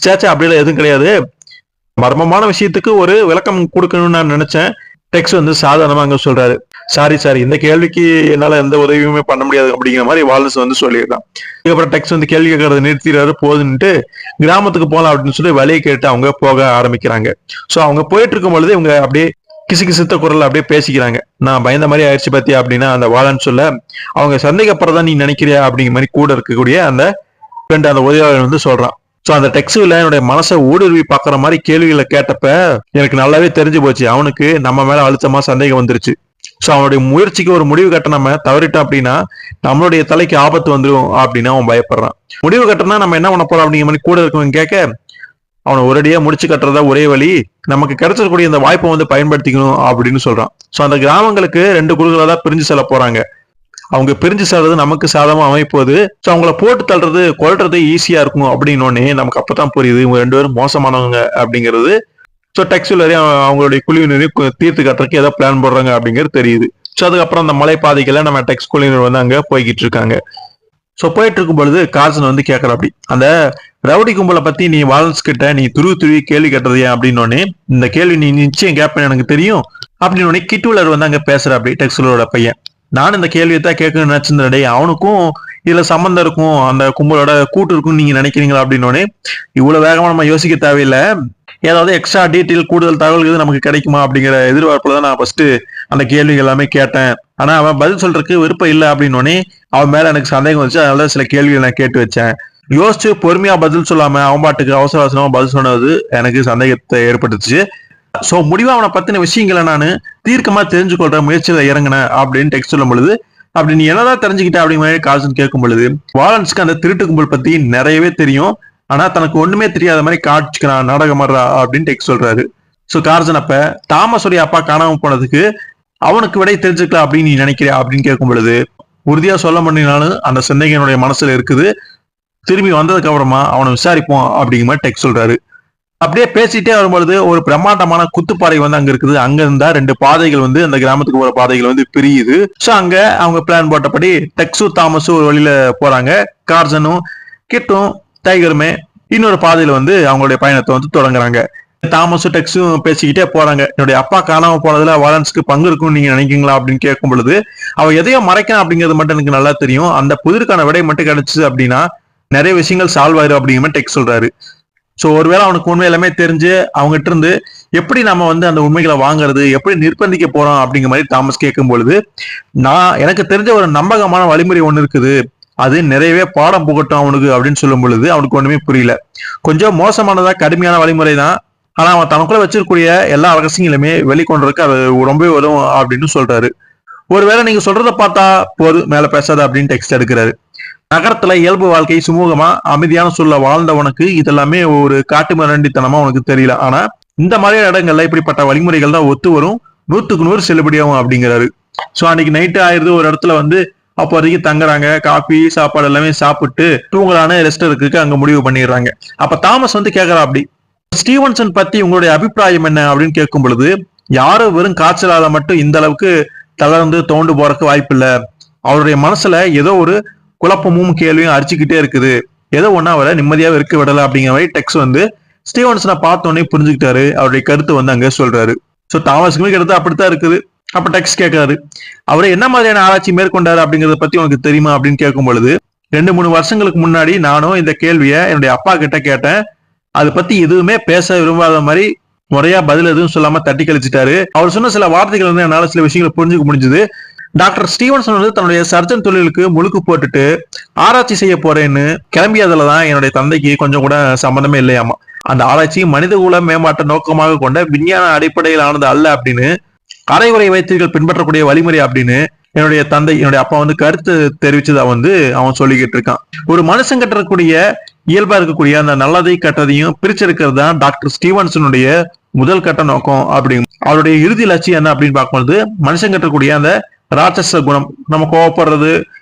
சேச்சா அப்படிலாம் எதுவும் கிடையாது, மர்மமான விஷயத்துக்கு ஒரு விளக்கம் கொடுக்கணும்னு நான் நினைச்சேன். டெக்ஸ்ட் வந்து சாதாரணமா அங்க சொல்றாரு. சாரி இந்த கேள்விக்கு என்னால எந்த உதவியுமே பண்ண முடியாது அப்படிங்கிற மாதிரி வாலன்ஸ் வந்து சொல்லிடுறான். இதுக்கப்புறம் டெக்ஸ்ட் வந்து கேள்வி கேட்கறத நிறுத்திடுறாரு. போதுன்ட்டு கிராமத்துக்கு போகலாம் அப்படின்னு சொல்லி வழியை கேட்டு அவங்க போக ஆரம்பிக்கிறாங்க. சோ அவங்க போயிட்டு இருக்கும் பொழுது இவங்க அப்படியே கிசுகிசுத்த குரல் அப்படியே பேசிக்கிறாங்க. நான் பயந்த மாதிரி ஆயிடுச்சு பாத்தியா அப்படின்னா அந்த வாலன்ஸ் சொல்ல, அவங்க சந்தேகப்படுறதா நீ நினைக்கிறியா அப்படிங்கிற மாதிரி கூட இருக்கக்கூடிய அந்த உதவியாளர் வந்து சொல்றான். சோ அந்த டெக்ஸ்ட்ல என்னுடைய மனசை ஊடுருவி பாக்குற மாதிரி கேள்விகளை கேட்டப்ப எனக்கு நல்லாவே தெரிஞ்சு போச்சு, அவனுக்கு நம்ம மேல அழுத்தமா சந்தேகம் வந்துருச்சு. சோ அவனுடைய முயற்சிக்கு ஒரு முடிவு கட்ட நம்ம தவறிட்டோம் அப்படின்னா நம்மளுடைய தலைக்கு ஆபத்து வந்துடும் அப்படின்னு அவன் பயப்படுறான். முடிவு கட்டனா நம்ம என்ன பண்ண போறோம் அப்படிங்கிற மாதிரி கூட இருக்கவங்க கேட்க, அவனை ஒரேடியா முடிச்சு கட்டுறதா ஒரே வழி, நமக்கு கிடைச்சிருக்கூடிய இந்த வாய்ப்பை வந்து பயன்படுத்திக்கணும் அப்படின்னு சொல்றான். சோ அந்த கிராமங்களுக்கு 2 குழுக்களா தான் பிரிஞ்சு செல்ல போறாங்க. அவங்க பிரிஞ்சு செல்றது நமக்கு சாதமா அமைப்போது. சோ அவங்கள போட்டு தள்ளுறது கொல்றது ஈஸியா இருக்கும் அப்படின்னு நமக்கு அப்பதான் புரியுது இவங்க 2 பேரும் மோசமானவங்க அப்படிங்கிறது. ஸோ டெக்ஸ்டில் வரையும் அவங்களுடைய குழுவினரையும் தீர்த்து கட்டுறதுக்கு ஏதோ பிளான் போடுறாங்க அப்படிங்கிறது தெரியுது. ஸோ அதுக்கப்புறம் அந்த மலைப்பாதைகளை நம்ம டெக்ஸ்ட் குழுவினர் வந்து அங்க போய்கிட்டு இருக்காங்க. ஸோ போயிட்டு இருக்கும் பொழுது கார்சன் வந்து கேட்கற அப்படி அந்த ரவுடி கும்பலை பத்தி நீ வாலன்ஸ் கிட்ட நீ துருவி கேள்வி கேட்டது ஏன் அப்படின்னோடனே இந்த கேள்வி நீ நிச்சயம் கேட்பேன்னு எனக்கு தெரியும் அப்படின்னு கிட்டுலர் வந்து அங்க பேசுற அப்படி டெக்ஸலரோட பையன். நானும் இந்த கேள்வியை தான் கேட்கணும்னு நினைச்சிருந்தே அவனுக்கும் இதுல சம்மந்தம் இருக்கும் அந்த கும்பலோட கூட்டு இருக்கும்னு நீங்க நினைக்கிறீங்களா அப்படின்னோடனே இவ்வளவு வேகமா நம்ம யோசிக்க தேவையில்லை, ஏதாவது எக்ஸ்ட்ரா டீட்டெயில் கூடுதல் தகவல்கள் நமக்கு கிடைக்குமா அப்படிங்கிற எதிர்பார்ப்புல தான் நான் ஃபர்ஸ்ட் அந்த கேள்விகள் எல்லாமே கேட்டேன். ஆனா அவன் பதில் சொல்றதுக்கு விருப்பம் இல்லை அப்படின்னோடனே அவன் மேல எனக்கு சந்தேகம் வந்துச்சு. அதனால சில கேள்விகள் நான் கேட்டு வச்சேன். யோசிச்சு பொறுமையா பதில் சொல்லாம அவன் பாட்டுக்கு அவசர அவசரமா பதில் சொன்னது எனக்கு சந்தேகத்தை ஏற்பட்டுச்சு. சோ முடிவா அவனை பத்தின விஷயங்களை நான் தீர்க்கமா தெரிஞ்சுக்கொள்ற முயற்சியில இறங்கினேன் அப்படின்னு டெக்ஸ்ட் சொல்லும் பொழுது அப்படி நீ என்னதான் தெரிஞ்சுக்கிட்ட அப்படிங்கிற மாதிரி கார்சன் கேட்கும் பொழுது வாலன்ஸ்க்கு அந்த திருட்டு கும்பல் பத்தி நிறையவே தெரியும், ஆனா தனக்கு ஒண்ணுமே தெரியாத மாதிரி காட்சிக்கிறான் நாடகம் மாடுறா அப்படின்னு டெக்ஸ்ட் சொல்றாரு. சோ கார்சன் அப்ப தாமஸோடைய அப்பா காணாம போனதுக்கு அவனுக்கு விடை தெரிஞ்சுக்கலாம் அப்படின்னு நீ நினைக்கிறியா அப்படின்னு கேட்கும் பொழுது உறுதியா சொல்ல முடியினாலும் அந்த சந்தேகனுடைய மனசுல இருக்குது, திரும்பி வந்ததுக்கு அப்புறமா அவனை விசாரிப்போம் அப்படிங்கிற மாதிரி டெக்ஸ்ட் சொல்றாரு. அப்படியே பேசிட்டே வரும்பொழுது ஒரு பிரம்மாண்டமான குத்துப்பாறை வந்து அங்க இருக்குது. அங்க இருந்தா 2 பாதைகள் வந்து அந்த கிராமத்துக்கு போற பாதைகள் வந்து பிரியுது. சோ அங்க அவங்க பிளான் போட்டபடி டெக்ஸும் தாமஸும் ஒரு வழியில போறாங்க. கார்சனும் கிட்டும் டைகருமே இன்னொரு பாதையில வந்து அவங்களுடைய பயணத்தை வந்து தொடங்குறாங்க. தாமஸும் டெக்ஸும் பேசிக்கிட்டே போறாங்க. என்னுடைய அப்பா காணாம போனதுல வாலன்ஸ்க்கு பங்கு இருக்கும்னு நீங்க நினைக்கிறீங்களா அப்படின்னு கேட்கும் பொழுது அவ எதையோ மறைக்கணும் அப்படிங்கிறது மட்டும் எனக்கு நல்லா தெரியும், அந்த புதிருக்கான விடை மட்டும் கிடைச்சு அப்படின்னா நிறைய விஷயங்கள் சால்வ் ஆயிரும் அப்படிங்கிற மாதிரி டெக்ஸ்ட் சொல்றாரு. சோ ஒருவேளை அவனுக்கு உண்மை எல்லாமே தெரிஞ்சு அவங்ககிட்ட இருந்து எப்படி நம்ம வந்து அந்த உண்மைகளை வாங்குறது, எப்படி நிர்பந்திக்க போறோம் அப்படிங்கிற மாதிரி தாமஸ் கேட்கும் பொழுது எனக்கு தெரிஞ்ச ஒரு நம்பகமான வழிமுறை ஒண்ணு இருக்குது, அது நிறையவே பாடம் புகட்டும் அவனுக்கு அப்படின்னு சொல்லும் பொழுது அவனுக்கு ஒண்ணுமே புரியல. கொஞ்சம் மோசமானதா கடுமையான வழிமுறை தான், ஆனா அவன் தனக்குள்ள வச்சிருக்கக்கூடிய எல்லா ரகசியங்களுமே வெளிக்கொண்டிருக்கு, அது ரொம்பவே உதவும் அப்படின்னு சொல்றாரு. ஒருவேளை நீங்க சொல்றத பார்த்தா போது மேல பேசாத அப்படின்னு டெக்ஸ்ட் எடுக்கிறாரு. நகரத்துல இயல்பு வாழ்க்கை சுமூகமா அமைதியான சூழல வாழ்ந்தவனுக்கு இதெல்லாமே ஒரு காட்டு மிரண்டித்தனமா உனக்கு தெரியல, ஆனா இந்த மாதிரியான இடங்கள்ல இப்படிப்பட்ட வழிமுறைகள் தான் ஒத்து வரும், 100க்கு 100 செல்லுபடியாகும் அப்படிங்கிறாரு. சோ அன்னைக்கு நைட்டு ஆயிருது, ஒரு இடத்துல வந்து அப்போ வரைக்கும் தங்குறாங்க, காபி சாப்பாடு எல்லாமே சாப்பிட்டு தூங்கலான ரெஸ்ட் இருக்கு அங்க முடிவு பண்ணிடுறாங்க. அப்ப தாமஸ் வந்து கேக்குறா அப்படி ஸ்டீவன்சன் பத்தி உங்களுடைய அபிப்பிராயம் என்ன அப்படின்னு கேட்கும் பொழுது யாரும் வெறும் காய்ச்சலால மட்டும் இந்த அளவுக்கு தளர்ந்து தோண்டு போறதுக்கு வாய்ப்பு இல்ல, அவருடைய மனசுல ஏதோ ஒரு குழப்பமும் கேள்வியும் அரிச்சுக்கிட்டே இருக்குது, ஏதோ ஒன்னா அவரை நிம்மதியாக இருக்க விடல அப்படிங்கிற மாதிரி டெக்ஸ்ட் வந்து ஸ்டீவன்சனை பார்த்தோன்னே புரிஞ்சுக்கிட்டாரு. அவருடைய கருத்து வந்து அங்க சொல்றாரு. சோ தாமஸ்க்குமே கருத்து அப்படித்தான் இருக்குது. அப்ப டெக்ஸ்ட் கேட்காரு, அவரை என்ன மாதிரியான ஆராய்ச்சி மேற்கொண்டாரு அப்படிங்கறத பத்தி உனக்கு தெரியுமா அப்படின்னு கேட்கும் பொழுது 2-3 வருஷங்களுக்கு முன்னாடி நானும் இந்த கேள்வியை என்னுடைய அப்பா கிட்ட கேட்டேன், அதை பத்தி எதுவுமே பேச விரும்பாத மாதிரி முறையா பதில் எதுவும் சொல்லாம தட்டி கழிச்சிட்டாரு. அவர் சொன்ன சில வார்த்தைகள் வந்து என்னால சில விஷயங்களை புரிஞ்சுக்க முடிஞ்சது. டாக்டர் ஸ்டீவன்சன் வந்து தன்னுடைய சர்ஜன் தொழிலுக்கு முழுக்கு போட்டுட்டு ஆராய்ச்சி செய்ய போறேன்னு கிளம்பியதுலதான் என்னுடைய தந்தைக்கு கொஞ்சம் கூட சம்பந்தமே இல்லையாமா. அந்த ஆராய்ச்சி மனிதகுல மேம்பாட்ட நோக்கமாக கொண்ட விஞ்ஞான அடிப்படையிலானது அல்ல அப்படின்னு, அரைகுறை வைத்தியர்கள் பின்பற்றக்கூடிய வழிமுறை அப்படின்னு என்னுடைய தந்தை என்னுடைய அப்பா வந்து கருத்து தெரிவிச்சதா வந்து அவன் சொல்லிக்கிட்டு இருக்கான். ஒரு மனுஷன் கட்டக்கூடிய இயல்பா இருக்கக்கூடிய அந்த நல்லதை கட்டதையும் பிரிச்செடுக்கிறது தான் டாக்டர் ஸ்டீவன்சனுடைய முதல் கட்ட நோக்கம். அப்படி அவருடைய இறுதி லட்சியம் என்ன அப்படின்னு பார்க்கும்போது மனுஷன் கட்டக்கூடிய அந்த ராட்சச குணம், நம்ம கோவப்படுறது,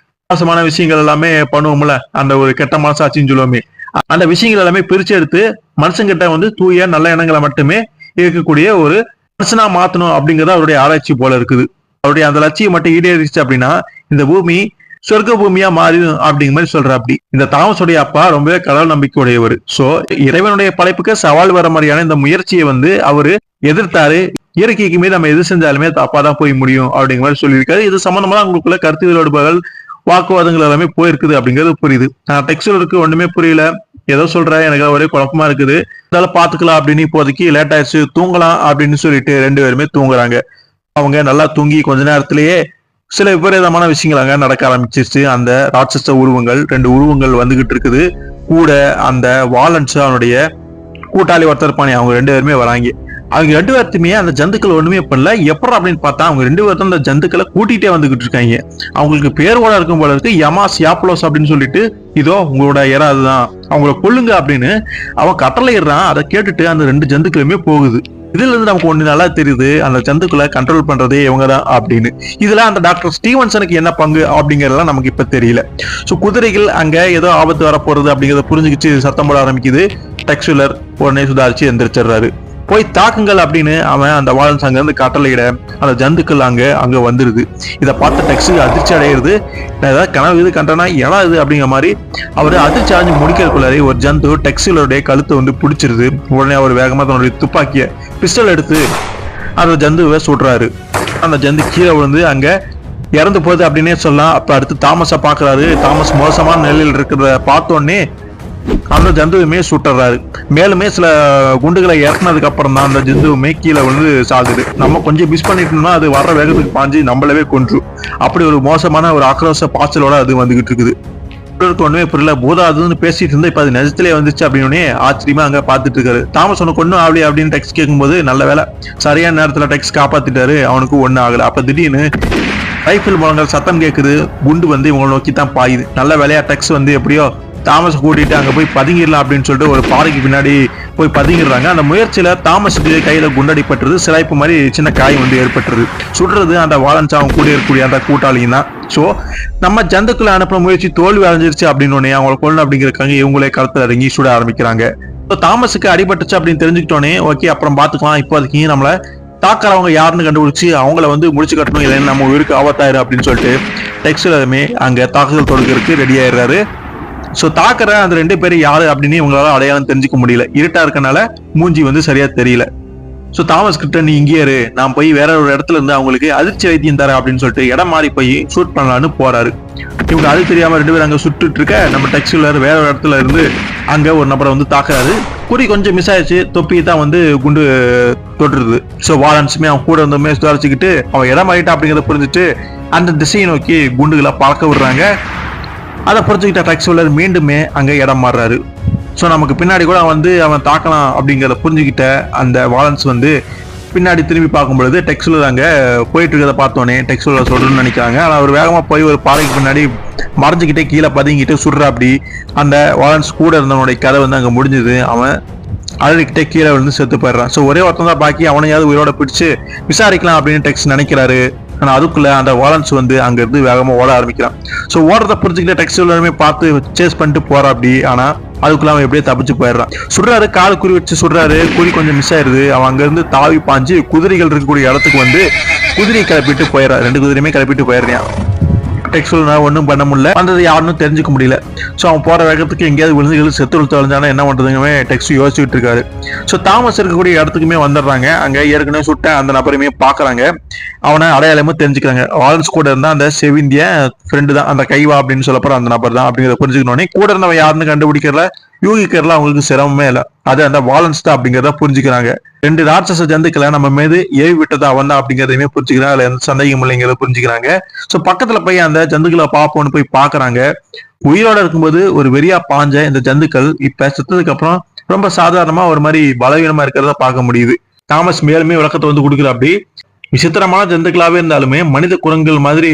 மோசமான விஷயங்கள் எல்லாமே பண்ணுவோம்ல, அந்த ஒரு கெட்ட மனசாட்சின்னு சொல்லுவோமே, அந்த விஷயங்கள் எல்லாமே பிரிச்சு எடுத்து மனுஷங்கிட்ட வந்து தூய நல்ல எண்ணங்களை மட்டுமே இருக்கக்கூடிய ஒரு மனுஷனா மாத்தணும் அப்படிங்கறது அவருடைய ஆராய்ச்சி போல இருக்குது. அவருடைய அந்த லட்சியம் மட்டும் ஈடேறிச்சு அப்படின்னா இந்த பூமி சொர்க்க பூமியா மாறிடும் அப்படிங்கிற மாதிரி சொல்ற. அப்படி இந்த தாமஸுடைய அப்பா ரொம்பவே கடவுள் நம்பிக்கையுடையவர். சோ இறைவனுடைய படைப்புக்கு சவால் வர மாதிரியான இந்த முயற்சியை வந்து அவரு எதிர்த்தாரு. இயற்கைக்கு மீது நம்ம எது செஞ்சாலுமே தப்பாதான் போய் முடியும் அப்படிங்கிற மாதிரி சொல்லியிருக்காரு. இது சம்பந்தமா உங்களுக்குள்ள கருத்து வேறுபாடுகள் வாக்குவாதங்கள் எல்லாமே போயிருக்குது அப்படிங்கிறது புரியுது. நான் டெக்ஸ்டருக்கு ஒண்ணுமே புரியல, ஏதோ சொல்றேன், எனக்கு ஒரே குழப்பமா இருக்குது, அதனால பாத்துக்கலாம் அப்படின்னு இப்போதைக்கு லேட் ஆயிடுச்சு, தூங்கலாம் அப்படின்னு சொல்லிட்டு 2 பேருமே தூங்குறாங்க. அவங்க நல்லா தூங்கி கொஞ்ச நேரத்திலேயே சில விபரீதமான விஷயங்கள் அங்க நடக்க ஆரம்பிச்சிருச்சு. அந்த ராட்சச உருவங்கள் 2 உருவங்கள் வந்துகிட்டு இருக்குது. கூட அந்த வாலன்ஸ் அவனுடைய கூட்டாளி ஒருத்தர் பானி, அவங்க 2 பேருமே வராங்க. அவங்க 2 பேர்த்துமே அந்த ஜந்துக்கள் ஒண்ணுமே பண்ணல. எப்பறம் அப்படின்னு பார்த்தா அவங்க 2 பேர்த்தும் அந்த ஜந்துக்களை கூட்டிகிட்டே வந்துகிட்டு இருக்காங்க. அவங்களுக்கு பேரோட இருக்கும் போல இருக்கு, யமாஸ் யாப்லோஸ் அப்படின்னு சொல்லிட்டு, இதோ உங்களோட இடம் அதுதான், அவங்கள கொல்லுங்க அப்படின்னு அவன் கட்டளையிடுறான். அதை கேட்டுட்டு அந்த 2 ஜந்துக்களுமே போகுது. இதுல இருந்து நமக்கு ஒண்ணு நல்லா தெரியுது, அந்த ஜந்துக்களை கண்ட்ரோல் பண்றதே இவங்கதான் அப்படின்னு. இதுல அந்த டாக்டர் ஸ்டீவன்சனுக்கு என்ன பங்கு அப்படிங்கறதெல்லாம் நமக்கு இப்ப தெரியல. சோ குதிரைகள் அங்க ஏதோ ஆபத்து வரப்போறது அப்படிங்கறத புரிஞ்சுக்கிச்சு சத்தம் போட ஆரம்பிக்குது. டெக்ஸ்டர் உடனே சுதாரிச்சு எந்திரிச்சிடுறாரு. போய் தாக்குங்கள் அப்படின்னு அவன் அந்த வாலன்ஸ் அங்கேருந்து கட்டளையிட அந்த ஜந்துக்கள் அங்கே வந்துடுது. இதை பார்த்த டெக்ஸுக்கு அதிர்ச்சி அடையிறது. நான் ஏதாவது கனவு இது கண்டனா ஏன்னா இது அப்படிங்கிற மாதிரி அவர் அதிர்ச்சி அடைஞ்சு முடிக்கிறதுக்குள்ளாரே ஒரு ஜந்து டெக்ஸிலோடைய கழுத்தை வந்து பிடிச்சிருது. உடனே அவர் வேகமாக தன்னுடைய துப்பாக்கிய பிஸ்டல் எடுத்து அந்த ஜந்துவை சுடுறாரு. அந்த ஜந்து கீழே விழுந்து அங்கே இறந்து போகுது அப்படின்னே சொல்லலாம். அப்போ அடுத்து தாமஸை பார்க்குறாரு. தாமஸ் மோசமான நிலையில் இருக்கிறத பார்த்தோன்னே அந்த ஜந்துவுமே சுட்டுறாரு. மேலுமே சில குண்டுகளை இறக்குனதுக்கு அப்புறம் தான் அந்த ஜந்துவுமே கீழே வந்து சாகுது. நம்ம கொஞ்சம் மிஸ் பண்ணிட்டோம்னா அது வர்ற வேகத்துக்கு பாஞ்சு நம்மளவே கொன்று. அப்படி ஒரு மோசமான ஒரு ஆக்ரோஷ பாய்ச்சலோட அது வந்துகிட்டு இருக்குது. ஒண்ணுமே புரியல, போதாதுன்னு பேசிட்டு இருந்தா இப்ப அது நிஜத்திலே வந்துச்சு அப்படின்னு ஆச்சரியமா அங்க பாத்துட்டு இருக்காரு. தாமஸ் ஒண்ணு கொண்டு ஆகலையே அப்படின்னு டெக்ஸ் கேட்கும்போது நல்ல வேலை சரியான நேரத்துல டெக்ஸ் காப்பாத்திட்டாரு, அவனுக்கு ஒண்ணு ஆகல. அப்ப திடீர்னு ரைபிள் முழங்கல் சத்தம் கேட்குது. குண்டு வந்து இவங்களை நோக்கி தான் பாயுது. நல்ல வேலையா டெக்ஸ் வந்து எப்படியோ தாமஸ் கூட்டிட்டு அங்க போய் பதுங்கிடலாம் அப்படின்னு சொல்லிட்டு ஒரு பாறைக்கு பின்னாடி போய் பதுங்கிடுறாங்க. அந்த முயற்சியில தாமஸுக்கு கையில குண்டடிப்பட்டுருது. சிலைப்பு மாதிரி சின்ன காயம் வந்து ஏற்பட்டுருது. சுடுறது அந்த வாலன்ஸ் அவங்க கூட இருக்கக்கூடிய அந்த கூட்டாளியும் தான். ஸோ நம்ம ஜந்துக்களை அனுப்புற முயற்சி தோல்வி அடைஞ்சிருச்சு அப்படின்னு அவங்களை கொள்ளணும் அப்படிங்கிறக்காங்க இவங்களே களத்தில் இறங்கி சுட ஆரம்பிக்கிறாங்க. ஸோ தாமஸுக்கு அடிபட்டுச்சு அப்படின்னு தெரிஞ்சுக்கிட்டோன்னே ஓகே அப்புறம் பார்த்துக்கலாம், இப்போதைக்கு நம்மளை தாக்குறவங்க யாருன்னு கண்டுபிடிச்சி அவங்கள வந்து முடிச்சு கட்டணும், இல்லைன்னு நம்ம உயிருக்கு ஆபத்தாயிரு அப்படின்னு சொல்லிட்டு டெக்ஸ்டைலுமே அங்கே தாக்குதல் தொடுக்கிறதுக்கு ரெடி ஆயிடுறாரு. ஸோ தாக்குற அந்த 2 பேரும் யாரு அப்படின்னு இவங்களால அடையாளம் தெரிஞ்சுக்க முடியல. இருட்டா இருக்கனால மூஞ்சி வந்து சரியா தெரியல. ஸோ தாமஸ் கிட்ட நீ இங்கே இரு, நான் போய் வேற ஒரு இடத்துல இருந்து அவங்களுக்கு அதிர்ச்சி வைத்தியம் தரேன் அப்படின்னு சொல்லிட்டு இடம் மாறி போய் ஷூட் பண்ணலான்னு போறாரு. இவங்க அது தெரியாம 2 பேரும் அங்க சுட்டுட்டு இருக்க நம்ம டெக்ஸ்டைலர் வேற ஒரு இடத்துல இருந்து அங்க ஒரு நபரை வந்து தாக்குறாரு. குறி கொஞ்சம் மிஸ் ஆயிடுச்சு, தொப்பி தான் வந்து குண்டு தொட்டுருது. ஸோ வாலன்ஸுமே அவன் கூட இருந்தோமே சுதாரிச்சுக்கிட்டு அவன் இடம் மாறிட்டான் அப்படிங்கிறத புரிஞ்சுட்டு அந்த திசையை நோக்கி குண்டுகளை பறக்க விடுறாங்க. அதை புரிஞ்சுக்கிட்ட டெக்ஸ்டைலர் மீண்டுமே அங்க இடம் மாறுறாரு. ஸோ நமக்கு பின்னாடி கூட வந்து அவன் தாக்கலாம் அப்படிங்கிறத புரிஞ்சுக்கிட்ட அந்த வாலன்ஸ் வந்து பின்னாடி திரும்பி பார்க்கும் பொழுது டெக்ஸ்டைலர் அங்கே போயிட்டு இருக்கிறத பார்த்தோன்னே டெக்ஸ்டைலர் சொல்றேன்னு நினைக்கிறாங்க. ஆனால் அவர் வேகமாக போய் ஒரு பாறைக்கு பின்னாடி மறைஞ்சிக்கிட்டே கீழே பதுங்கிட்டு சுடுறா. அப்படி அந்த வாலன்ஸ் கூட இருந்தவனுடைய கதை வந்து அங்கே முடிஞ்சது. அவன் அழுதுகிட்டே கீழே விழுந்து செத்து போயிடுறான். ஸோ ஒரே ஒருத்தன் தான் பாக்கி, அவனையாவது உயிரோட பிடிச்சு விசாரிக்கலாம் அப்படின்னு டெக்ஸ் நினைக்கிறாரு. ஆனால் அதுக்குள்ள அந்த வாலன்ஸ் வந்து அங்கிருந்து வேகமாக ஓட ஆரம்பிக்கிறான். ஸோ ஓடுறத புரிஞ்சுக்கிட்ட டெக்ஸ்டைலருமே பார்த்து சேஸ் பண்ணிட்டு போறா. அப்படி ஆனால் அதுக்குள்ள அவன் எப்படியே தப்பிச்சு போயிடுறான். சுடுறாரு, கால் குறி வச்சு சுடுறாரு. குறி கொஞ்சம் மிஸ் ஆயிருது. அவன் அங்கிருந்து தாவி பாஞ்சு குதிரைகள் இருக்கக்கூடிய இடத்துக்கு வந்து குதிரையை கிளப்பிட்டு போயிடுறான். 2 குதிரையுமே கிளப்பிட்டு போயிடுறான். டெக்ஸ்டைல் ஒன்றும் பண்ண முடியல, வந்தது யாருன்னு தெரிஞ்சுக்க முடியல. ஸோ அவன் போற வேகத்துக்கு எங்கேயாவது விழுந்து செத்து தொலைஞ்சானா என்ன பண்றதுமே டெக்ஸ் யோசிச்சுட்டு இருக்காரு. ஸோ தாமஸ் இருக்கக்கூடிய இடத்துக்குமே வந்துடுறாங்க. அங்க ஏற்கனவே சுட்ட அந்த நபரையுமே பாக்குறாங்க. அவனை அடையாளமும் தெரிஞ்சுக்கிறாங்க. வாலன்ஸ் கூட இருந்தா அந்த செவிந்திய ஃப்ரெண்டு தான், அந்த கைவா அப்படின்னு சொல்லப்போற அந்த நபர் தான் அப்படிங்கிறத புரிஞ்சுக்கணுன்னே கூட இருந்தவன் யாருன்னு கண்டுபிடிக்கிறல யூகிக்கிறதுல அவங்களுக்கு சிரமமே இல்லை. அது அந்த வாலன்ஸ் தான் அப்படிங்கிறத புரிஞ்சுக்கிறாங்க. 2 ராட்சச ஜந்துக்களை நம்ம மீது ஏவி விட்டதா அவன் தான் அப்படிங்கிறதையுமே புரிஞ்சுக்கிறாங்க. அதுல எந்த சந்தேகம் இல்லைங்கிறத புரிஞ்சுக்கிறாங்க. ஸோ பக்கத்துல போய் அந்த ஜந்துக்களை பார்ப்போம்னு போய் பாக்குறாங்க. உயிரோட இருக்கும்போது ஒரு வெறியா பாஞ்ச இந்த ஜந்துக்கள் இப்ப செத்ததுக்கு அப்புறம் ரொம்ப சாதாரணமா ஒரு மாதிரி பலவீனமா இருக்கிறத பார்க்க முடியுது. தாமஸ் மேலுமே விளக்கத்தை வந்து கொடுக்குற. அப்படி விசித்திரமான ஜந்துக்களாவே இருந்தாலுமே மனித குரங்குகள் மாதிரி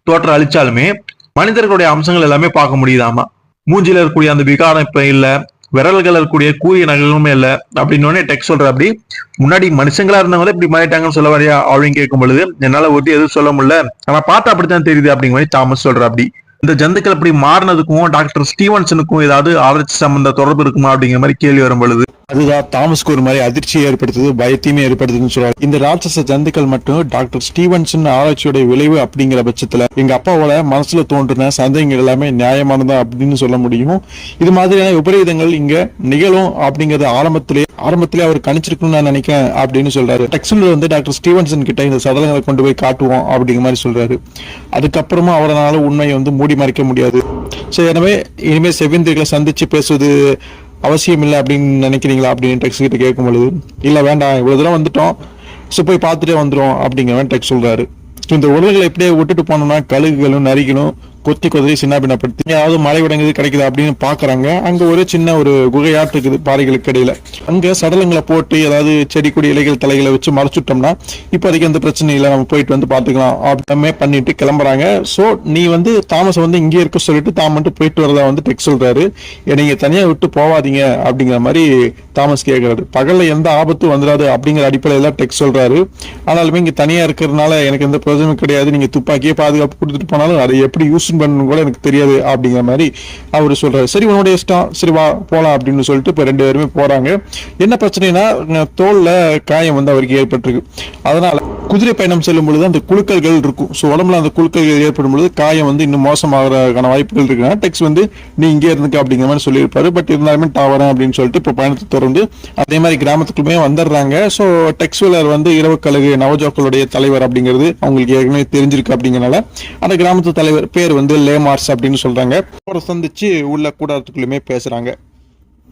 தோற்றம் அளிச்சாலுமே மனிதர்களுடைய அம்சங்கள் எல்லாமே பார்க்க முடியுதாமா. மூஞ்சில இருக்கக்கூடிய அந்த விகாரம் இப்ப இல்ல, விரல்கள் இருக்கக்கூடிய கூறிய நகலுமே இல்ல அப்படின்னு டெக்ஸ்ட் சொல்ற. அப்படி முன்னாடி மனுஷங்களா இருந்தவங்களே இப்படி மாறிட்டாங்கன்னு சொல்ல வரையா அப்படின்னு கேட்கும் பொழுது என்னால ஒட்டி எதுவும் சொல்ல முடியல, ஆனா பார்த்தா அப்படித்தான் தெரியுது அப்படிங்கிற மாதிரி தாமஸ் சொல்ற. அப்படி இந்த ஜந்துக்கள் இப்படி மாறினதுக்கும் டாக்டர் ஸ்டீவன்சனுக்கும் ஏதாவது ஆராய்ச்சி சம்பந்த தொடர்பு இருக்குமா அப்படிங்கிற மாதிரி கேள்வி வரும் பொழுது அதுதான் தாமஸ்க்கு ஒரு மாதிரி அதிர்ச்சியை ஏற்படுத்துது, பயத்தையுமே ஏற்படுத்துதுன்னு சொல்றாரு. இந்த ராட்சச ஜந்துக்கள் மட்டும் டாக்டர் ஸ்டீவன்சன் ஆராய்ச்சியோட விளைவு அப்படிங்கிற பட்சத்துல எங்க அப்பாவோட மனசுல தோன்றின சந்தேகங்கள் எல்லாமே நியாயமானதா அப்படின்னு சொல்ல முடியும். இது மாதிரியான விபரீதங்கள் இங்க நிகழும் அப்படிங்கறது ஆரம்பத்திலே அவர் கணிச்சிருக்கணும்னு நான் நினைக்கிறேன் அப்படின்னு சொல்றாரு. டெக்ஸ்டைலர் வந்து டாக்டர் ஸ்டீவன்சன் கிட்ட இந்த சடலங்களை கொண்டு போய் காட்டுவோம் அப்படிங்கிற மாதிரி சொல்றாரு. அதுக்கப்புறமா அவரால் உண்மையை வந்து மூடி மறைக்க முடியாது. ஸோ எனவே இனிமேல் செவிந்திகளை சந்திச்சு பேசுவது அவசியம் இல்லை அப்படின்னு நினைக்கிறீங்களா அப்படின்னு டெக்ஸ் கிட்ட கேட்கும் பொழுது இல்லை வேண்டாம், இவ்வளவு தூரம் வந்துட்டோம், ஸோ போய் பார்த்துட்டே வந்துடும் அப்படிங்கிற டெக்ஸ் சொல்றாரு. இந்த உடல்களை எப்படியே விட்டுட்டு போனோம்னா கழுகுகளும் நரிகளும் கொத்தி கொத்தி சின்ன பின்னப்படுத்தி ஏதாவது மழை விடங்குது கிடைக்குது அப்படின்னு பாக்குறாங்க. அங்க ஒரு சின்ன ஒரு குகையாட்டு இருக்குது பாறைகளுக்கு இடையில. அங்க சடலங்களை போட்டு ஏதாவது செடி கொடி இலைகள் தலைகளை வச்சு மறைச்சுட்டோம்னா இப்போதைக்கு அந்த பிரச்சனை இல்லை, நம்ம போயிட்டு வந்து பாத்துக்கலாம் அப்படிமே பண்ணிட்டு கிளம்புறாங்க. சோ நீ வந்து தாமஸ் வந்து இங்கே இருக்க சொல்லிட்டு தாம் மட்டும் போயிட்டு வரதா வந்து டெக்ஸ் சொல்றாரு. நீங்க தனியா விட்டு போவாதீங்க அப்படிங்கிற மாதிரி தாமஸ் கேட்கறாரு. பகல்ல எந்த ஆபத்தும் வந்துடாது அப்படிங்கிற அடிப்படையில டெக்ஸ் சொல்றாரு. ஆனாலுமே இங்க தனியா இருக்கிறதுனால எனக்கு எந்த பிரயோஜனமும் கிடையாது, நீங்க துப்பாக்கியே பாதுகாப்பு கொடுத்துட்டு போனாலும் அதை எப்படி யூஸ் மென்ஷன் பண்ணணும் கூட எனக்கு தெரியாது அப்படிங்கிற மாதிரி அவர் சொல்றாரு. சரி உன்னுடைய இஷ்டம், சரி வா போலாம் அப்படின்னு சொல்லிட்டு இப்போ 2 பேருமே போறாங்க. என்ன பிரச்சனைனா தோல்ல காயம் வந்து அவருக்கு ஏற்பட்டிருக்கு. அதனால குதிரை பயணம் செல்லும் பொழுது அந்த குழுக்கல்கள் இருக்கும். ஸோ உடம்புல அந்த குழுக்கல்கள் ஏற்படும் பொழுது காயம் வந்து இன்னும் மோசமாகறதுக்கான வாய்ப்புகள் இருக்குன்னா டெக்ஸ் வந்து நீ இங்கே இருந்துக்க அப்படிங்கிற மாதிரி சொல்லியிருப்பாரு. பட் இருந்தாலுமே வரேன் அப்படின்னு சொல்லிட்டு இப்போ பயணத்தை தொடர்ந்து அதே மாதிரி கிராமத்துக்குள்ளே வந்துடுறாங்க. ஸோ டெக்ஸ்வெல்லர் வந்து இரவு கழுகு நவஜோக்களுடைய தலைவர் அப்படிங்கிறது அவங்களுக்கு ஏற்கனவே தெரிஞ்சிருக்கு. அப்படிங்கிறனால அந்த கிராமத்து தலைவர் பேர் வந்து லேமார்ஸ் அப்படின்னு சொல்றாங்க. அவரை சந்திச்சு உள்ள கூடாரத்துக்குள்ளுமே பேசுறாங்க.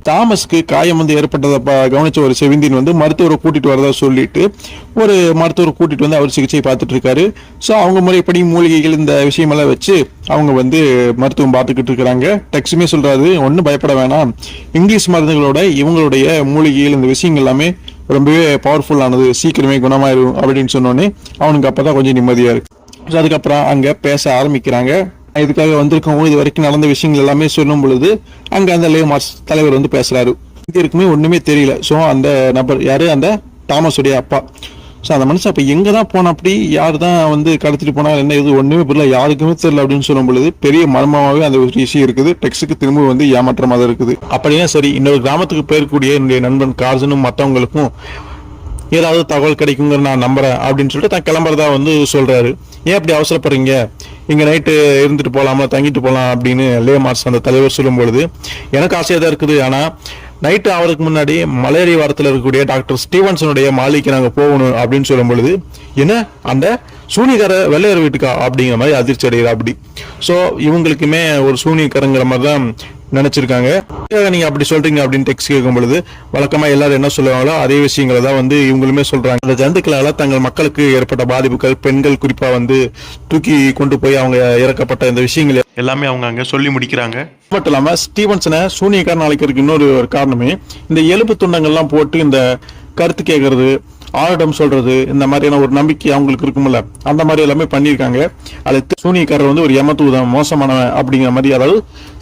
தாமஸ்க்கு காயம் வந்து ஏற்பட்டதை கவனிச்ச ஒரு செவிந்தின் வந்து மருத்துவரை கூட்டிட்டு வரதா சொல்லிட்டு ஒரு மருத்துவரை கூட்டிட்டு வந்து அவர் சிகிச்சை பார்த்துட்டு இருக்காரு. ஸோ அவங்க முறைப்படி மூலிகைகள் இந்த விஷயமெல்லாம் வச்சு அவங்க வந்து மருத்துவம் பார்த்துக்கிட்டு இருக்கிறாங்க. டெக்ஸுமே சொல்றாரு, ஒன்றும் பயப்பட வேணாம், இங்கிலீஷ் மருந்துகளோட இவங்களுடைய மூலிகைகள் இந்த விஷயங்கள் எல்லாமே ரொம்பவே பவர்ஃபுல்லானது, சீக்கிரமே குணமாயிரும் அப்படின்னு சொன்னோன்னே அவனுக்கு அப்பதான் கொஞ்சம் நிம்மதியா இருக்கு. ஸோ அதுக்கப்புறம் அங்க பேச ஆரம்பிக்கிறாங்க. இதுக்காக வந்திருக்கவங்க இது வரைக்கும் நடந்த விஷயங்கள் எல்லாமே சொல்லும் பொழுது அங்க அந்த லேமார்ஸ் தலைவர் வந்து பேசுறாரு. இருக்குமே ஒண்ணுமே தெரியல. ஸோ அந்த நபர் யாரு, அந்த தாமஸ் உடைய அப்பா. ஸோ அந்த மனுஷன் அப்ப எங்க தான் போன, அப்படி யாரு தான் வந்து கடத்திட்டு போனா என்ன, இது ஒண்ணுமே புரியல, யாருக்குமே தெரியல அப்படின்னு சொல்லும் பொழுது பெரிய மர்மமாவே அந்த ஒரு விஷயம் இருக்குது. டெக்ஸுக்கு திரும்ப வந்து ஏமாற்றமா தான் இருக்குது. அப்படியே சரி இன்னொரு கிராமத்துக்கு போயிருக்கூடிய என்னுடைய நண்பன் கார்ஜனும் மற்றவங்களுக்கும் ஏதாவது தகவல் கிடைக்குங்கிற நான் நம்புறேன் அப்படின்னு சொல்லிட்டு தான் கிளம்புறதா வந்து சொல்றாரு. ஏன் அப்படி அவசரப்படுறீங்க, இங்க நைட்டு இருந்துட்டு போலாமா, தங்கிட்டு போலாம் அப்படின்னு லேமார்ஸ் அந்த தலைவர் சொல்லும் பொழுது எனக்கு ஆசையா தான் இருக்குது. ஆனா நைட்டு அவருக்கு முன்னாடி மலேரியா வாரத்தில் இருக்கக்கூடிய டாக்டர் ஸ்டீவன்சனுடைய மாளிகைக்கு நாங்கள் போகணும் அப்படின்னு சொல்லும் பொழுது என்ன அந்த சூனியக்கார வெள்ளையர் வீட்டுக்கா அப்படிங்கிற மாதிரி அதிர்ச்சி அடைகிறார். அப்படி ஸோ இவங்களுக்குமே ஒரு சூனியக்காரங்கிற மாதிரி தான் நினைச்சிருக்காங்க. நீங்க அப்படி சொல்றீங்க அப்படின்னு டெக்ஸ்ட் கேட்கும் பொழுது வழக்கமா எல்லாரும் என்ன சொல்லுவாங்களோ அதே விஷயங்களை தான் வந்து இவங்களுமே சொல்றாங்க. அந்த ஜந்துக்களால தங்கள் மக்களுக்கு ஏற்பட்ட பாதிப்புகள், பெண்கள் குறிப்பா வந்து தூக்கி கொண்டு போய் அவங்க இறக்கப்பட்ட இந்த விஷயங்கள் எல்லாமே அவங்க அங்க சொல்லி முடிக்கிறாங்க. மட்டும் இல்லாம ஸ்டீவன்சனை சூனியக்காரன் அழைக்கிறதுக்கு இன்னொரு காரணமே இந்த எலும்பு துண்டங்கள்லாம் போட்டு இந்த கருத்து கேட்கறது, ஆரிடம் சொல்றது, இந்த மாதிரியான ஒரு நம்பிக்கை அவங்களுக்கு இருக்கும்ல, அந்த மாதிரி எல்லாமே பண்ணியிருக்காங்க. அது சூனியக்காரர் வந்து ஒரு யமதூதன், மோசமானவன் அப்படிங்கிற மாதிரி, அதாவது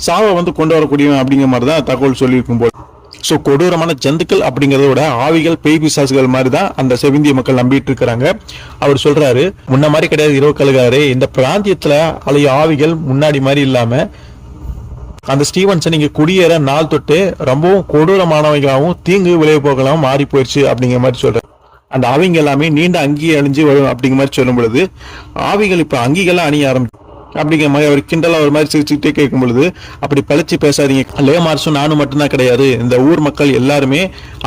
சாவை வந்து கொண்டு வரக்கூடியவன் அப்படிங்கிற மாதிரி தான் தகவல் சொல்லியிருக்கும் போது. ஸோ கொடூரமான ஜந்துக்கள் அப்படிங்கிறத விட ஆவிகள், பேய் பிசாசுகள் மாதிரி தான் அந்த செவிந்திய மக்கள் நம்பிட்டு இருக்கிறாங்க. அவர் சொல்றாரு, முன்ன மாதிரி கிடையாது இரவு கழுகாரு, இந்த பிராந்தியத்துல அலைய ஆவிகள் முன்னாடி மாதிரி இல்லாம அந்த ஸ்டீவன்சன் இங்க குடியேற நாள் தொட்டு ரொம்பவும் கொடூரமானவங்களாகவும் தீங்கு விளைவிப்பவர்களாகவும் மாறி போயிடுச்சு அப்படிங்கிற மாதிரி சொல்றாரு. அந்த ஆவிங்க எல்லாமே நீண்ட அங்கி அணிஞ்சு வரும் அப்படிங்கிற மாதிரி சொல்லும் பொழுது ஆவிகள் இப்ப அங்கிகள்லாம் அணிய ஆரம்பிச்சு அப்படிங்கிற மாதிரி அவர் கிண்டலா ஒரு மாதிரி சிரிச்சுக்கிட்டே கேட்கும் பொழுது அப்படி பழிச்சு பேசாதீங்க, லேமார்ஸும் நானும் மட்டும்தான் கிடையாது, இந்த ஊர் மக்கள் எல்லாருமே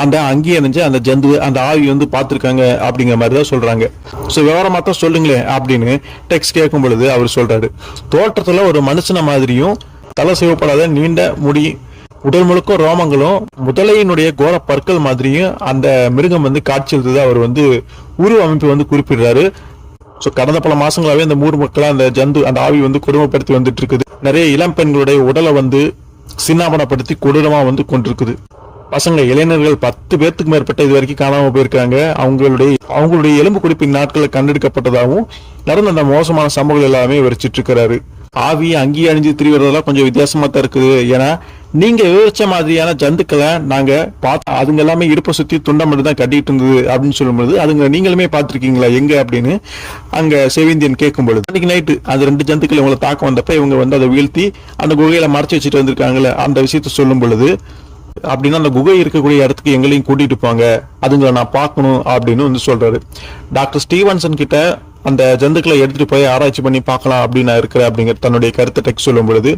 அந்த அங்கி அணிஞ்சு அந்த ஜந்து அந்த ஆவி வந்து பார்த்துருக்காங்க அப்படிங்கிற மாதிரி தான் சொல்றாங்க. ஸோ விவரமா தான் சொல்லுங்களேன் அப்படின்னு டெக்ஸ்ட் கேட்கும் பொழுது அவர் சொல்றாரு, தோற்றத்துல ஒரு மனுஷன மாதிரியும் தலை செய்யப்படாத நீண்ட முடி, உடல் முழுக்க ரோமங்களும், முதலையினுடைய கோர பற்கள் மாதிரியும் அந்த மிருகம் வந்து காட்சியளித்தது அவர் வந்து உருவ அமைப்பு வந்து குறிப்பிடுறாரு. ஸோ கடந்த பல மாசங்களாவே அந்த ஊர் மக்களை அந்த ஜந்து அந்த ஆவி வந்து கொடுமைப்படுத்தி வந்துட்டு இருக்குது. நிறைய இளம் பெண்களுடைய உடலை வந்து சின்னாபனப்படுத்தி கொடூரமா வந்து கொண்டிருக்குது. பசங்க இளைஞர்கள் 10 பேர்த்துக்கு மேற்பட்ட இது வரைக்கும் காணாம போயிருக்காங்க. அவங்களுடைய எலும்பு குடிப்பின் நாட்களில் கண்டெடுக்கப்பட்டதாகவும் நடந்த அந்த மோசமான சம்பவங்கள் எல்லாமே விவரிச்சிட்டு இருக்கிறாரு. ஆவி அங்கேயே அணிஞ்சு திரிவதெல்லாம் கொஞ்சம் வித்தியாசமா தான் இருக்குது. ஏன்னா நீங்க விவரிச்ச மாதிரியான ஜந்துக்களை நாங்க பார்த்தோம், அதுங்க எல்லாமே இடுப்பை சுத்தி துண்டை மட்டும் தான் கட்டிட்டு இருந்தது அப்படின்னு சொல்லும்போது அதுங்க நீங்களுமே பார்த்திருக்கீங்களா எங்க அப்படின்னு அங்க செவிந்தியன் கேட்கும் பொழுது, அன்னைக்கு நைட்டு அந்த 2 ஜந்துக்கள் இவங்களை தாக்க வந்தப்ப இவங்க வந்து அதை வீழ்த்தி அந்த குகையில மறைச்சு வச்சுட்டு வந்திருக்காங்கல்ல, அந்த விஷயத்த சொல்லும் பொழுது அப்படின்னா அந்த குகை இருக்கக்கூடிய இடத்துக்கு எங்களையும் கூட்டிட்டு போங்க, அதுங்களை நான் பார்க்கணும் அப்படின்னு வந்து சொல்றாரு. டாக்டர் ஸ்டீவன்சன் கிட்ட அந்த ஜந்துக்களை எடுத்துட்டு போய் ஆராய்ச்சி பண்ணி பார்க்கலாம் அப்படின்னு நான் இருக்கிறேன் அப்படிங்கிற தன்னுடைய கருத்தை டெக்ஸ்ட் சொல்லும் பொழுது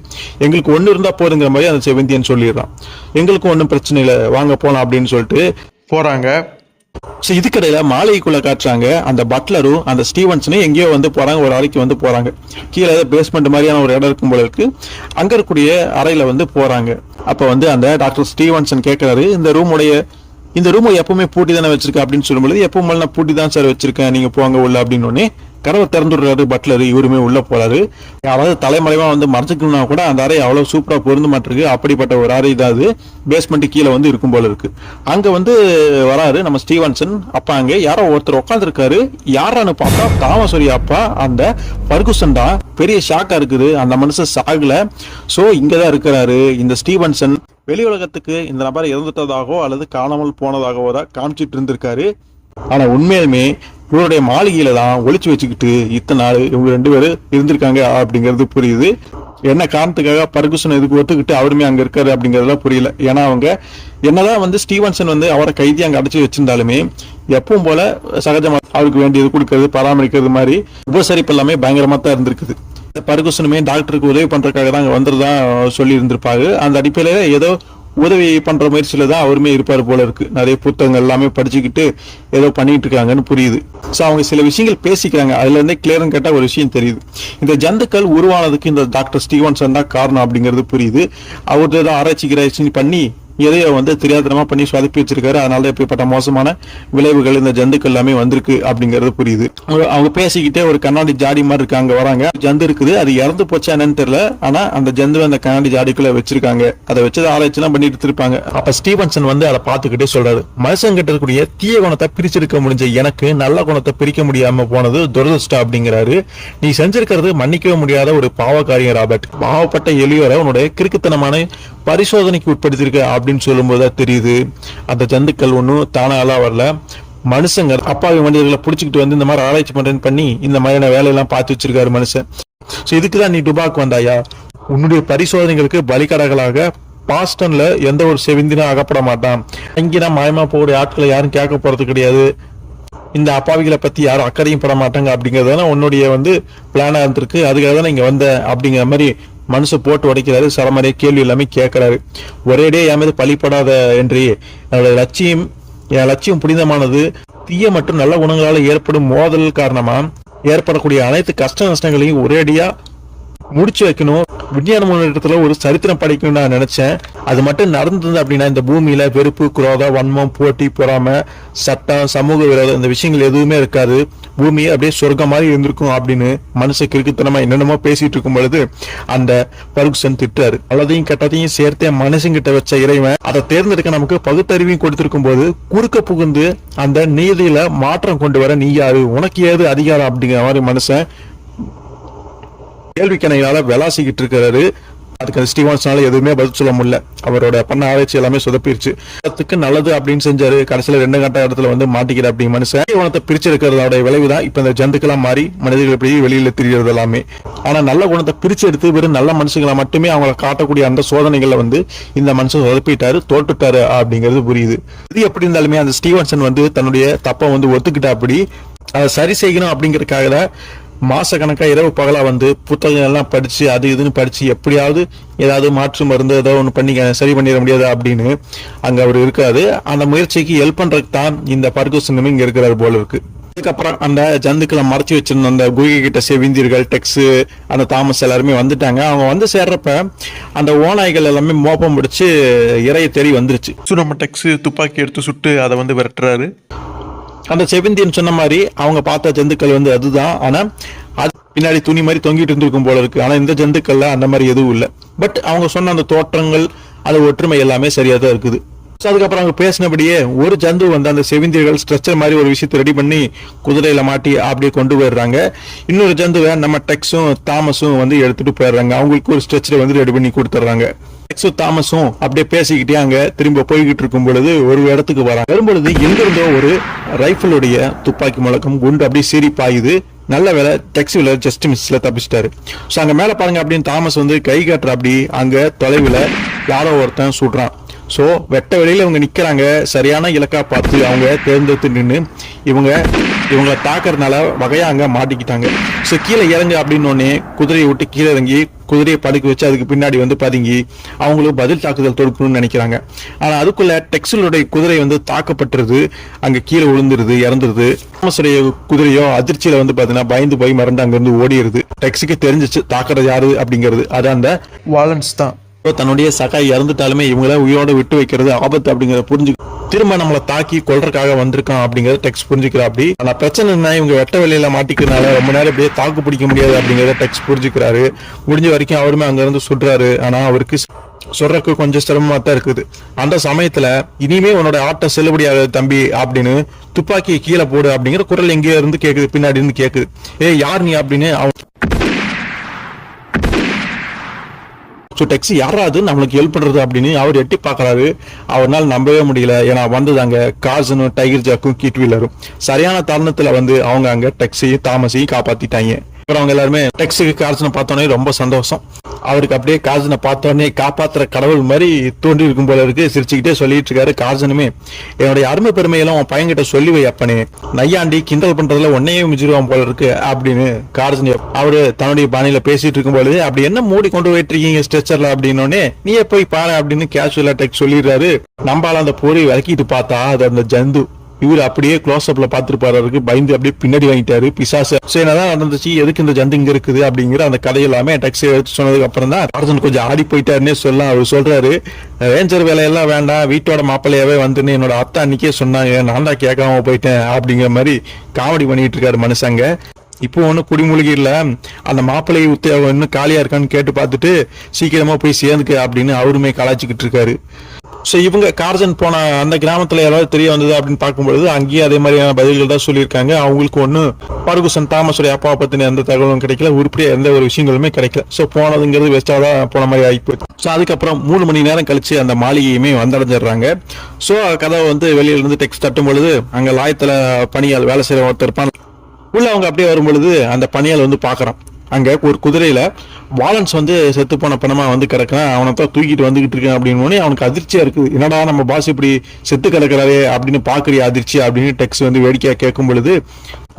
எங்களுக்கு ஒண்ணு இருந்தா போதுங்கிற மாதிரி அந்த செவிந்தியன் சொல்லிடுறான். எங்களுக்கும் ஒன்றும் பிரச்சனை இல்லை, வாங்க போலாம் அப்படின்னு சொல்லிட்டு போறாங்க. ஸோ இதுக்கடையில மாளிகைக்குள்ள காட்டுறாங்க அந்த பட்லரும் அந்த ஸ்டீவன்சனும் எங்கேயோ வந்து போறாங்க, ஒரு அறைக்கு வந்து போறாங்க. கீழே பேஸ்மெண்ட் மாதிரியான ஒரு இடம் இருக்கும் போல இருக்கு, அங்க இருக்கக்கூடிய அறையில வந்து போறாங்க. அப்ப வந்து அந்த டாக்டர் ஸ்டீவன்சன் கேட்கிறாரு, இந்த ரூமை எப்பவுமே பூட்டி தானே வச்சிருக்கேன் அப்படின்னு சொல்லும்போது, எப்பவும் நான் பூட்டி தான் சார் வச்சிருக்கேன், நீங்க போங்க உள்ள அப்படின்னு கதவை திறந்துடுறாரு பட்லர். இவருமே உள்ள போறாரு. யாராவது தலைமறைவா வந்து மறைச்சிக்கணும்னா கூட அந்த அறை அவ்வளவு சூப்பரா பொருந்து மாட்டிருக்கு. அப்படிப்பட்ட ஒரு அறை தான் அது. பேஸ்மெண்ட் கீழே வந்து இருக்கும் போல இருக்கு. அங்க வந்து வராரு நம்ம ஸ்டீவன்சன். அப்ப அங்க யாரோ ஒருத்தர் உட்காந்துருக்காரு. யாரான்னு பார்த்தா தாமஸுடைய அப்பா அந்த பர்குசன் தான். பெரிய ஷாக்கா இருக்குது, அந்த மனுஷன் சாகல. சோ இங்கதான் இருக்கிறாரு இந்த ஸ்டீவன்சன். வெளி உலகத்துக்கு இந்த நபர் இறந்துட்டதாகவோ அல்லது காணாமல் போனதாகவோ தான் காமிச்சிட்டு இருந்திருக்காரு. ஆனா உண்மையிலுமே இவருடைய மாளிகையில தான் ஒளிச்சு வச்சுக்கிட்டு இத்தனை நாள் இவங்க 2 பேரும் இருந்திருக்காங்க அப்படிங்கிறது புரியுது. என்ன காரணத்துக்காக பர்குசன் இதுக்கு ஒத்துக்கிட்டு அவருமே அங்க இருக்காரு அப்படிங்கறதுலாம் புரியல. ஏன்னா அவங்க என்னதான் வந்து ஸ்டீவன்சன் வந்து அவரை கைதி அங்க அடைச்சு வச்சிருந்தாலுமே எப்பவும் போல சகஜமா அவருக்கு வேண்டியது கொடுக்கறது பராமரிக்கிறது மாதிரி உபசரிப்பு எல்லாமே பயங்கரமா தான் இருந்திருக்குது. பர்குசனுமே டாக்டருக்கு உதவி பண்றதுக்காக தான் அங்க வந்துருதான் சொல்லி இருந்திருப்பாரு. அந்த அடிப்படையில ஏதோ உதவி பண்ற முயற்சியில தான் அவருமே இருப்பாரு போல இருக்கு. நிறைய புத்தகங்கள் எல்லாமே படிச்சுக்கிட்டு ஏதோ பண்ணிட்டு இருக்காங்கன்னு புரியுது. ஸோ அவங்க சில விஷயங்கள் பேசிக்கிறாங்க. அதுல இருந்தே கிளியர்னு கேட்டா ஒரு விஷயம் தெரியுது. இந்த ஜந்துக்கள் உருவானதுக்கு இந்த டாக்டர் ஸ்டீவன்சன் தான் காரணம் அப்படிங்கிறது புரியுது. அவர்தான் ஆராய்ச்சி பண்ணி எதையோ வந்து தெரியாதனமா பண்ணி சொதப்பி வச்சிருக்காரு. அதனால இப்படிப்பட்ட மோசமான விளைவுகள் இந்த ஜந்துக்கள் எல்லாமே வந்திருக்கு அப்படிங்கிறது புரியுது. அவங்க பேசிக்கிட்டே ஒரு கண்ணாடி ஜாடி மாதிரி இருக்காங்க வராங்க. ஜந்து இருக்குது, அது இறந்து போச்சா என்னன்னு தெரியல. ஆனா அந்த ஜந்து அந்த கண்ணாடி ஜாடிக்குள்ள வச்சிருக்காங்க. அதை வச்சு ஆராய்ச்சி எல்லாம் பண்ணிட்டு இருப்பாங்க. அப்ப ஸ்டீவன்சன் வந்து அதை பார்த்துக்கிட்டே சொல்றாரு, மனுஷன் கிட்ட இருக்கக்கூடிய தீய குணத்தை பிரிச்சிருக்க முடிஞ்ச எனக்கு நல்ல குணத்தை பிரிக்க முடியாம போனது துரதிருஷ்டம் அப்படிங்கிறாரு. நீ செஞ்சிருக்கிறது மன்னிக்கவே முடியாத ஒரு பாவக்காரியம் ராபர்ட். பாவப்பட்ட எளியோரை உன்னுடைய கிறுக்குத்தனமான பரிசோதனைக்கு உட்படுத்திருக்க அப்படின்னு சொல்லும்போது தெரியுது அந்த ஜந்துக்கள் ஒன்றும் தானாலாம் வரல. மனுஷங்க அப்பாவி மனிதர்களை பிடிச்சிக்கிட்டு வந்து இந்த மாதிரி ஆராய்ச்சி பண்றேன்னு பண்ணி இந்த மாதிரியான வேலையெல்லாம் பார்த்து வச்சிருக்காரு மனுஷன். ஸோ இதுக்குதான் நீ டுபாக் வந்தாயா? உன்னுடைய பரிசோதனைகளுக்கு பலிகடகளாக பாஸ்டன்ல எந்த ஒரு செவிந்தினும் அகப்பட மாட்டான். இங்கே நான் மாயமா போகிற ஆட்களை யாரும் கேட்க போறது கிடையாது. இந்த அப்பாவிகளை பத்தி யாரும் அக்கறையும் பட மாட்டாங்க அப்படிங்கறதான உன்னுடைய வந்து பிளானா இருந்திருக்கு. அதுக்காக தான் இங்க வந்த அப்படிங்கிற மாதிரி மனுஷன் போட்டு உடைக்கிறாரு. சரமாரியா கேள்வி எல்லாமே கேட்கிறாரு. ஒரேடே என் மீது பழிப்படாத என்று என்னுடைய என் லட்சியம் புனிதமானது. தீய மற்றும் நல்ல குணங்களால் ஏற்படும் மோதல் காரணமா ஏற்படக்கூடிய அனைத்து கஷ்ட நஷ்டங்களையும் ஒரேடியா முடிச்சு வைக்கணும். விஞ்ஞான முன்னேற்றத்துல ஒரு சரித்திரம் படைக்கணும்னு நான் நினைச்சேன். அது மட்டும் நடந்தது அப்படின்னா இந்த பூமியில வெறுப்பு, குரோதம், வன்மம், போட்டி, பொறாமை, சட்டம், சமூக விரோதம் இந்த விஷயங்கள் எதுவுமே இருக்காது. பூமியை அப்படியே சொர்க்கம் மாதிரி இருந்திருக்கும் அப்படின்னு மனுஷ கிறுக்குத்தனமா என்னென்னமோ பேசிட்டு இருக்கும் பொழுது அந்த பர்குசன் திட்டாரு. நல்லதையும் கெட்டதையும் சேர்த்தே மனுஷங்கிட்ட வச்ச இறைவன் அதை தேர்ந்தெடுக்க நமக்கு பகுத்தறிவையும் கொடுத்திருக்கும் போது குறுக்க புகுந்து அந்த நீதியில மாற்றம் கொண்டு வர நீ யாரு, உனக்கு ஏது அதிகாரம் அப்படிங்கிற மாதிரி மனுஷன் கேள்விக்கணையால விளாசிக்கிட்டு இருக்கிறாரு. அதுக்கு ஸ்டீவன்சனால எதுவுமே பதில் சொல்ல முடியல. அவரோட பண்ண ஆராய்ச்சி எல்லாமே சொதப்பிருச்சு. நல்லது அப்படின்னு செஞ்சாரு. கடைசியில 2 கட்ட இடத்துல வந்து மாட்டிக்கிற அப்படி மனுஷன் குணத்தை பிரிச்செடுக்கிறதோட விளைவுதான் இப்ப இந்த ஜந்துக்கெல்லாம் மாறி மனிதர்கள் எப்படி வெளியில திரியறது எல்லாமே. ஆனா நல்ல குணத்தை பிரிச்சு எடுத்து வெறும் நல்ல மனுஷங்களை மட்டுமே அவங்களை காட்டக்கூடிய அந்த சோதனைகளை வந்து இந்த மனுஷன் சொதப்பிட்டாரு, தோட்டுட்டாரு அப்படிங்கிறது புரியுது. இது எப்படி இருந்தாலுமே அந்த ஸ்டீவன்சன் வந்து தன்னுடைய தப்பை வந்து ஒத்துக்கிட்டா அப்படி அதை சரி செய்யணும் அப்படிங்கறதுக்காக மாசக்கணக்கா இரவு பகலா வந்து புத்தகம் எல்லாம் படிச்சு அது இதுன்னு படிச்சு எப்படியாவது ஏதாவது மாற்று மருந்து ஏதோ ஒன்று பண்ணி சரி பண்ணிட முடியாது அப்படின்னு அங்க அவர் இருக்காது. அந்த முயற்சிக்கு ஹெல்ப் பண்றதுக்கு தான் இந்த பர்குசனும் இங்க இருக்கிறாரு போல இருக்கு. அதுக்கப்புறம் அந்த ஜந்துக்களை மறைச்சு வச்சிருந்த அந்த குகை கிட்ட செவிந்தியர்கள், டெக்ஸ், அந்த தாமஸ் எல்லாருமே வந்துட்டாங்க. அவங்க வந்து சேர்றப்ப அந்த ஓநாய்கள் எல்லாமே மோப்பம் பிடிச்சு இறைய தேடி வந்துருச்சு. நம்ம டெக்ஸ் துப்பாக்கி எடுத்து சுட்டு அதை வந்து விரட்டுறாரு. அந்த செவிந்தியன் சொன்ன மாதிரி அவங்க பார்த்த ஜந்துக்கள் வந்து அதுதான். ஆனா அது பின்னாடி துணி மாதிரி தொங்கிட்டு இருந்திருக்கும் போல இருக்கு. ஆனா இந்த ஜந்துக்கள்ல அந்த மாதிரி எதுவும் இல்லை. பட் அவங்க சொன்ன அந்த தோற்றங்கள் அது ஒற்றுமை எல்லாமே சரியா தான் இருக்குது. அதுக்கப்புறம் அவங்க பேசினபடியே ஒரு ஜந்து வந்து அந்த செவிந்தியர்கள் ஸ்ட்ரெச்சர் மாதிரி ஒரு விஷயத்தை ரெடி பண்ணி குதிரையில மாட்டி அப்படியே கொண்டு போயிடுறாங்க. இன்னொரு ஜந்துவை நம்ம டெக்ஸும் தாமஸும் வந்து எடுத்துட்டு போயிடுறாங்க. அவங்களுக்கு ஒரு ஸ்ட்ரெச்சரை வந்து ரெடி பண்ணி கொடுத்துட்றாங்க. டெக்ஸும் தாமஸும் அப்படியே பேசிக்கிட்டே அங்க திரும்ப போய்கிட்டு இருக்கும் பொழுது ஒரு இடத்துக்கு வராங்க. வரும்பொழுது எங்கிருந்தோ ஒரு ரைஃபிளுடைய துப்பாக்கி முழக்கம் குண்டு அப்படியே சீறி பாயுது. நல்ல வேலை டெக்ஸில ஜஸ்ட் மிஸ்ல தப்பிச்சிட்டாரு. ஸோ அங்க மேல பாருங்க அப்படின்னு தாமஸ் வந்து கை காட்டுற அப்படி அங்க தொலைவுல யாரோ ஒருத்தன் சுடுறான். ஸோ வெட்ட வெளியில இவங்க நிக்கிறாங்க. சரியான இலக்கா பார்த்து அவங்க தேர்ந்தெடுத்து நின்று இவங்களை தாக்குறதுனால வகையா அங்க மாட்டிக்கிட்டாங்க. ஸோ கீழே இறங்க அப்படின்னு குதிரையை விட்டு கீழே இறங்கி குதிரையை படுக்க வச்சு அதுக்கு பின்னாடி வந்து பதுங்கி அவங்களுக்கு பதில் தாக்குதல் தொடுக்கணும்னு நினைக்கிறாங்க. ஆனா அதுக்குள்ள டெக்ஸிலுடைய குதிரை வந்து தாக்கப்பட்டுருது. அங்க கீழே விழுந்துருது, இறந்துருது. தாமஸுடைய குதிரையோ அதிர்ச்சியில வந்து பாத்தீங்கன்னா பயந்து போய் மறந்து அங்க இருந்து ஓடிடுது. டெக்ஸுக்கு தெரிஞ்சிச்சு தாக்குறது யாரு அப்படிங்கிறது. அது அந்த வாலன்ஸ் தான். தன்னுடைய சகாய் இறந்துட்டாலுமே இவங்கள உயிரோட விட்டு வைக்கிறது ஆபத்து அப்படிங்கறத புரிஞ்சு திரும்ப நம்மளை தாக்கி கொல்றதுக்காக வந்திருக்கான் அப்படிங்கறத டெக்ஸ் புரிஞ்சுக்கிறா. அப்படி ஆனா பிரச்சனை என்ன, இவங்க வெட்ட வெளியில மாட்டிக்கிறதுனால ரொம்ப நேரம் இப்படியே தாக்கு பிடிக்க முடியாது அப்படிங்கறத டெக்ஸ் புரிஞ்சுக்கிறாரு. முடிஞ்ச வரைக்கும் அவருமே அங்க இருந்து சுடுறாரு. ஆனா அவருக்கு சொல்றதுக்கு கொஞ்சம் சிரமமா தான் இருக்குது. அந்த சமயத்துல இனிமே உன்னோட ஆட்டம் செல்லுபடியாகுது தம்பி அப்படின்னு துப்பாக்கியை கீழே போடு அப்படிங்கிற குரல் எங்கேயோ இருந்து கேக்குது, பின்னாடி இருந்து கேக்குது. யார் நீ அப்படின்னு ஸோ டெக்ஸ் யாராவது நம்மளுக்கு ஹெல்ப் பண்றது அப்படின்னு அவர் எட்டி பார்க்கறாரு. அவரால் நம்பவே முடியல. ஏன்னா வந்ததாங்க கார்சனும் டைகர் ஜாக்கும் கிட் வீலரும் சரியான தருணத்துல வந்து அவங்க அங்க டெக்ஸையும் தாமஸையும் காப்பாத்திட்டாங்க. அப்புறம் அவங்க எல்லாருமே டெக்ஸுக்கு கார்சனை பார்த்தோன்னே ரொம்ப சந்தோஷம். அவருக்கு அப்படியே கார்சனை பார்த்தோன்னே காப்பாத்துற கடவுள் மாதிரி தோண்டி இருக்கும் போல இருக்கு. சிரிச்சுக்கிட்டே சொல்லிட்டு இருக்காரு கார்சனுமே, என்னுடைய அருமை பெருமையெல்லாம் உன் பையன்கிட்ட சொல்லி வை அப்பனே, நையாண்டி கிண்டல் பண்றதுல உன்னையே மிஞ்சிருவான் போல இருக்கு அப்படின்னு கார்சன் அவரு தன்னுடைய பாணியில பேசிட்டு இருக்கும் பொழுது, அப்படி என்ன மூடி கொண்டு போயிட்டு இருக்கீங்க ஸ்ட்ரெச்சர்ல அப்படின்னோடனே, நீயே போய் பாரு அப்படின்னு கேஷுவலா டெக்ஸ் சொல்லிடுறாரு. நம்பால அந்த பொறி விளக்கிட்டு பார்த்தா அது அந்த ஜந்து. இவர் அப்படியே க்ளோஸ் அப்ல பாத்துருப்பாரு, பயந்து அப்படியே பின்னாடி வாங்கிட்டாரு பிசாசு. என்னதான் நடந்துச்சு, எதுக்கு இந்த ஜந்து இங்க இருக்குது அப்படிங்கிற அந்த கதை எல்லாமே டெக்ஸ் எடுத்து சொன்னதுக்கு அப்புறம் தான் கார்சன் கொஞ்சம் ஆடி போயிட்டாருன்னே சொல்லலாம். அவர் சொல்றாரு, ரேஞ்சர் வேலையெல்லாம் வேண்டாம், வீட்டோட மாப்பிள்ளையாவே வந்துன்னு என்னோட அத்தா அன்னைக்கே சொன்னாங்க, நான் தான் கேட்காம போயிட்டேன் அப்படிங்கிற மாதிரி காமெடி பண்ணிட்டு இருக்காரு மனுஷங்க. இப்போ ஒன்னும் குடிமூழ்கிடல, அந்த மாப்பிள்ளை உத்தியோகம் இன்னும் காலியா இருக்கான்னு கேட்டு பார்த்துட்டு சீக்கிரமா போய் சேர்ந்துக்க அப்படின்னு அவருமே கலாய்ச்சிக்கிட்டு இருக்காரு. ஸோ இவங்க கார்சன் போன அந்த கிராமத்துல யாராவது தெரிய வந்தது அப்படின்னு பார்க்கும்பொழுது அங்கேயே அதே மாதிரியான பதில்கள் தான் சொல்லியிருக்காங்க. அவங்களுக்கு ஒன்றும் பர்குசன் தாமஸுடைய அப்பாவை பத்தின எந்த தகவலும் கிடைக்கல, உருப்படியா எந்த ஒரு விஷயங்களுமே கிடைக்கல. ஸோ போனதுங்கிறது வெஸ்டா தான் போன மாதிரி ஆகிப்போச்சு. ஸோ அதுக்கப்புறம் 3 மணி நேரம் கழிச்சு அந்த மாளிகையுமே வந்தடைஞ்சிடுறாங்க. ஸோ கதவை வந்து வெளியில இருந்து டெக்ஸ்ட் தட்டும் பொழுது அங்க லாயத்துல பணியால் வேலை செய்யற ஒருத்தர் இருப்பான். உள்ள அவங்க அப்படியே வரும் பொழுது அந்த பணியால் வந்து பாக்குறான், அங்க ஒரு குதிரையில வாலன்ஸ் வந்து செத்து போன பணமா வந்து கிடக்கான். அவனை தான் தூக்கிட்டு வந்துகிட்டு இருக்கேன் அப்படின்னு அவனுக்கு அதிர்ச்சியா இருக்குது. என்னடா நம்ம பாஸ் இப்படி செத்து கிடக்கிறாரே அப்படின்னு பாக்குறிய அதிர்ச்சி அப்படின்னு டெக்ஸ் வந்து வேடிக்கையா கேட்கும் பொழுது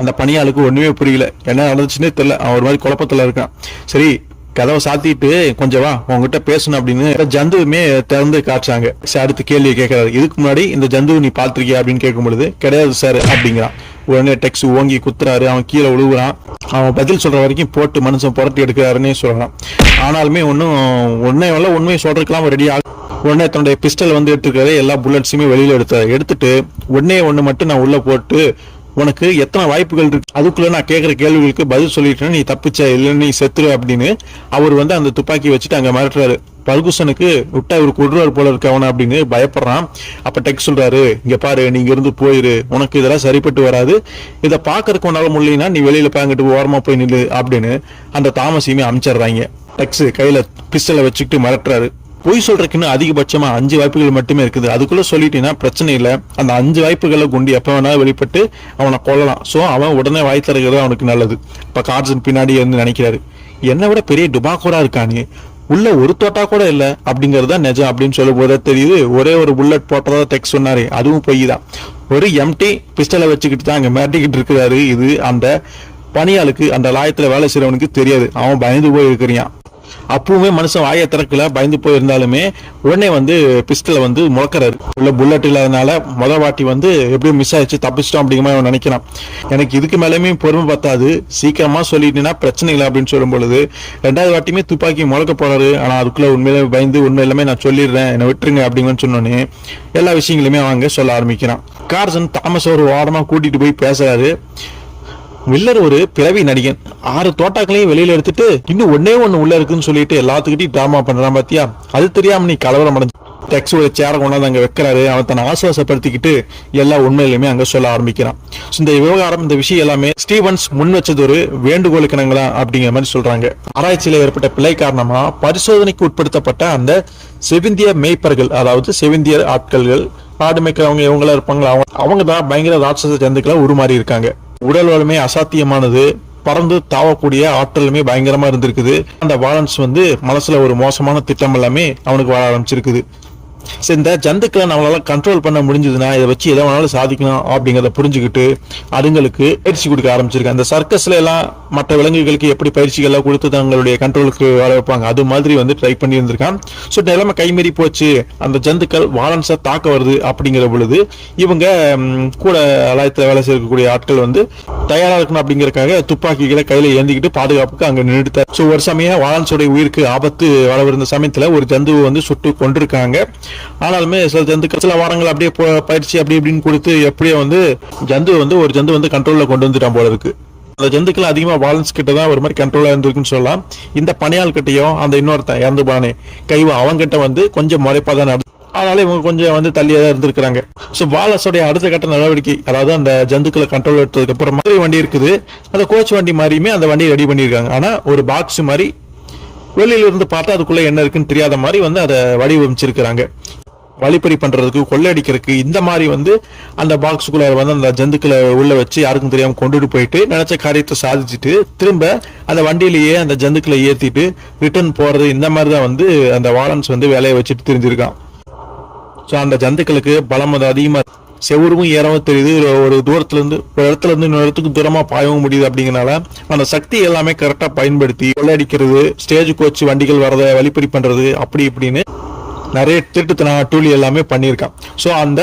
அந்த பணியாளுக்கு ஒண்ணுமே புரியல, என்ன நடந்துச்சுன்னே தெரியல. அவன் ஒரு மாதிரி குழப்பத்துல இருக்கான். சரி கதவை சாத்திட்டு கொஞ்சம் வா உங்ககிட்ட பேசணும் அப்படின்னு ஜந்துவுமே திறந்து காட்டுறாங்க. அடுத்த கேள்வியை கேட்கறாரு, இதுக்கு முன்னாடி இந்த ஜந்துவை நீ பாத்திருக்கியா அப்படின்னு கேட்கும் பொழுது கிடையாது சார் அப்படிங்கிறான். உடனே டெக்ஸ் ஓங்கி குத்துறாரு, அவன் கீழே விழுகுறான். அவன் பதில் சொல்ற வரைக்கும் போட்டு மனுஷன் புரட்டி எடுக்கிறாருன்னே சொல்லலாம். ஆனாலுமே உண்மையை சொல்றதுக்கெல்லாம் ரெடி ஆகும். உடனே தன்னுடைய பிஸ்டல் வந்து எடுத்துக்கிறாரு, எல்லா புல்லட்ஸுமே வெளியில எடுத்துட்டு ஒண்ணு மட்டும் நான் உள்ள போட்டு உனக்கு எத்தனை வாய்ப்புகள் இருக்கு, அதுக்குள்ள நான் கேட்கிற கேள்விகளுக்கு பதில் சொல்லிட்டேன், நீ தப்பிச்ச இல்லைன்னு நீ செத்துரு அப்படின்னு அவர் வந்து அந்த துப்பாக்கி வச்சுட்டு அங்க மிரட்டுறாரு. பர்குசனுக்கு விட்டா இவர் கொடுறாரு போல இருக்கு அவனை அப்படின்னு பயப்படுறான். அப்ப டெக்ஸ் சொல்றாரு, இங்க பாரு நீங்க இருந்து போயிரு, உனக்கு இதெல்லாம் சரிப்பட்டு வராது, இதை பாக்குறதுக்கு உன்னால முடியலன்னா நீ வெளியில பாங்கிட்டு ஓரமா போய் நில்லு அப்படின்னு அந்த தாமஸையுமே அமைச்சிடுறாங்க. டெக்ஸ் கையில பிஸ்டலை வச்சுக்கிட்டு மிரட்டுறாரு. பொய் சொல்றதுக்குன்னு அதிகபட்சமா 5 வாய்ப்புகள் மட்டுமே இருக்குது, அதுக்குள்ள சொல்லிட்டீங்கன்னா பிரச்சனை இல்லை. அந்த 5 வாய்ப்புகளை கொண்டு எப்ப வேணாலும் வெளிப்பட்டு அவனை கொல்லலாம். சோ அவன் உடனே வாய் தருகிறது அவனுக்கு நல்லது. இப்ப கார்சன் பின்னாடி இருந்து நினைக்கிறாரு, என்னை விட பெரிய டுபாக்கூரா இருக்கானே, உள்ள ஒரு தோட்டா கூட இல்ல அப்படிங்கறதா நிஜம் அப்படின்னு சொல்லும் போதே தெரியுது. ஒரே ஒரு புல்லட் போட்டதா டெக்ஸ் சொன்னாரு, அதுவும் பொய் தான். ஒரு எம்டி பிஸ்டலை வச்சுக்கிட்டு தான் அங்க மிரட்டிக்கிட்டு இருக்கிறாரு. இது அந்த பணியாளுக்கு அந்த லாயத்துல வேலை செய்யறவனுக்கு தெரியாது. அவன் பயந்து போய் இருக்கிறியான். அப்பவுமே மனுஷன் வாயை திறக்கல, பயந்து போயிருந்தாலுமே உடனே வந்து பிஸ்டலை வந்து முழக்கிறாரு. உள்ள புல்லட் இல்லாதனால முதல் வாட்டி வந்து எப்படியும் மிஸ் ஆயிடுச்சு, தப்பிச்சிட்டோம் அப்படிங்கிற மாதிரி அவன் நினைக்கிறான். எனக்கு இதுக்கு மேலேயுமே பொறுமை பத்தாது, சீக்கிரமா சொல்லிட்டீங்கன்னா பிரச்சனை இல்லை அப்படின்னு சொல்லும் பொழுது 2வது வாட்டியுமே துப்பாக்கி முழக்க போறாரு. ஆனா அதுக்குள்ள உண்மையிலே பயந்து உண்மையிலுமே நான் சொல்லிடுறேன், என்னை விட்டுருங்க அப்படிங்கன்னு சொன்னோன்னே எல்லா விஷயங்களுமே அவங்க சொல்ல ஆரம்பிக்கிறான். கார்சன் தாமஸ் ஒரு வாரமா கூட்டிட்டு போய் பேசுறாரு. மில்லர் ஒரு பிறவி நடிகன், 6 தோட்டாக்களையும் வெளியில எடுத்துட்டு இன்னும் ஒன்னே உள்ள இருக்குன்னு சொல்லிட்டு எல்லாத்துக்கிட்டையும் டிராமா பண்றான் பாத்தியா, அது தெரியாம நீ கலவரம் அடைஞ்சு டெக்ஸோட சேரை கொண்டாந்து அங்க வைக்கிறாரு. அவன் தன்னை ஆசுவாசப்படுத்திக்கிட்டு எல்லா உண்மையிலுமே அங்க சொல்ல ஆரம்பிக்கிறான். இந்த விவகாரம், இந்த விஷயம் எல்லாமே ஸ்டீவன்ஸ் முன் வச்சது ஒரு வேண்டுகோளுக்கு இணங்கலா அப்படிங்கிற மாதிரி சொல்றாங்க. ஆராய்ச்சியில ஏற்பட்ட பிழை காரணமா பரிசோதனைக்கு உட்படுத்தப்பட்ட அந்த செவிந்திய மேய்ப்பர்கள், அதாவது செவிந்தியர் ஆட்கள்கள், ஆடு மேய்க்கிறவங்க இவங்களா இருப்பாங்களா, அவங்க தான் பயங்கர ராட்சச ஜந்துக்களா உருமாறி இருக்காங்க. உடல் வலிமை அசாத்தியமானது, பறந்து தாவக்கூடிய ஆற்றலுமே பயங்கரமா இருந்திருக்குது. அந்த வாலன்ஸ் வந்து மனசுல ஒரு மோசமான திட்டம் எல்லாமே அவனுக்கு வர ஆரம்பிச்சிருக்குது. இந்த ஜந்துக்களை நம்மளால கண்ட்ரோல் பண்ண முடிஞ்சதுன்னா இதை வச்சு எதை வேணாலும் சாதிக்கணும் அப்படிங்கிறத புரிஞ்சுக்கிட்டு அதுங்களுக்கு பயிற்சி கொடுக்க ஆரம்பிச்சிருக்காங்க. அந்த சர்க்கஸ்ல எல்லாம் மற்ற விலங்குகளுக்கு எப்படி பயிற்சிகள்லாம் கொடுத்து தங்களுடைய கண்ட்ரோலுக்கு வர வைப்பாங்க, அது மாதிரி வந்து ட்ரை பண்ணி இருந்திருக்கான். ஸோ நிலைமை கைமீறி போச்சு, அந்த ஜந்துக்கள் வாலன்ஸை தாக்க வருது அப்படிங்கிற பொழுது இவங்க கூட அலாயத்தில் வேலை செய்யக்கூடிய ஆட்கள் வந்து தயாரா இருக்கணும் அப்படிங்கறக்காக துப்பாக்கிகளை கையில ஏந்திக்கிட்டு பாதுகாப்புக்கு அங்க நிறுத்தார். ஸோ ஒரு சமயம் வாலன்ஸோட உயிருக்கு ஆபத்து வரவிருந்த சமயத்துல ஒரு ஜந்துவை வந்து சுட்டு கொண்டிருக்காங்க. ஆனாலுமே சில ஜந்துக்கள் சில வாரங்கள் அப்படியே பயிற்சி அப்படி இப்படின்னு கொடுத்து எப்படியோ வந்து ஒரு ஜந்து வந்து கண்ட்ரோல்ல கொண்டு வந்துட்டான் போல இருக்கு. அந்த ஜந்துக்கள் அதிகமா வாலன்ஸ் கிட்ட தான் ஒரு மாதிரி கண்ட்ரோலா இருந்திருக்குன்னு சொல்லலாம். இந்த பணியாள் கிட்டையும் அந்த இன்னொருத்தன் இறந்து போனே கைவா அவங்கிட்ட வந்து கொஞ்சம் முறைப்பா தான் நடந்து, அதனால இவங்க கொஞ்சம் வந்து தள்ளியா இருந்திருக்கிறாங்க. ஸோ வாலன்ஸோடைய அடுத்த கட்ட நடவடிக்கை, அதாவது அந்த ஜந்துக்களை கண்ட்ரோல் எடுத்ததுக்கு அப்புறம் மாதிரி வண்டி இருக்குது, அந்த கோச் வண்டி மாதிரியுமே அந்த வண்டியை ரெடி பண்ணியிருக்காங்க. ஆனா ஒரு பாக்ஸ் மாதிரி வெளியில இருந்து பார்த்தா அதுக்குள்ள என்ன இருக்குன்னு தெரியாத மாதிரி வந்து அதை வடிவமைச்சிருக்கிறாங்க. வழிப்பறி பண்றதுக்கு, கொள்ளையடிக்கிறதுக்கு இந்த மாதிரி வந்து அந்த பாக்ஸுக்குள்ள வந்து அந்த ஜந்துக்களை உள்ள வச்சு யாருக்கும் தெரியாம கொண்டுட்டு போயிட்டு நினைச்ச காரியத்தை சாதிச்சுட்டு திரும்ப அந்த வண்டியிலேயே அந்த ஜந்துக்களை ஏத்திட்டு ரிட்டர்ன் போறது, இந்த மாதிரி தான் வந்து அந்த வாலன்ஸ் வந்து வேலையை வச்சுட்டு தெரிஞ்சிருக்கான். ஸோ அந்த ஜந்துக்களுக்கு பலம் அது அதிகமா, செவரும் ஏறவும் தெரியுது, ஒரு தூரத்துல இருந்து ஒரு இடத்துல இருந்து இன்னொரு இடத்துக்கு தூரமா பாயவும் முடியுது. அப்படிங்கறனால அந்த சக்தி எல்லாமே கரெக்டா பயன்படுத்தி கொள்ளையடிக்கிறது, ஸ்டேஜ் கோச் வண்டிகள் வரதை வழிப்பறி பண்றது, அப்படி இப்படின்னு நிறைய திருட்டுத்தன டூலி எல்லாமே பண்ணியிருக்கான். ஸோ அந்த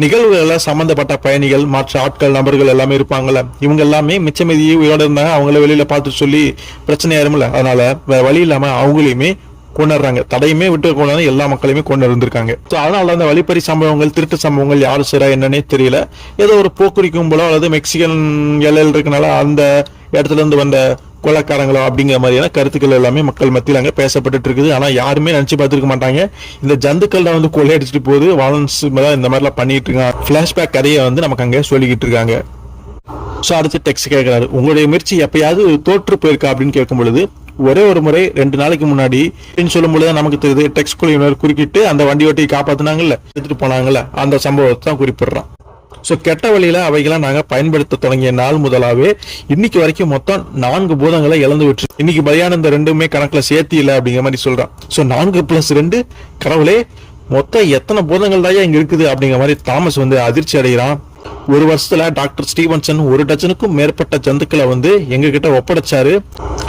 நிகழ்வுகளில் சம்பந்தப்பட்ட பயணிகள், மற்ற ஆட்கள், நபர்கள் எல்லாமே இருப்பாங்கல்ல, இவங்க எல்லாமே மிச்சமதியை உயிரோட இருந்தாங்க. அவங்கள வெளியில பார்த்து சொல்லி பிரச்சனை ஆயிரும்ல, அதனால வேற வழி இல்லாம அவங்களையுமே கொண்டுறாங்க. தடையுமே விட்டு கொண்டாந்து எல்லா மக்களையுமே கொண்டு இருந்திருக்காங்க. ஸோ அதனால அந்த வழிப்பறி சம்பவங்கள், திருட்டு சம்பவங்கள் யாரு செய்றா என்னன்னே தெரியல. ஏதோ ஒரு போக்குரிக்கும் போல அல்லது மெக்சிகன் எல்லையில் இருக்கனால அந்த இடத்துல இருந்து வந்த கொலைக்காரங்களோ அப்படிங்கிற மாதிரியான கருத்துக்கள் எல்லாமே மக்கள் மத்தியில் அங்கே பேசப்பட்டு இருக்குது. ஆனால் யாருமே நினைச்சு பார்த்துருக்க மாட்டாங்க இந்த ஜந்துக்கள் தான் வந்து கொள்ளையடிச்சிட்டு போகுது, வாலன்ஸ் இந்த மாதிரிலாம் பண்ணிட்டு இருக்காங்க. பிளாஷ்பேக் கதையை வந்து நமக்கு அங்கே சொல்லிக்கிட்டு இருக்காங்க. ஸோ அடுத்து டெக்ஸ்ட் கேட்கிறாரு, உங்களுடைய முயற்சி எப்பயாவது தோற்று போயிருக்கா அப்படின்னு கேட்கும் பொழுது, ஒரே ஒரு முறை 2 நாளைக்கு முன்னாடி சொல்லும் பொழுது நமக்கு தெரியுது டெக்ஸ்ட் குழுவினர் குறுக்கிட்டு அந்த வண்டி ஓட்டி காப்பாத்தினாங்கல்ல, எடுத்துட்டு போனாங்கல்ல, அந்த சம்பவத்தை தான் குறிப்பிடுறான். ஸோ கெட்ட வழியில அவைகளாம் நாங்கள் பயன்படுத்த தொடங்கிய நாள் முதலாவே இன்னைக்கு வரைக்கும் மொத்தம் 4 பூதங்களை இழந்து விட்டு, இன்னைக்கு பலியான இந்த 2மே கணக்குல சேர்த்தி இல்லை அப்படிங்கிற மாதிரி சொல்றான். ஸோ 4+2 கடவுளே, மொத்தம் எத்தனை பூதங்கள் தான் இங்க இருக்குது அப்படிங்கிற மாதிரி தாமஸ் வந்து அதிர்ச்சி அடைகிறான். ஒரு வருஷத்துல டாக்டர் ஸ்டீவன்சன் 1 டஜனுக்கும் மேற்பட்ட ஜந்துக்களை வந்து எங்க கிட்ட ஒப்படைச்சாரு.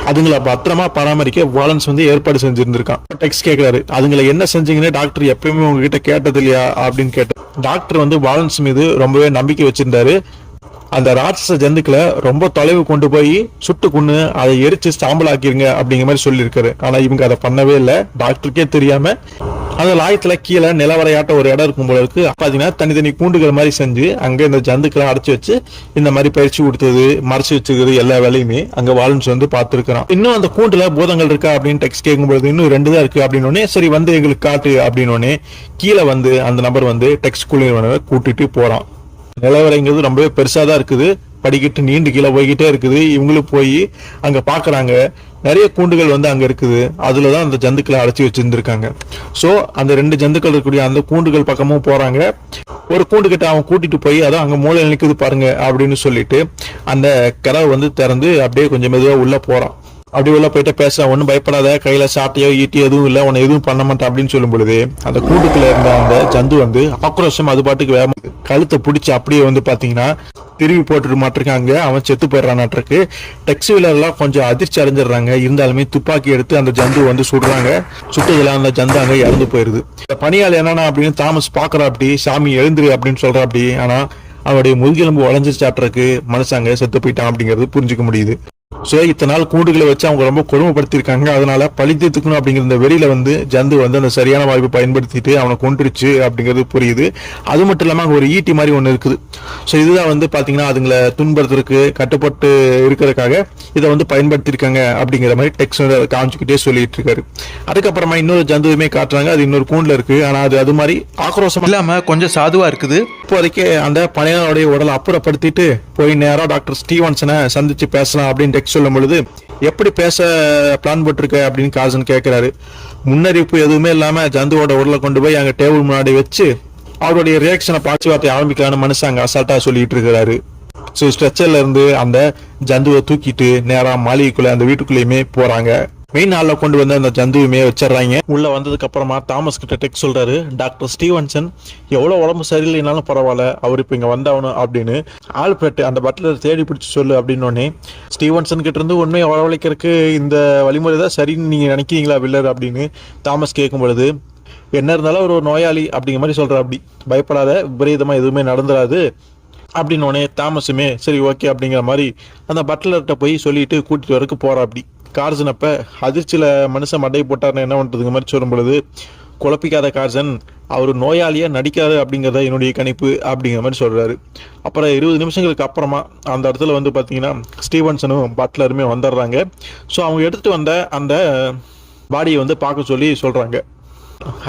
அதுங்களை பத்திரமா பராமரிக்க வாலன்ஸ் வந்து ஏற்பாடு செஞ்சிருந்திருக்கான். டெக்ஸ்ட் கேட்கிறாரு, அதுங்களை என்ன செஞ்சீங்கன்னு டாக்டர் எப்பயுமே உங்ககிட்ட கேட்டது இல்லையா அப்படின்னு கேட்ட டாக்டர் வந்து வாலன்ஸ் மீது ரொம்பவே நம்பிக்கை வச்சிருந்தாரு. அந்த ராட்சச ஜந்துக்களை ரொம்ப தொலைவு கொண்டு போய் சுட்டு கொண்டு அதை எரிச்சு சாம்பல் ஆக்கிருங்க அப்படிங்கிற மாதிரி சொல்லியிருக்காரு. ஆனா இவங்க அதை பண்ணவே இல்லை. டாக்டருக்கே தெரியாம அந்த லாயத்துல கீழே நிலவரையாட்ட ஒரு இடம் இருக்கும் போல இருக்கு. பாத்தீங்கன்னா தனித்தனி கூண்டுகள் மாதிரி செஞ்சு அங்க இந்த ஜந்துக்களை அடைச்சு வச்சு இந்த மாதிரி பயிற்சி கொடுத்தது, மறைச்சு வச்சுக்கிறது, எல்லா வேலையுமே அங்க வாலன்ஸ் வந்து பார்த்திருக்கிறான். இன்னும் அந்த கூண்டுல பூதங்கள் இருக்கா அப்படின்னு டெக்ஸ்ட் கேட்கும்போது இன்னும் 2 தான் இருக்கு அப்படின்னு, சரி வந்து எங்களுக்கு காட்டு அப்படின்னு கீழே வந்து அந்த நபர் வந்து டெக்ஸ்ட் குழுவினரை கூட்டிட்டு போறான். நிலவரைங்கிறது ரொம்பவே பெருசா தான் இருக்குது, படிக்கிட்டு நீண்டு கீழே போய்கிட்டே இருக்குது. இவங்களும் போய் அங்க பாக்குறாங்க, நிறைய கூண்டுகள் வந்து அங்க இருக்குது. அதுலதான் அந்த ஜந்துக்களை அடைச்சி வச்சிருந்திருக்காங்க. சோ அந்த 2 ஜந்துக்கள் இருக்கக்கூடிய அந்த கூண்டுகள் பக்கமும் போறாங்க. ஒரு கூண்டு கிட்ட அவன் கூட்டிட்டு போய் அதான் அங்க மூலையில் நிக்குது பாருங்க அப்படின்னு சொல்லிட்டு அந்த கதவை வந்து திறந்து அப்படியே கொஞ்சம் மெதுவா உள்ள போறான். அப்படி உள்ள போயிட்டு பேச, ஒன்னும் பயப்படாத, கையில சாட்டையோ ஈட்டியோ எதுவும் இல்லை, உன்னை எதுவும் பண்ண மாட்டேன் அப்படின்னு சொல்லும் பொழுது அந்த கூண்டுக்குள்ள இருந்த அந்த ஜந்து வந்து ஆக்ரோஷம் அது பாட்டுக்கு வேற கழுத்தை பிடிச்சி அப்படியே வந்து பாத்தீங்கன்னா திரும்பி போட்டுட்டு மாட்டிருக்காங்க. அவன் செத்து போயிடறான்ட்ருக்கு. டெக்ஸ் வீலர்லாம் கொஞ்சம் அதிர்ச்சி அடைஞ்சிடுறாங்க. இருந்தாலுமே துப்பாக்கி எடுத்து அந்த ஜந்து வந்து சுடுறாங்க. சுட்டதுல அந்த ஜந்து அங்க இறந்து போயிருது. பணியாளி என்னன்னா அப்படின்னு தாமஸ் பாக்குறா, அப்படி சாமி எழுந்துரு அப்படின்னு சொல்றா. அப்படி ஆனா அவனுடைய முதுகெலும்பு உடஞ்சிச்சாட்டுறக்கு மனுஷாங்க செத்து போயிட்டான் அப்படிங்கிறது புரிஞ்சுக்க முடியுது. ஸோ இத்தனை நாள் கூண்டுகளை வச்சு அவங்க ரொம்ப கொடுமைப்படுத்திருக்காங்க. அதனால பழி தீர்த்துக்கணும் அப்படிங்கிற இந்த வெளியில வந்து ஜந்து வந்து அந்த சரியான வாய்ப்பை பயன்படுத்திட்டு அவனை கொண்டுருச்சு அப்படிங்கிறது புரியுது. அது மட்டும் இல்லாமல் அங்கே ஒரு ஈட்டி மாதிரி ஒன்று இருக்குது. ஸோ இதுதான் வந்து பார்த்தீங்கன்னா அதுங்களை துன்புறுத்துறதுக்கு கட்டுப்பட்டு இருக்கிறதுக்காக இதை வந்து பயன்படுத்தியிருக்காங்க அப்படிங்கிற மாதிரி டெக்ஸ்ட் வந்து அதை காமிச்சுக்கிட்டே சொல்லிட்டு இருக்காரு. அதுக்கப்புறமா இன்னொரு ஜந்துவுமே காட்டுறாங்க. அது இன்னொரு கூண்டில் இருக்கு. ஆனால் அது மாதிரி ஆக்ரோஷம் இல்லாம கொஞ்சம் சாதுவா இருக்குது. இப்போதைக்கு அந்த பணியாளருடைய உடலை அப்புறப்படுத்திட்டு போய் நேரம் டாக்டர் ஸ்டீவன்சனை சந்திச்சு பேசலாம் அப்படின்னு டெக்ஸ்ட் சொல்லும் பொழுது, எப்படி பேச பிளான் போட்டிருக்க அப்படின்னு கார்சன் கேட்கிறாரு. முன்னறிவிப்பு எதுவுமே இல்லாம ஜந்துவோட உடலை கொண்டு போய் அங்க டேபிள் முன்னாடி வச்சு அவருடைய ரியாக்ஷனை பேச்சுவார்த்தை ஆரம்பிக்கலான்னு மனுஷன் அங்க அசால்ட்டா சொல்லிட்டு இருக்கிறாரு. ஸோ ஸ்ட்ரெச்சர்ல இருந்து அந்த ஜந்துவை தூக்கிட்டு நேரா மாளிகைக்குள்ள அந்த வீட்டுக்குள்ளேயுமே போறாங்க. மெயின் ஹாலில் கொண்டு வந்து அந்த ஜந்துவுமே வச்சிடறாங்க. உள்ள வந்ததுக்கு அப்புறமா தாமஸ் கிட்ட டெக்ஸ்ட் சொல்றாரு, டாக்டர் ஸ்டீவன்சன் எவ்வளவு உடம்பு சரியில்லைனாலும் பரவாயில்ல, அவர் இப்ப இங்க வந்தாகணும் அப்படின்னு ஆல்ஃபிரட் அந்த பட்லர் தேடி பிடிச்சி சொல்லு அப்படின்னு ஸ்டீவன்சன் கிட்ட இருந்து உண்மையை வரவழைக்கிறதுக்கு இந்த வழிமுறை தான் சரின்னு நீங்க நினைக்கிறீங்களா வில்லர் அப்படின்னு தாமஸ் கேட்கும் பொழுது, என்ன இருந்தாலும் ஒரு நோயாளி அப்படிங்கிற மாதிரி சொல்ற. அப்படி பயப்படாத, விபரீதமா எதுவுமே நடந்துடாது அப்படின்னு தாமஸுமே சரி ஓகே அப்படிங்கிற மாதிரி அந்த பட்லர்கிட்ட போய் சொல்லிட்டு கூட்டிட்டு வரக்கு போறா. அப்படி கார்சன் அப்ப அதிர்ச்சியில மனுஷன் மண்டை போட்டார்னு என்ன பண்றதுங்க மாதிரி சொல்லும் பொழுது, குழப்பிக்காத கார்சன், அவர் நோயாளியா நடிக்காது அப்படிங்கிறத என்னுடைய கணிப்பு அப்படிங்கிற மாதிரி சொல்றாரு. அப்புறம் 20 நிமிஷங்களுக்கு அப்புறமா அந்த இடத்துல வந்து பாத்தீங்கன்னா ஸ்டீவன்சனும் பட்லருமே வந்துடுறாங்க. ஸோ அவங்க எடுத்துட்டு வந்த அந்த பாடியை வந்து பார்க்க சொல்லி சொல்றாங்க.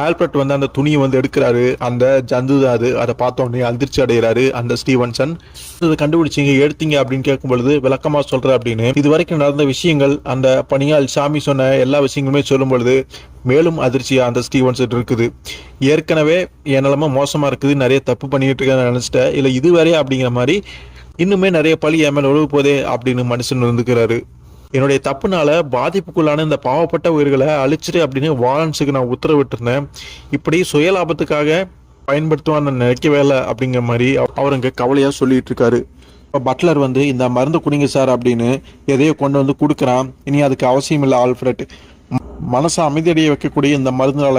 ஆல்ஃபிரட் வந்து அந்த துணியை வந்து எடுக்கிறாரு. அந்த ஜந்து தான் அது. அதை பார்த்த உடனே அதிர்ச்சி அடைகிறாரு அந்த ஸ்டீவன்சன். இதை கண்டுபிடிச்சிங்க எடுத்தீங்க அப்படின்னு கேட்கும் பொழுது விளக்கமா சொல்ற அப்படின்னு இது வரைக்கும் நடந்த விஷயங்கள் அந்த பணியால் சாமி சொன்ன எல்லா விஷயங்களுமே சொல்லும் பொழுது மேலும் அதிர்ச்சியா அந்த ஸ்டீவன்சன் இருக்குது. ஏற்கனவே என் நிலைமை மோசமா இருக்குது, நிறைய தப்பு பண்ணிட்டு இருக்கேன்னு நினைச்சிட்டேன், இல்லை இதுவரையா அப்படிங்கிற மாதிரி இன்னுமே நிறைய பழி என் மேல ஒழுகு போதே அப்படின்னு மனுஷன் இருந்துக்கிறாரு. என்னுடைய தப்புனால பாதிப்புக்குள்ளான இந்த பாவப்பட்ட உயிர்களை அழிச்சிட்டு அப்படின்னு வாலன்ஸுக்கு நான் உத்தரவிட்டிருந்தேன். இப்படி சுயலாபத்துக்காக பயன்படுத்துவான்னு நினைக்கவே இல்லை அப்படிங்கிற மாதிரி அவர் அங்கே கவலையாக சொல்லிட்டு இருக்காரு. இப்போ பட்லர் வந்து இந்த மருந்து குடிங்க சார் அப்படின்னு எதையோ கொண்டு வந்து கொடுக்குறான். இனி அதுக்கு அவசியம் இல்லை ஆல்ஃபிரட். மனசை அமைதியடைய வைக்கக்கூடிய இந்த மருந்தால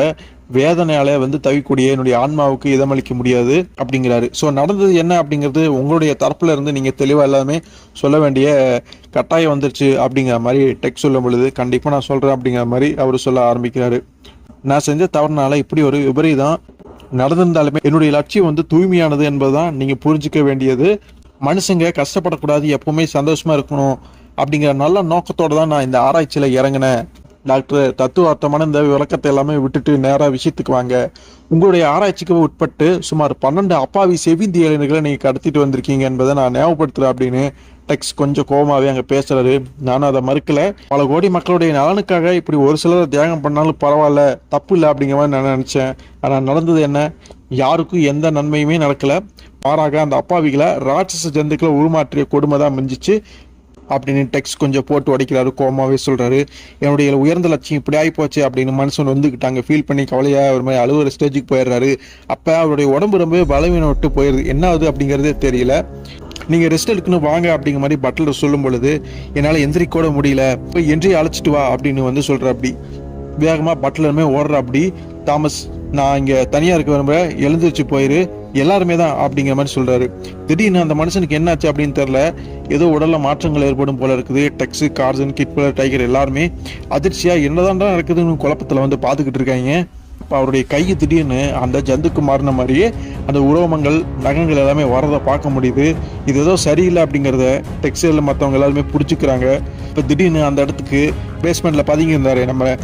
வேதனையால வந்து தவிக்கூடிய என்னுடைய ஆன்மாவுக்கு இதமளிக்க முடியாது அப்படிங்கிறாரு. ஸோ நடந்தது என்ன அப்படிங்கிறது உங்களுடைய தரப்புல இருந்து நீங்க தெளிவா எல்லாமே சொல்ல வேண்டிய கட்டாயம் வந்துருச்சு அப்படிங்கிற மாதிரி டெக் சொல்லும் பொழுது கண்டிப்பா நான் சொல்றேன் அப்படிங்கிற மாதிரி அவர் சொல்ல ஆரம்பிக்கிறாரு. நான் செஞ்ச தவறுனால இப்படி ஒரு விபரீதம் நடந்திருந்தாலுமே என்னுடைய லட்சியம் வந்து தூய்மையானது என்பதுதான் நீங்க புரிஞ்சுக்க வேண்டியது. மனுஷங்க கஷ்டப்படக்கூடாது, எப்பவுமே சந்தோஷமா இருக்கணும் அப்படிங்கிற நல்ல நோக்கத்தோட தான் நான் இந்த ஆராய்ச்சியில இறங்கினேன். டாக்டர் தத்துவார்த்தமான இந்த விளக்கத்தை எல்லாமே விட்டுட்டு நேராக விஷயத்துக்கு வாங்க. உங்களுடைய ஆராய்ச்சிக்கு உட்பட்டு சுமார் 12 அப்பாவி செவிந்தி இளைஞர்களை நீங்க கடத்திட்டு வந்திருக்கீங்க என்பதை நான் ஞாபகப்படுத்துறேன் அப்படின்னு டெக்ஸ் கொஞ்சம் கோபமாவே அங்க பேசுறாரு. நானும் அதை மறுக்கல. பல கோடி மக்களுடைய நலனுக்காக இப்படி ஒரு சிலர் தியாகம் பண்ணாலும் பரவாயில்ல, தப்பு இல்லை அப்படிங்கிற மாதிரி நான் நினைச்சேன். ஆனா நடந்தது என்ன? யாருக்கும் எந்த நன்மையுமே நடக்கல. மாறாக அந்த அப்பாவிகளை ராட்சச ஜந்துக்களை உருமாற்றிய கொடுமை தான் மிஞ்சிச்சு அப்படின்னு டெக்ஸ்ட் கொஞ்சம் போட்டு உடைக்கிறாரு. கோமாவே சொல்றாரு, என்னுடைய உயர்ந்த லட்சியம் இப்படி ஆகி போச்சு அப்படின்னு மனுஷன் வந்துக்கிட்டாங்க. ஃபீல் பண்ணி கவலையா ஒரு மாதிரி அழுவுற ஸ்டேஜுக்கு போயிடுறாரு. அப்ப அவருடைய உடம்பு ரொம்ப பலவீனம் விட்டு போயிடுது. என்ன ஆகுது அப்படிங்கிறதே தெரியல. நீங்க ரெஸ்ட் எடுக்கணும் வாங்க அப்படிங்கிற மாதிரி பட்லர் சொல்லும் பொழுது என்னால எந்திரிக்க கூட முடியல, போய் என்றே அழைச்சிட்டு வா அப்படின்னு வந்து சொல்ற. அப்படி வேகமா பட்லருமே ஓடுற. அப்படி தாமஸ், நான் இங்க தனியா இருக்க விரும்புறேன், எழுந்திரிச்சு போயிரு, எல்லாருமே தான் அப்படிங்கிற மாதிரி சொல்றாரு. திடீர்னு அந்த மனுஷனுக்கு என்னாச்சு அப்படின்னு தெரியல, ஏதோ உடல்ல மாற்றங்கள் ஏற்படும் போல இருக்குது. டெக்ஸ், கார்சன், கிட்பலர், டைகர் எல்லாருமே அதிர்ச்சியா என்னதான் நடக்குதுன்னு குழப்பத்துல வந்து பாத்துக்கிட்டு இருக்காங்க. இப்போ அவருடைய கை திடீர்னு அந்த ஜந்துக்கு மாறின மாதிரியே அந்த உரோமங்கள், நகங்கள் எல்லாமே வரதை பார்க்க முடியுது. இது ஏதோ சரியில்லை அப்படிங்கிறத டெக்ஸ்டைல மற்றவங்க எல்லாருமே பிடிச்சிக்கிறாங்க. இப்போ திடீர்னு அந்த இடத்துக்கு பேஸ்மெண்ட்ல பதுங்கி இருந்தாரு நம்ம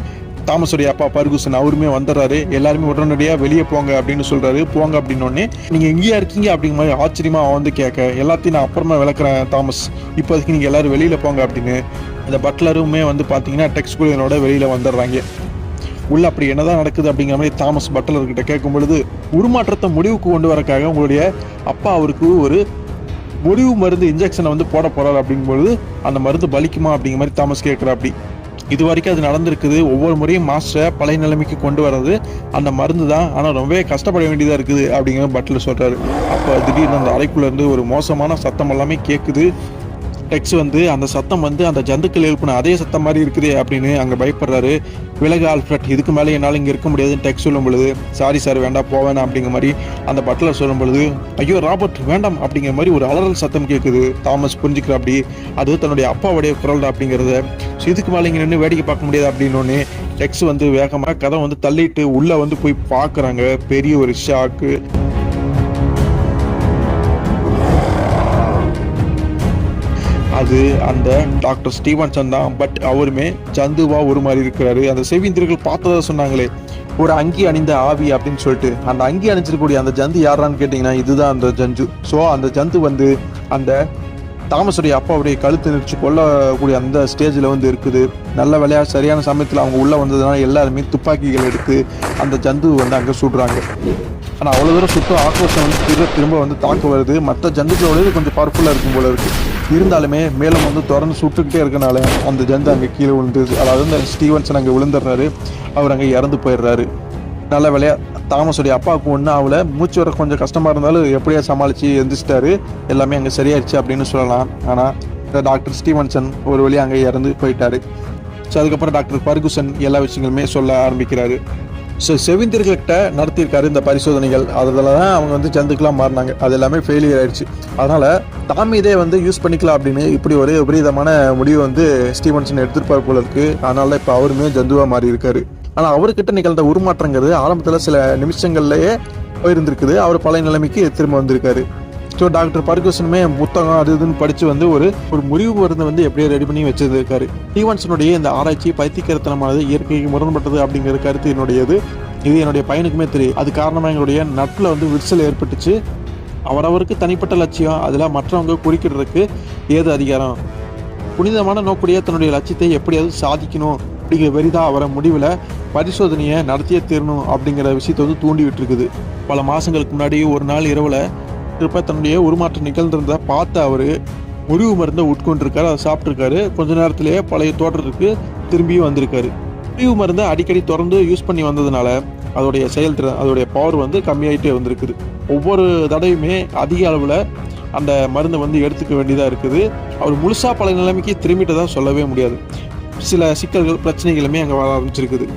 தாமஸுடைய அப்பா பர்குசன், அவருமே வந்துடுறாரு. எல்லாருமே உடனடியா வெளியே போங்க அப்படின்னு சொல்றாரு. போங்க அப்படின்னோடனே நீங்க எங்கேயா இருக்கீங்க அப்படிங்கிற மாதிரி ஆச்சரியமா வந்து கேட்க, எல்லாத்தையும் நான் அப்புறமா விளக்குறேன் தாமஸ், இப்போதைக்கு நீங்க எல்லாரும் வெளியில போங்க அப்படின்னு இந்த பட்லருமே வந்து பாத்தீங்கன்னா டெக்ஸ்ட் குழுவினோட வெளியில வந்துடுறாங்க. உள்ள அப்படி என்னதான் நடக்குது அப்படிங்கிற மாதிரி தாமஸ் பட்லர்கிட்ட கேட்கும் பொழுது, உருமாற்றத்தை முடிவுக்கு கொண்டு வரக்காக உங்களுடைய அப்பா அவருக்கு ஒரு முடிவு மருந்து இன்ஜெக்ஷனை வந்து போட போறாரு அப்படிங்கும்பொழுது அந்த மருந்து பலிக்குமா அப்படிங்கிற மாதிரி தாமஸ் கேட்குறா. அப்படி இது வரைக்கும் அது நடந்திருக்குது. ஒவ்வொரு முறையும் மாஸ்டரை பழைய நிலைமைக்கு கொண்டு வர்றது அந்த மருந்து தான், ஆனால் ரொம்பவே கஷ்டப்பட வேண்டியதாக இருக்குது அப்படிங்கிற பட்லர் சொல்றாரு. அப்போ திடீர்னு அந்த அறைக்குள்ள இருந்து ஒரு மோசமான சத்தம் எல்லாமே கேட்குது. டெக்ஸ் வந்து அந்த சத்தம் வந்து அந்த ஜந்துக்கள் எழுப்பின அதே சத்தம் மாதிரி இருக்குது அப்படின்னு அங்கே பயப்படுறாரு. விலகு ஆல்ஃபிரட், இதுக்கு மேலே என்னால் இங்கே இருக்க முடியாதுன்னு டெக்ஸ் சொல்லும் பொழுது, சாரி சார் வேண்டாம் போவேணா அப்படிங்கிற மாதிரி அந்த பட்லர் சொல்லும் பொழுது, ஐயோ ராபர்ட் வேண்டாம் அப்படிங்கிற மாதிரி ஒரு அலறல் சத்தம் கேட்குது. தாமஸ் புரிஞ்சுக்கிற அப்படி அது தன்னுடைய அப்பாவுடைய குரல் அப்படிங்கிறத. ஸோ இதுக்கு மேலே இங்கே நின்று வேடிக்கை பார்க்க முடியாது அப்படின்னோடனே டெக்ஸ் வந்து வேகமாக கதை வந்து தள்ளிட்டு உள்ளே வந்து போய் பார்க்குறாங்க. பெரிய ஒரு ஷாக்கு. அது அந்த டாக்டர் ஸ்டீவன்சன் தான். பட் அவருமே ஜந்துவா ஒரு மாதிரி இருக்கிறாரு. அந்த செவிந்தியர்கள் பார்த்ததா சொன்னாங்களே, ஒரு அங்கி அணிந்த ஆவி அப்படின்னு சொல்லிட்டு, அந்த அங்கி அணிஞ்சிருக்கக்கூடிய அந்த ஜந்து யாரான்னு கேட்டிங்கன்னா இதுதான் அந்த ஜந்து. ஸோ அந்த ஜந்து வந்து அந்த தாமஸுடைய அப்பாவுடைய கழுத்து நிறுத்தி கொல்லக்கூடிய அந்த ஸ்டேஜில் வந்து இருக்குது. நல்ல வேலையா சரியான சமயத்தில் அவங்க உள்ளே வந்ததுனால எல்லாருமே துப்பாக்கிகள் எடுத்து அந்த ஜந்து வந்து அங்கே சுடுறாங்க. ஆனால் அவ்வளோ தூரம் சுற்றும் ஆக்ரோஷம் வந்து திரும்ப வந்து தாக்க வருது. மற்ற ஜந்துக்களோட கொஞ்சம் பவர்ஃபுல்லாக இருக்கும் போல இருக்கு. இருந்தாலுமே மேலும் வந்து தொடர்ந்து சுட்டுக்கிட்டே இருக்கனால அந்த ஜந்து அங்கே கீழே விழுந்துருது. அதாவது அந்த ஸ்டீவன்சன் அங்கே விழுந்துடுறாரு. அவர் அங்கே இறந்து போயிடுறாரு. நல்ல வேலையா தாமஸுடைய அப்பாவுக்கு ஒன்று அவளை மூச்சு வர கொஞ்சம் கஷ்டமாக இருந்தாலும் எப்படியா சமாளித்து எந்திரிச்சிட்டாரு. எல்லாமே அங்கே சரியாயிடுச்சு அப்படின்னு சொல்லலாம். ஆனால் இந்த டாக்டர் ஸ்டீவன்சன் ஒரு வழியாக அங்கே இறந்து போயிட்டாரு. ஸோ அதுக்கப்புறம் டாக்டர் பர்குசன் எல்லா விஷயங்களுமே சொல்ல ஆரம்பிக்கிறாரு. ஸோ செவிந்தியர்கள்கிட்ட நடத்தியிருக்காரு இந்த பரிசோதனைகள். அதில் தான் அவங்க வந்து ஜந்துக்கெலாம் மாறினாங்க. அது எல்லாமே ஃபெயிலியர் ஆயிடுச்சு. அதனால் தாம் இதே வந்து யூஸ் பண்ணிக்கலாம் அப்படின்னு இப்படி ஒரு விபரீதமான முடிவு வந்து ஸ்டீவன்சன் எடுத்துருப்பார் போல இருக்கு. அதனால இப்போ அவருமே ஜந்துவாக மாறி இருக்காரு. ஆனால் அவர்கிட்ட நிகழ்ந்த உருமாற்றங்கிறது ஆரம்பத்தில் சில நிமிஷங்கள்லேயே போயிருந்திருக்குது. அவர் பழைய நிலைமைக்கு திரும்ப வந்திருக்காரு. ஸோ டாக்டர் பர்கூசனுமே புத்தகம் அது இதுன்னு படித்து வந்து ஒரு முறிவு மருந்தை வந்து எப்படியோ ரெடி பண்ணி வச்சிருக்காரு. ஸ்டீவன்சனுடைய இந்த ஆராய்ச்சி பைத்தியக்கரத்தனமானது, இயற்கைக்கு முரண்பட்டது அப்படிங்கிற கருத்து என்னுடையது. இது என்னுடைய பையனுக்குமே தெரியும். அது காரணமாக எங்களுடைய நட்பில் வந்து விரிசல் ஏற்பட்டுச்சு. அவரவருக்கு தனிப்பட்ட லட்சியம், அதில் மற்றவங்க குறிக்கிறதுக்கு ஏது அதிகாரம்? புனிதமான நோக்குடைய தன்னுடைய லட்சியத்தை எப்படியாவது சாதிக்கணும் அப்படிங்கிற வெறிதான் அவரை முடிவில் பரிசோதனையை நடத்தியே தீரணும் அப்படிங்கிற விஷயத்தை வந்து தூண்டி விட்டுருக்குது. பல மாதங்களுக்கு முன்னாடி ஒரு நாள் இரவில் தன்னுடைய உருமாற்றம் நிகழ்ந்திருந்ததை பார்த்து அவர் முறிவு மருந்தை உட்கொண்டிருக்காரு. அதை சாப்பிட்ருக்காரு. கொஞ்ச நேரத்திலேயே பழைய தோற்றத்துக்கு திரும்பியும் வந்திருக்காரு. முறிவு மருந்தை அடிக்கடி தொடர்ந்து யூஸ் பண்ணி வந்ததுனால அதோடைய செயல்திறன், அதோடைய பவர் வந்து கம்மியாயிட்டே வந்திருக்குது. ஒவ்வொரு தடவையுமே அதிக அளவில் அந்த மருந்தை வந்து எடுத்துக்க வேண்டியதாக இருக்குது. அவர் முழுசாக பழைய நிலைமைக்கு திரும்பிட்டதா சொல்லவே முடியாது. சில சிக்கல்கள், பிரச்சனைகளுமே அங்கே வர ஆரம்பிச்சிருக்குது.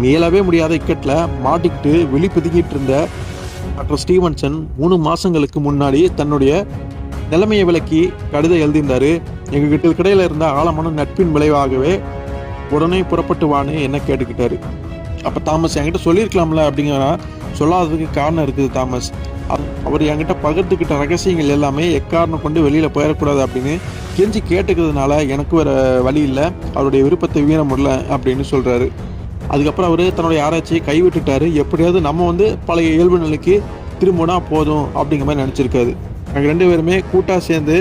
மேலவே முடியாத இக்கட்டில் மாட்டிக்கிட்டு வெளிப்பதுக்கிட்டு இருந்த டாக்டர் ஸ்டீவன்சன் 3 மாதங்களுக்கு முன்னாடி தன்னுடைய நிலைமையை விளக்கி கடிதம் எழுதியிருந்தாரு. எங்ககிட்ட இடையில இருந்த ஆழமான நட்பின் விளைவாகவே உடனே புறப்பட்டு வான்னு என்ன கேட்டுக்கிட்டாரு. அப்போ தாமஸ் என்கிட்ட சொல்லியிருக்கலாம்ல அப்படிங்கிற சொல்லாததுக்கு காரணம் இருக்குது. தாமஸ் அவர் என்கிட்ட பகிர்ந்துக்கிட்ட ரகசியங்கள் எல்லாமே எக்காரணம் கொண்டு வெளியில் போயிடக்கூடாது அப்படின்னு கெஞ்சி கேட்டுக்கிறதுனால எனக்கு வேறு வழி இல்லை, அவருடைய விருப்பத்தை வீண முடியல அப்படின்னு சொல்கிறாரு. அதுக்கப்புறம் அவர் தன்னுடைய ஆராய்ச்சியை கைவிட்டுட்டாரு. எப்படியாவது நம்ம வந்து பழைய இயல்பு நிலைக்கு திரும்பினா போதும் அப்படிங்கிற மாதிரி நினச்சிருக்காரு. நாங்கள் 2 பேருமே கூட்டாக சேர்ந்து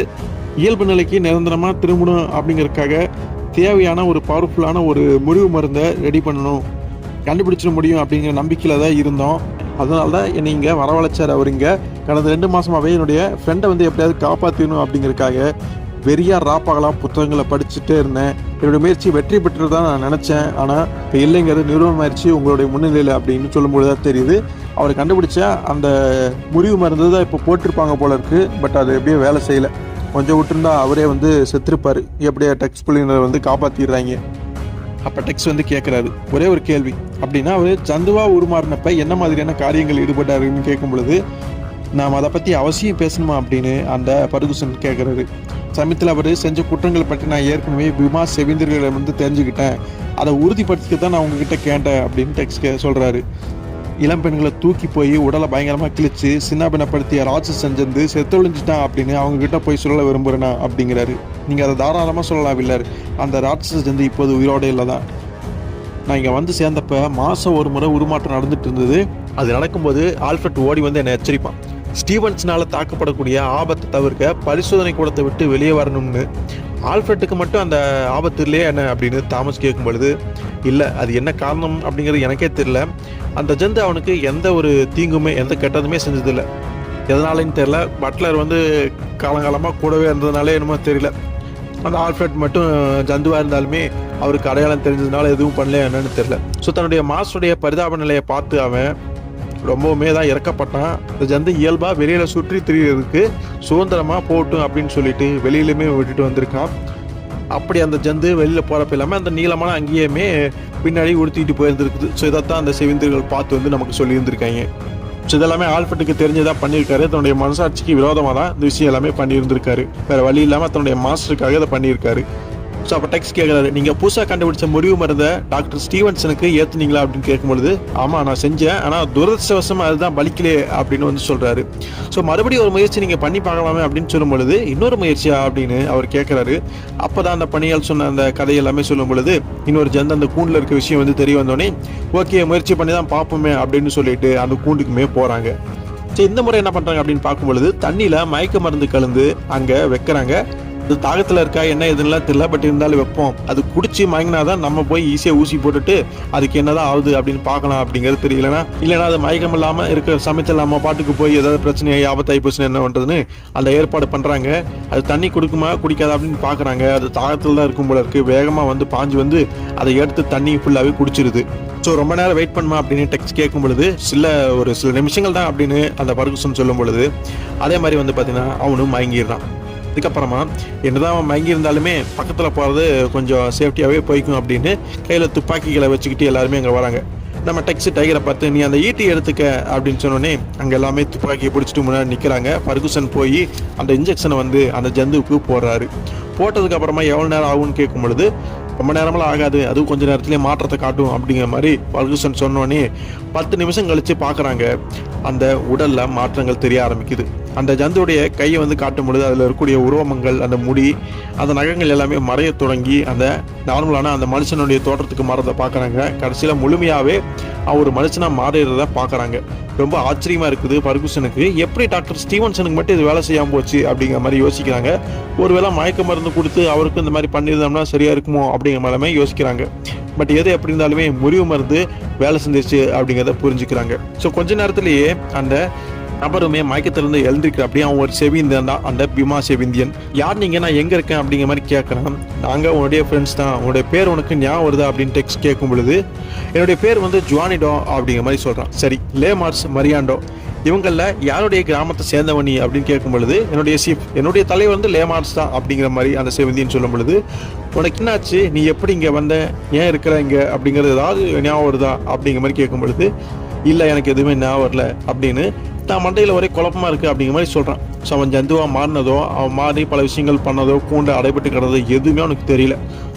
இயல்பு நிலைக்கு நிரந்தரமாக திரும்பணும் அப்படிங்கிறதுக்காக தேவையான ஒரு பவர்ஃபுல்லான ஒரு முறிவு மருந்தை ரெடி பண்ணணும், கண்டுபிடிச்சிட முடியும் அப்படிங்கிற நம்பிக்கையில் தான் இருந்தோம். அதனால தான் என்னை இங்கே வரவழைச்சார். அவர் இங்கே கடந்த 2 மாதமாகவே என்னுடைய ஃப்ரெண்டை வந்து எப்படியாவது காப்பாற்றணும் அப்படிங்கிறதுக்காக வெறியாக ராப்பாகலாம் புத்தகங்களை படிச்சுட்டே இருந்தேன். என்னுடைய முயற்சி வெற்றி பெற்று தான் நான் நினச்சேன். ஆனால் இப்போ இல்லைங்கிறது நிறுவனமாயிருச்சு உங்களுடைய முன்னிலையில் அப்படின்னு சொல்லும்போது தான் தெரியுது. அவர் கண்டுபிடிச்ச அந்த முறிவு மருந்து தான் இப்போ போட்டிருப்பாங்க போல இருக்குது. பட் அது எப்படியே வேலை செய்யலை. கொஞ்சம் விட்டுருந்தா அவரே வந்து செத்துருப்பார். எப்படியா டெக்ஸ் புள்ளியினரை வந்து காப்பாற்றிடுறாங்க. அப்போ டெக்ஸ் வந்து கேட்குறாரு ஒரே ஒரு கேள்வி. அப்படின்னா அவர் ஜந்துவாக உருமாறினப்ப என்ன மாதிரியான காரியங்கள் ஈடுபட்டாருன்னு கேட்கும் பொழுது நாம் அதை பற்றி அவசியம் பேசணுமா அப்படின்னு அந்த பர்கூசன் கேட்குறாரு. சமயத்தில் அவர் செஞ்ச குற்றங்களை பற்றி நான் ஏற்கனவே விமா செவிந்தர்களை வந்து தெரிஞ்சுக்கிட்டேன், அதை உறுதிப்படுத்திக்க தான் நான் உங்ககிட்ட கேட்டேன் அப்படின்னு டெக்ஸ் சொல்கிறாரு. இளம் பெண்களை தூக்கி போய் உடலை பயங்கரமாக கிழிச்சு சின்னாபினப்படுத்திய ராட்சசன் செஞ்சு செத்தொழிஞ்சிட்டான் அப்படின்னு அவங்ககிட்ட போய் சொல்ல விரும்புகிறேனா அப்படிங்கிறாரு. நீங்கள் அதை தாராளமாக சொல்லலாம் வில்லர். அந்த ராட்சசன் செஞ்சு இப்போது உயிரோடு இல்லை தான். நான் இங்கே வந்து சேர்ந்தப்ப மாதம் ஒரு முறை உருமாற்றம் நடந்துட்டு இருந்தது. அது நடக்கும்போது ஆல்ஃபர்ட் ஓடி வந்து என்னை எச்சரிப்பான். ஸ்டீவன்ஸ்னால தாக்கப்படக்கூடிய ஆபத்தை தவிர்க்க பரிசோதனை கூடத்தை விட்டு வெளியே வரணும்னு. ஆல்ஃபர்ட்டுக்கு மட்டும் அந்த ஆபத்து இல்லையே என்ன அப்படின்னு தாமஸ் கேட்கும் பொழுது, இல்லை அது என்ன காரணம் அப்படிங்கிறது எனக்கே தெரியல. அந்த ஜந்து அவனுக்கு எந்த ஒரு தீங்குமே எந்த கெட்டதுமே செஞ்சதில்லை. எதனாலன்னு தெரியல. பட்லர் வந்து காலங்காலமாக கூடவே இருந்ததுனாலே என்னமோ தெரியல. அந்த ஆல்ஃபர்ட் மட்டும் ஜந்துவாக இருந்தாலுமே அவருக்கு அடையாளம் தெரிஞ்சதுனால எதுவும் பண்ணல என்னன்னு தெரியல. ஸோ தன்னுடைய மாஸ்டருடைய பரிதாப நிலையை பார்த்து அவன் ரொம்பவுமே தான் இறக்கப்பட்டான். இந்த ஜந்து இயல்பாக வெளியில் சுற்றி திரிகிறதுக்கு சுதந்திரமாக போட்டும் அப்படின்னு சொல்லிட்டு வெளியிலுமே விட்டுட்டு வந்திருக்கான். அப்படி அந்த ஜந்து வெளியில் போகிறப்ப இல்லாமல் அந்த நீளமான அங்கேயுமே பின்னாடி உடுத்திட்டு போயிருந்துருக்குது. ஸோ இதைத்தான் அந்த செவிந்தர்கள் பார்த்து வந்து நமக்கு சொல்லியிருந்திருக்காங்க. ஸோ இதெல்லாமே ஆல்ஃபர்ட்டுக்கு தெரிஞ்சதான் பண்ணியிருக்காரு. தன்னுடைய மனசாட்சிக்கு விரோதமாக தான் இந்த விஷயம் எல்லாமே பண்ணியிருந்திருக்காரு. வேறு வழி இல்லாமல் தன்னுடைய மாஸ்டருக்காக இதை பண்ணியிருக்காரு. ஸோ அப்போ டெக்ஸ் கேட்குறாரு, நீங்கள் புதுசாக கண்டுபிடிச்ச முறிவு மருந்தை டாக்டர் ஸ்டீவன்சனுக்கு ஏற்றுனீங்களா அப்படின்னு கேட்கும் பொழுது, ஆமாம் நான் செஞ்சேன், ஆனால் துரதிருஷ்டவசமாக அதுதான் பலிக்கலே அப்படின்னு வந்து சொல்கிறாரு. ஸோ மறுபடியும் ஒரு முயற்சி நீங்கள் பண்ணி பார்க்கலாமே அப்படின்னு சொல்லும் பொழுது, இன்னொரு முயற்சியா அப்படின்னு அவர் கேட்குறாரு. அப்போ தான் அந்த பணியால் சொன்ன அந்த கதை எல்லாமே சொல்லும் பொழுது இன்னொரு ஜந்து அந்த கூண்டில் இருக்க விஷயம் வந்து தெரிய வந்தோடனே, ஓகே முயற்சி பண்ணி தான் பார்ப்போமே அப்படின்னு சொல்லிட்டு அந்த கூண்டுக்குமே போகிறாங்க. ஸோ இந்த முறை என்ன பண்ணுறாங்க அப்படின்னு பார்க்கும் பொழுது தண்ணியில் மயக்க மருந்து கலந்து அங்கே வைக்கிறாங்க. அது தாகத்தில் இருக்கா என்ன எதுலாம் தெரியல, பட் இருந்தாலும் வைப்போம். அது குடிச்சு மயங்கினாதான் நம்ம போய் ஈஸியாக ஊசி போட்டுட்டு அதுக்கு என்னதான் ஆகுது அப்படின்னு பார்க்கலாம் அப்படிங்கிறது தெரியலனா. இல்லைனா அது மயக்கம் இல்லாமல் இருக்கிற சமயத்தில் நம்ம பாட்டுக்கு போய் ஏதாவது பிரச்சனையாகி ஆபத்தாகி போச்சுன்னு என்ன பண்ணுறதுன்னு அந்த ஏற்பாடு பண்ணுறாங்க. அது தண்ணி குடிக்குமா குடிக்காதா அப்படின்னு பார்க்குறாங்க. அது தாகத்தில் தான் இருக்கும் போல இருக்குது. வேகமாக வந்து பாஞ்சு வந்து அதை எடுத்து தண்ணி ஃபுல்லாகவே குடிச்சிருது. ஸோ ரொம்ப நேரம் வெயிட் பண்ணுமா அப்படின்னு டெக்ஸ்ட் கேட்கும் பொழுது ஒரு சில நிமிஷங்கள் தான் அப்படின்னு அந்த பர்கூசன் சொல்லும் பொழுது அதே மாதிரி வந்து பார்த்தீங்கன்னா அவனும் மயங்கிடுறான். அதுக்கப்புறமா என்னதான் அவன் மயங்கி இருந்தாலுமே பக்கத்தில் போகிறது கொஞ்சம் சேஃப்டியாகவே போய்க்கும் அப்படின்னு கையில் துப்பாக்கிகளை வச்சுக்கிட்டு எல்லாருமே அங்கே வராங்க. நம்ம டெக்ஸ் டைகரை பார்த்து நீ அந்த ஈட்டி எடுத்துக்க அப்படின்னு சொன்னோடனே அங்கே எல்லாமே துப்பாக்கியை பிடிச்சிட்டு முன்னாடி நிற்கிறாங்க. பர்கூசன் போய் அந்த இன்ஜெக்ஷனை வந்து அந்த ஜந்துவுக்கு போடுறாரு. போட்டதுக்கப்புறமா எவ்வளோ நேரம் ஆகும்னு கேட்கும் பொழுது ரொம்ப நேரமெல்லாம் ஆகாது, அதுவும் கொஞ்சம் நேரத்துலேயே மாற்றத்தை காட்டும் அப்படிங்கிற மாதிரி பர்கூசன் சொன்னோடனே 10 நிமிஷம் கழித்து பார்க்குறாங்க. அந்த உடலில் மாற்றங்கள் தெரிய ஆரம்பிக்குது. அந்த ஜந்துடைய கையை வந்து காட்டும் பொழுது அதில் இருக்கக்கூடிய உருவமங்கள், அந்த முடி, அந்த நகங்கள் எல்லாமே மறைய தொடங்கி அந்த நார்மலான அந்த மனுஷனுடைய தோற்றத்துக்கு மாறதை பார்க்குறாங்க. கடைசியில் முழுமையாகவே அவர் மனுஷனாக மாறிடுறத பார்க்குறாங்க. ரொம்ப ஆச்சரியமாக இருக்குது ஃபர்குசனுக்கு. எப்படி டாக்டர் ஸ்டீவன்சனுக்கு மட்டும் இது வேலை செய்யாமல் போச்சு அப்படிங்கிற மாதிரி யோசிக்கிறாங்க. ஒருவேளை மயக்க மருந்து கொடுத்து அவருக்கு இந்த மாதிரி பண்ணியிருந்தோம்னா சரியாக இருக்குமோ அப்படிங்கிற மாதிரிமே யோசிக்கிறாங்க. பட் எது எப்படி இருந்தாலுமே முறிவு மருந்து வேலை செஞ்சிருச்சு அப்படிங்கிறத புரிஞ்சுக்கிறாங்க. ஸோ கொஞ்ச நேரத்திலேயே அந்த நபருமே மயக்கத்திலிருந்து எழுந்திருக்கிற அப்படியே அவன் ஒரு செவிந்தியன் தான், அந்த பீமா செவிந்தியன். யார் நீங்கள், நான் எங்கே இருக்கேன் அப்படிங்கிற மாதிரி கேட்குறான். நாங்கள் உன்னுடைய ஃப்ரெண்ட்ஸ் தான், உன்னுடைய பேர் உனக்கு ஞாபகம் வருதா அப்படின்னு டெக்ஸ்ட் கேட்கும் பொழுது என்னுடைய பேர் வந்து ஜுவானிடோ அப்படிங்கிற மாதிரி சொல்கிறான். சரி, லேமார்ஸ் மரியாண்டோ இவங்களில் யாருடைய கிராமத்தை சேர்ந்தவனி அப்படின்னு கேட்கும் பொழுது என்னுடைய சீஃப், என்னுடைய தலைவர் வந்து லேமார்ஸ் தான் அப்படிங்கிற மாதிரி அந்த செவந்தின்னு சொல்லும் பொழுது உனக்கு என்னாச்சு, நீ எப்படி இங்கே வந்த, ஏன் இருக்கிற இங்கே அப்படிங்கிறது ஏதாவது ஞாபகம் வருதா அப்படிங்கிற மாதிரி கேட்கும் பொழுது இல்லை எனக்கு எதுவுமே ஞாபகம் வரல அப்படின்னு தான் மண்டையில் ஒரே குழப்பமாக இருக்குது அப்படிங்கிற மாதிரி சொல்கிறான். ஸோ அவன் ஜந்துவாக மாறினதோ, அவன் மாறி பல விஷயங்கள் பண்ணதோ, கூண்டு அடைபட்டு கிடந்ததோ எதுவுமே அவனுக்கு தெரியல.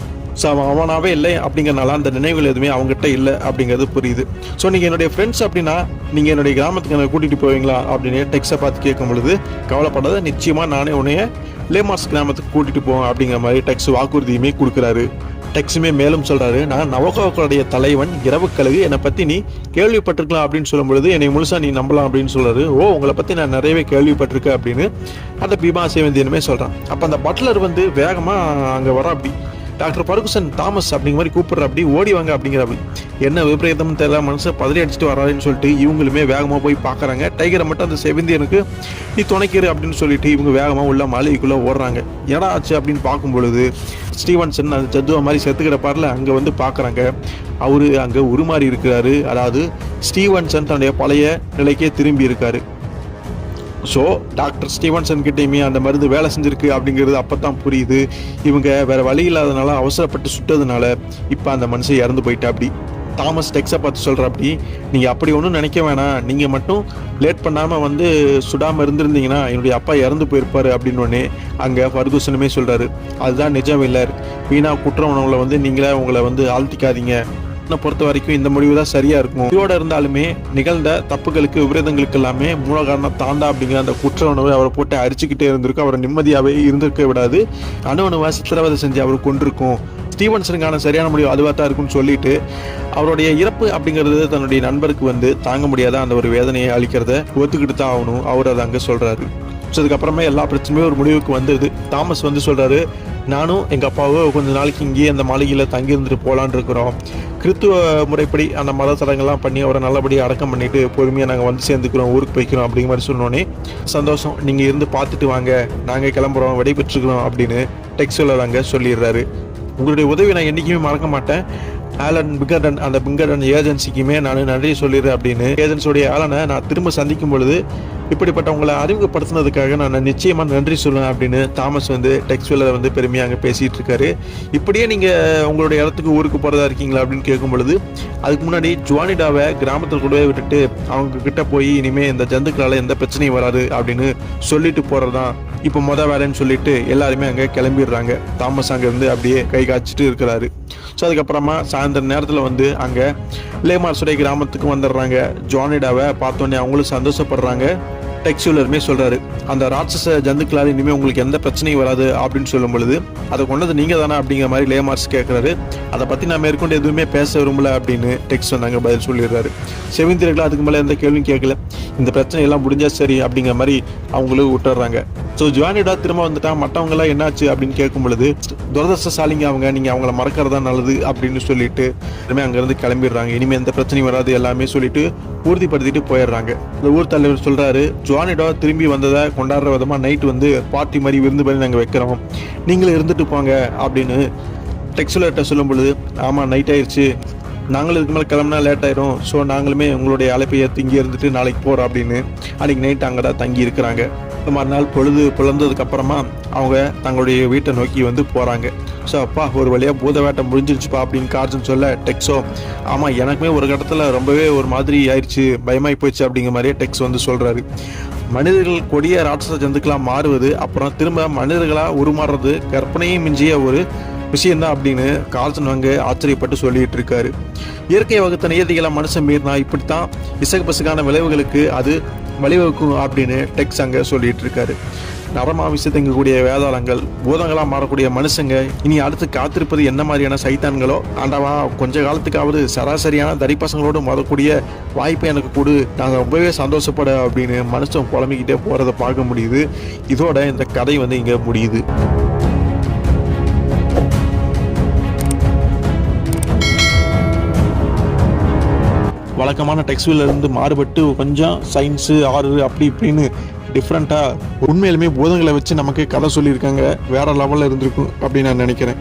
ஸோ அவனாவே இல்லை அப்படிங்கிறனால அந்த நினைவுகள் எதுவுமே அவங்ககிட்ட இல்லை அப்படிங்கிறது புரியுது. ஸோ நீங்கள் என்னுடைய ஃப்ரெண்ட்ஸ் அப்படின்னா நீங்கள் என்னுடைய கிராமத்துக்கு எனக்கு கூட்டிகிட்டு போவீங்களா அப்படின்னு டெக்ஸை பார்த்து கேட்கும் பொழுது கவலைப்படாத, நிச்சயமாக நானே உன்னைய லேமார்ஸ் கிராமத்துக்கு கூட்டிகிட்டு போவேன் அப்படிங்கிற மாதிரி டெக்ஸ் வாக்குறுதியுமே கொடுக்குறாரு. டெக்ஸுமே மேலும் சொல்கிறாரு, நான் நவகோக்களுடைய தலைவன் இரவு கழுகு, என்னை பற்றி நீ கேள்விப்பட்டிருக்கலாம் அப்படின்னு சொல்லும் பொழுது என்னை முழுசாக நீ நம்பலாம் அப்படின்னு சொல்கிறாரு. ஓ, உங்களை பற்றி நான் நிறையவே கேள்விப்பட்டிருக்கேன் அப்படின்னு அந்த பீமா சேவந்தியனுமே சொல்கிறான். அப்போ அந்த பட்லர் வந்து வேகமாக அங்கே வர அப்படி டாக்டர் ஃபர்குசன் தாமஸ் அப்படிங்கிற மாதிரி கூப்பிடுற அப்படி ஓடி வாங்க அப்படிங்கிற அப்படி என்ன விபரீதம்னு தெரியல, மனுஷன் பதறி அடிச்சுட்டு வராருன்னு சொல்லிட்டு இவங்களுமே வேகமாக போய் பார்க்குறாங்க. டைகரை மட்டும் அந்த செவந்தியனுக்கு நீ துணைக்கிறு அப்படின்னு சொல்லிட்டு இவங்க வேகமாக உள்ள மாளிகைக்குள்ளே ஓடுறாங்க. ஏடா ஆச்சு அப்படின்னு பார்க்கும் பொழுது ஸ்டீவன்சன் அந்த ஜத்துவா மாதிரி செத்து கிடப்பார்ல, அங்கே வந்து பார்க்குறாங்க. அவரு அங்கே உருமாறி இருக்கிறாரு. அதாவது ஸ்டீவன்சன் தன்னுடைய பழைய நிலைக்கே திரும்பி இருக்காரு. ஸோ டாக்டர் ஸ்டீவன்சன் கிட்டேயுமே அந்த மருந்து வேலை செஞ்சிருக்கு அப்படிங்கிறது அப்போ தான் புரியுது. இவங்க வேறு வழி இல்லாதனால அவசரப்பட்டு சுட்டதுனால இப்போ அந்த மனுஷன் இறந்து போயிட்டா. அப்படி தாமஸ் டெக்ஸை பார்த்து சொல்கிற அப்படி நீங்கள் அப்படி ஒன்றும் நினைக்க வேணாம், நீங்கள் மட்டும் லேட் பண்ணாமல் வந்து சுடாமல் இருந்திருந்தீங்கன்னா என்னுடைய அப்பா இறந்து போயிருப்பார் அப்படின்னு அங்கே ஃபர்குசனுமே சொல்கிறாரு. அதுதான் நிஜம் இல்லை, வீணா குற்ற உணவுகளை வந்து நீங்களே உங்களை வந்து ஆழ்த்திக்காதீங்க, பொறுத்த வரைக்கும் இந்த முடிவு தான் சரியா இருக்கும். இதோட இருந்தாலுமே நிகழ்ந்த தப்புகளுக்கு விபரீதங்களுக்கு எல்லாமே மூல காரணம் தாண்டா அப்படிங்கிற அந்த குற்ற உணவை அவரை போட்டு அரிச்சுக்கிட்டே இருந்திருக்கும். அவரை நிம்மதியாகவே இருந்திருக்க விடாது. அணுவணுவா சித்திரவதை செஞ்சு அவர் கொண்டிருக்கும். ஸ்டீவன்சனுக்கான சரியான முடிவு அதுவாக தான் இருக்குன்னு சொல்லிட்டு அவருடைய இறப்பு அப்படிங்கிறது தன்னுடைய நண்பருக்கு வந்து தாங்க முடியாத அந்த ஒரு வேதனையை அளிக்கிறத ஒத்துக்கிட்டு தான் ஆகணும். அவர் அதை அங்கே சொல்றாரு. ஸோ அதுக்கப்புறமே எல்லா பிரச்சனையுமே ஒரு முடிவுக்கு வந்துடுது. தாமஸ் வந்து சொல்றாரு, நானும் எங்கள் அப்பாவும் கொஞ்ச நாளைக்கு இங்கேயே அந்த மாளிகையில் தங்கி இருந்துட்டு போகலான் இருக்கிறோம். கிறித்துவ முறைப்படி அந்த மத சடங்கெல்லாம் பண்ணி அவரை நல்லபடியாக அடக்கம் பண்ணிட்டு பொறுமையாக நாங்கள் வந்து சேர்ந்துக்கிறோம், ஊருக்கு போய்க்கிறோம் அப்படிங்கிற மாதிரி சொன்னோன்னே சந்தோஷம், நீங்கள் இருந்து பார்த்துட்டு வாங்க, நாங்கள் கிளம்புறோம், விடைபெற்றுக்கிறோம் அப்படின்னு டெக்ஸில் அங்கே சொல்லிடுறாரு. உங்களுடைய உதவி நான் என்றைக்குமே மறக்க மாட்டேன். ஆலன் பிங்கர்டன், அந்த பிங்கர்டன் ஏஜென்சிக்குமே நான் நன்றி சொல்லிடுறேன் அப்படின்னு ஏஜென்சியோடைய ஆலனை நான் திரும்ப சந்திக்கும் பொழுது இப்படிப்பட்டவங்களை அறிமுகப்படுத்தினதுக்காக நான் நிச்சயமாக நன்றி சொல்லுவேன் அப்படின்னு தாமஸ் வந்து டெக்ஸ்வெல்லில் வந்து பெருமையாக அங்கே பேசிகிட்டு இருக்காரு. இப்படியே நீங்கள் உங்களுடைய இடத்துக்கு ஊருக்கு போகிறதா இருக்கீங்களா அப்படின்னு கேட்கும் பொழுது அதுக்கு முன்னாடி ஜுவானிடாவை கிராமத்தில் கொண்டு போய் விட்டுட்டு அவங்க கிட்ட போய் இனிமேல் இந்த ஜந்துக்களால் எந்த பிரச்சனையும் வராது அப்படின்னு சொல்லிட்டு போகிறது தான் இப்போ வேலைன்னு சொல்லிட்டு எல்லாருமே அங்கே கிளம்பிடுறாங்க. தாமஸ் அங்கே இருந்து அப்படியே கை காய்ச்சிட்டு இருக்கிறாரு. ஸோ அதுக்கப்புறமா சாயந்தர நேரத்தில் வந்து அங்கே லேமார்ஸுடைய கிராமத்துக்கு வந்துடுறாங்க. ஜுவானிடாவை பார்த்தோன்னே அவங்களும் சந்தோஷப்படுறாங்க. டெக்ஸ்யூலருமே சொல்கிறாரு, அந்த ராட்சச ஜந்துக்களால் இனிமேல் உங்களுக்கு எந்த பிரச்சனையும் வராது அப்படின்னு சொல்லும் பொழுது அதை கொண்டது நீங்கள் தானே அப்படிங்கிற மாதிரி லேமார்ஸ் கேட்குறாரு. அதை பற்றி நான் மேற்கொண்டு எதுவுமே பேச விரும்பல அப்படின்னு டெக்ஸ் வந்தாங்க பதில் சொல்லிடுறாரு. செவிந்திரர்கள் அதுக்கு மேலே எந்த கேள்வியும் கேட்கல. இந்த பிரச்சனை எல்லாம் முடிஞ்சா சரி அப்படிங்கிற மாதிரி அவங்களும் விட்டுறாங்க. ஸோ ஜுவானிடா திரும்ப வந்துட்டா மற்றவங்களாம் என்னாச்சு அப்படின்னு கேட்கும் பொழுது துரதிருஷ்டசாலிங்க அவங்க, நீங்கள் அவங்கள மறக்கிறதா நல்லது அப்படின்னு சொல்லிட்டு இனிமேல் அங்கேருந்து கிளம்பிடுறாங்க. இனிமேல் எந்த பிரச்சனையும் வராது எல்லாமே சொல்லிட்டு உறுதிப்படுத்திட்டு போயிடுறாங்க. இந்த ஊர் தலைவர் சொல்கிறாரு, ஜுவானிடா திரும்பி வந்ததை கொண்டாடுற விதமாக நைட்டு வந்து பார்ட்டி மாதிரி விருந்து பண்ணி நாங்கள் வைக்கிறோம், நீங்களும் இருந்துட்டு போங்க அப்படின்னு டெக்ஸுலர்கிட்ட சொல்லும் பொழுது ஆமாம் நைட் ஆயிடுச்சு, நாங்களும் இதுக்கு மேலே கிளம்புனா லேட் ஆயிரும், ஸோ நாங்களுமே உங்களுடைய அழைப்பை ஏற்று இங்கே இருந்துட்டு நாளைக்கு போகிறோம் அப்படின்னு அன்றைக்கி நைட் அங்கே தான் தங்கி இருக்கிறாங்க. மறுநாள் பொழுது புலந்ததுக்கு அப்புறமா அவங்க தங்களுடைய வீட்டை நோக்கி வந்து போகிறாங்க. ஸோ அப்பா ஒரு வழியாக பூத வேட்டை முடிஞ்சிருச்சுப்பா அப்படின்னு கார்ஜன் சொல்ல டெக்ஸோ ஆமாம் எனக்குமே ஒரு கட்டத்தில் ரொம்பவே ஒரு மாதிரி ஆயிடுச்சு, பயமாகி போயிடுச்சு அப்படிங்கிற மாதிரியே டெக்ஸ் வந்து சொல்கிறாரு. மனிதர்கள் கொடிய ராட்சச ஜந்துக்களாக மாறுவது அப்புறம் திரும்ப மனிதர்களாக உருமாறுறது கற்பனையும் மிஞ்சிய ஒரு விஷயம்தான் அப்படின்னு கார்ல்சன் வாங்க ஆச்சரியப்பட்டு சொல்லிட்டு இருக்காரு. இயற்கை வகுத்த நியதிகளை மனுஷன் மீறினா இப்படித்தான் இசகுபசுக்கான விளைவுகளுக்கு அது வழிவகுக்கும் அப்படின்னு டெக்ஸ் அங்க சொல்லிட்டு இருக்காரு. நரமாமிசை தங்கக்கூடிய வேதாளங்கள், பூதங்களாக மாறக்கூடிய மனுஷங்க இனி அடுத்து காத்திருப்பது என்ன மாதிரியான சைத்தான்களோ. ஆண்டவா, கொஞ்ச காலத்துக்காவது சராசரியான தரிப்பசங்களோடு மோதக்கூடிய வாய்ப்பை எனக்கு கொடு, நாங்கள் ரொம்பவே சந்தோஷப்பட அப்படின்னு மனுஷன் புலம்பிக்கிட்டே போகிறத பார்க்க முடியுது. இதோட இந்த கதை வந்து இங்கே முடியுது. வழக்கமான டெக்ஸ்ட்ல இருந்து மாறுபட்டு கொஞ்சம் சயின்ஸு ஆறு அப்படி இப்படின்னு டிஃப்ரெண்ட்டாக உண்மையிலுமே பூதங்களை வச்சு நமக்கு கதை சொல்லியிருக்காங்க. வேற லெவலில் இருந்திருக்கும் அப்படின்னு நான் நினைக்கிறேன்.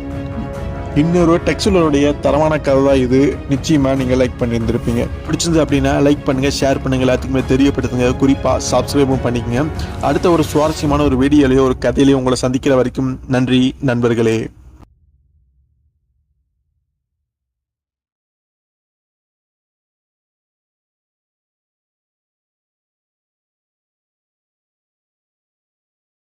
இன்னொரு டெக்ஸ்டுடைய தரமான கதை தான் இது. நிச்சயமாக நீங்கள் லைக் பண்ணியிருந்திருப்பீங்க. பிடிச்சிருந்து அப்படின்னா லைக் பண்ணுங்கள், ஷேர் பண்ணுங்கள், எல்லாத்துக்குமே தெரியப்படுத்துங்க. குறிப்பாக சப்ஸ்கிரைபும் பண்ணிக்கங்க. அடுத்த ஒரு சுவாரஸ்யமான ஒரு வீடியோலையோ ஒரு கதையிலையோ உங்களை சந்திக்கிற வரைக்கும் நன்றி நண்பர்களே.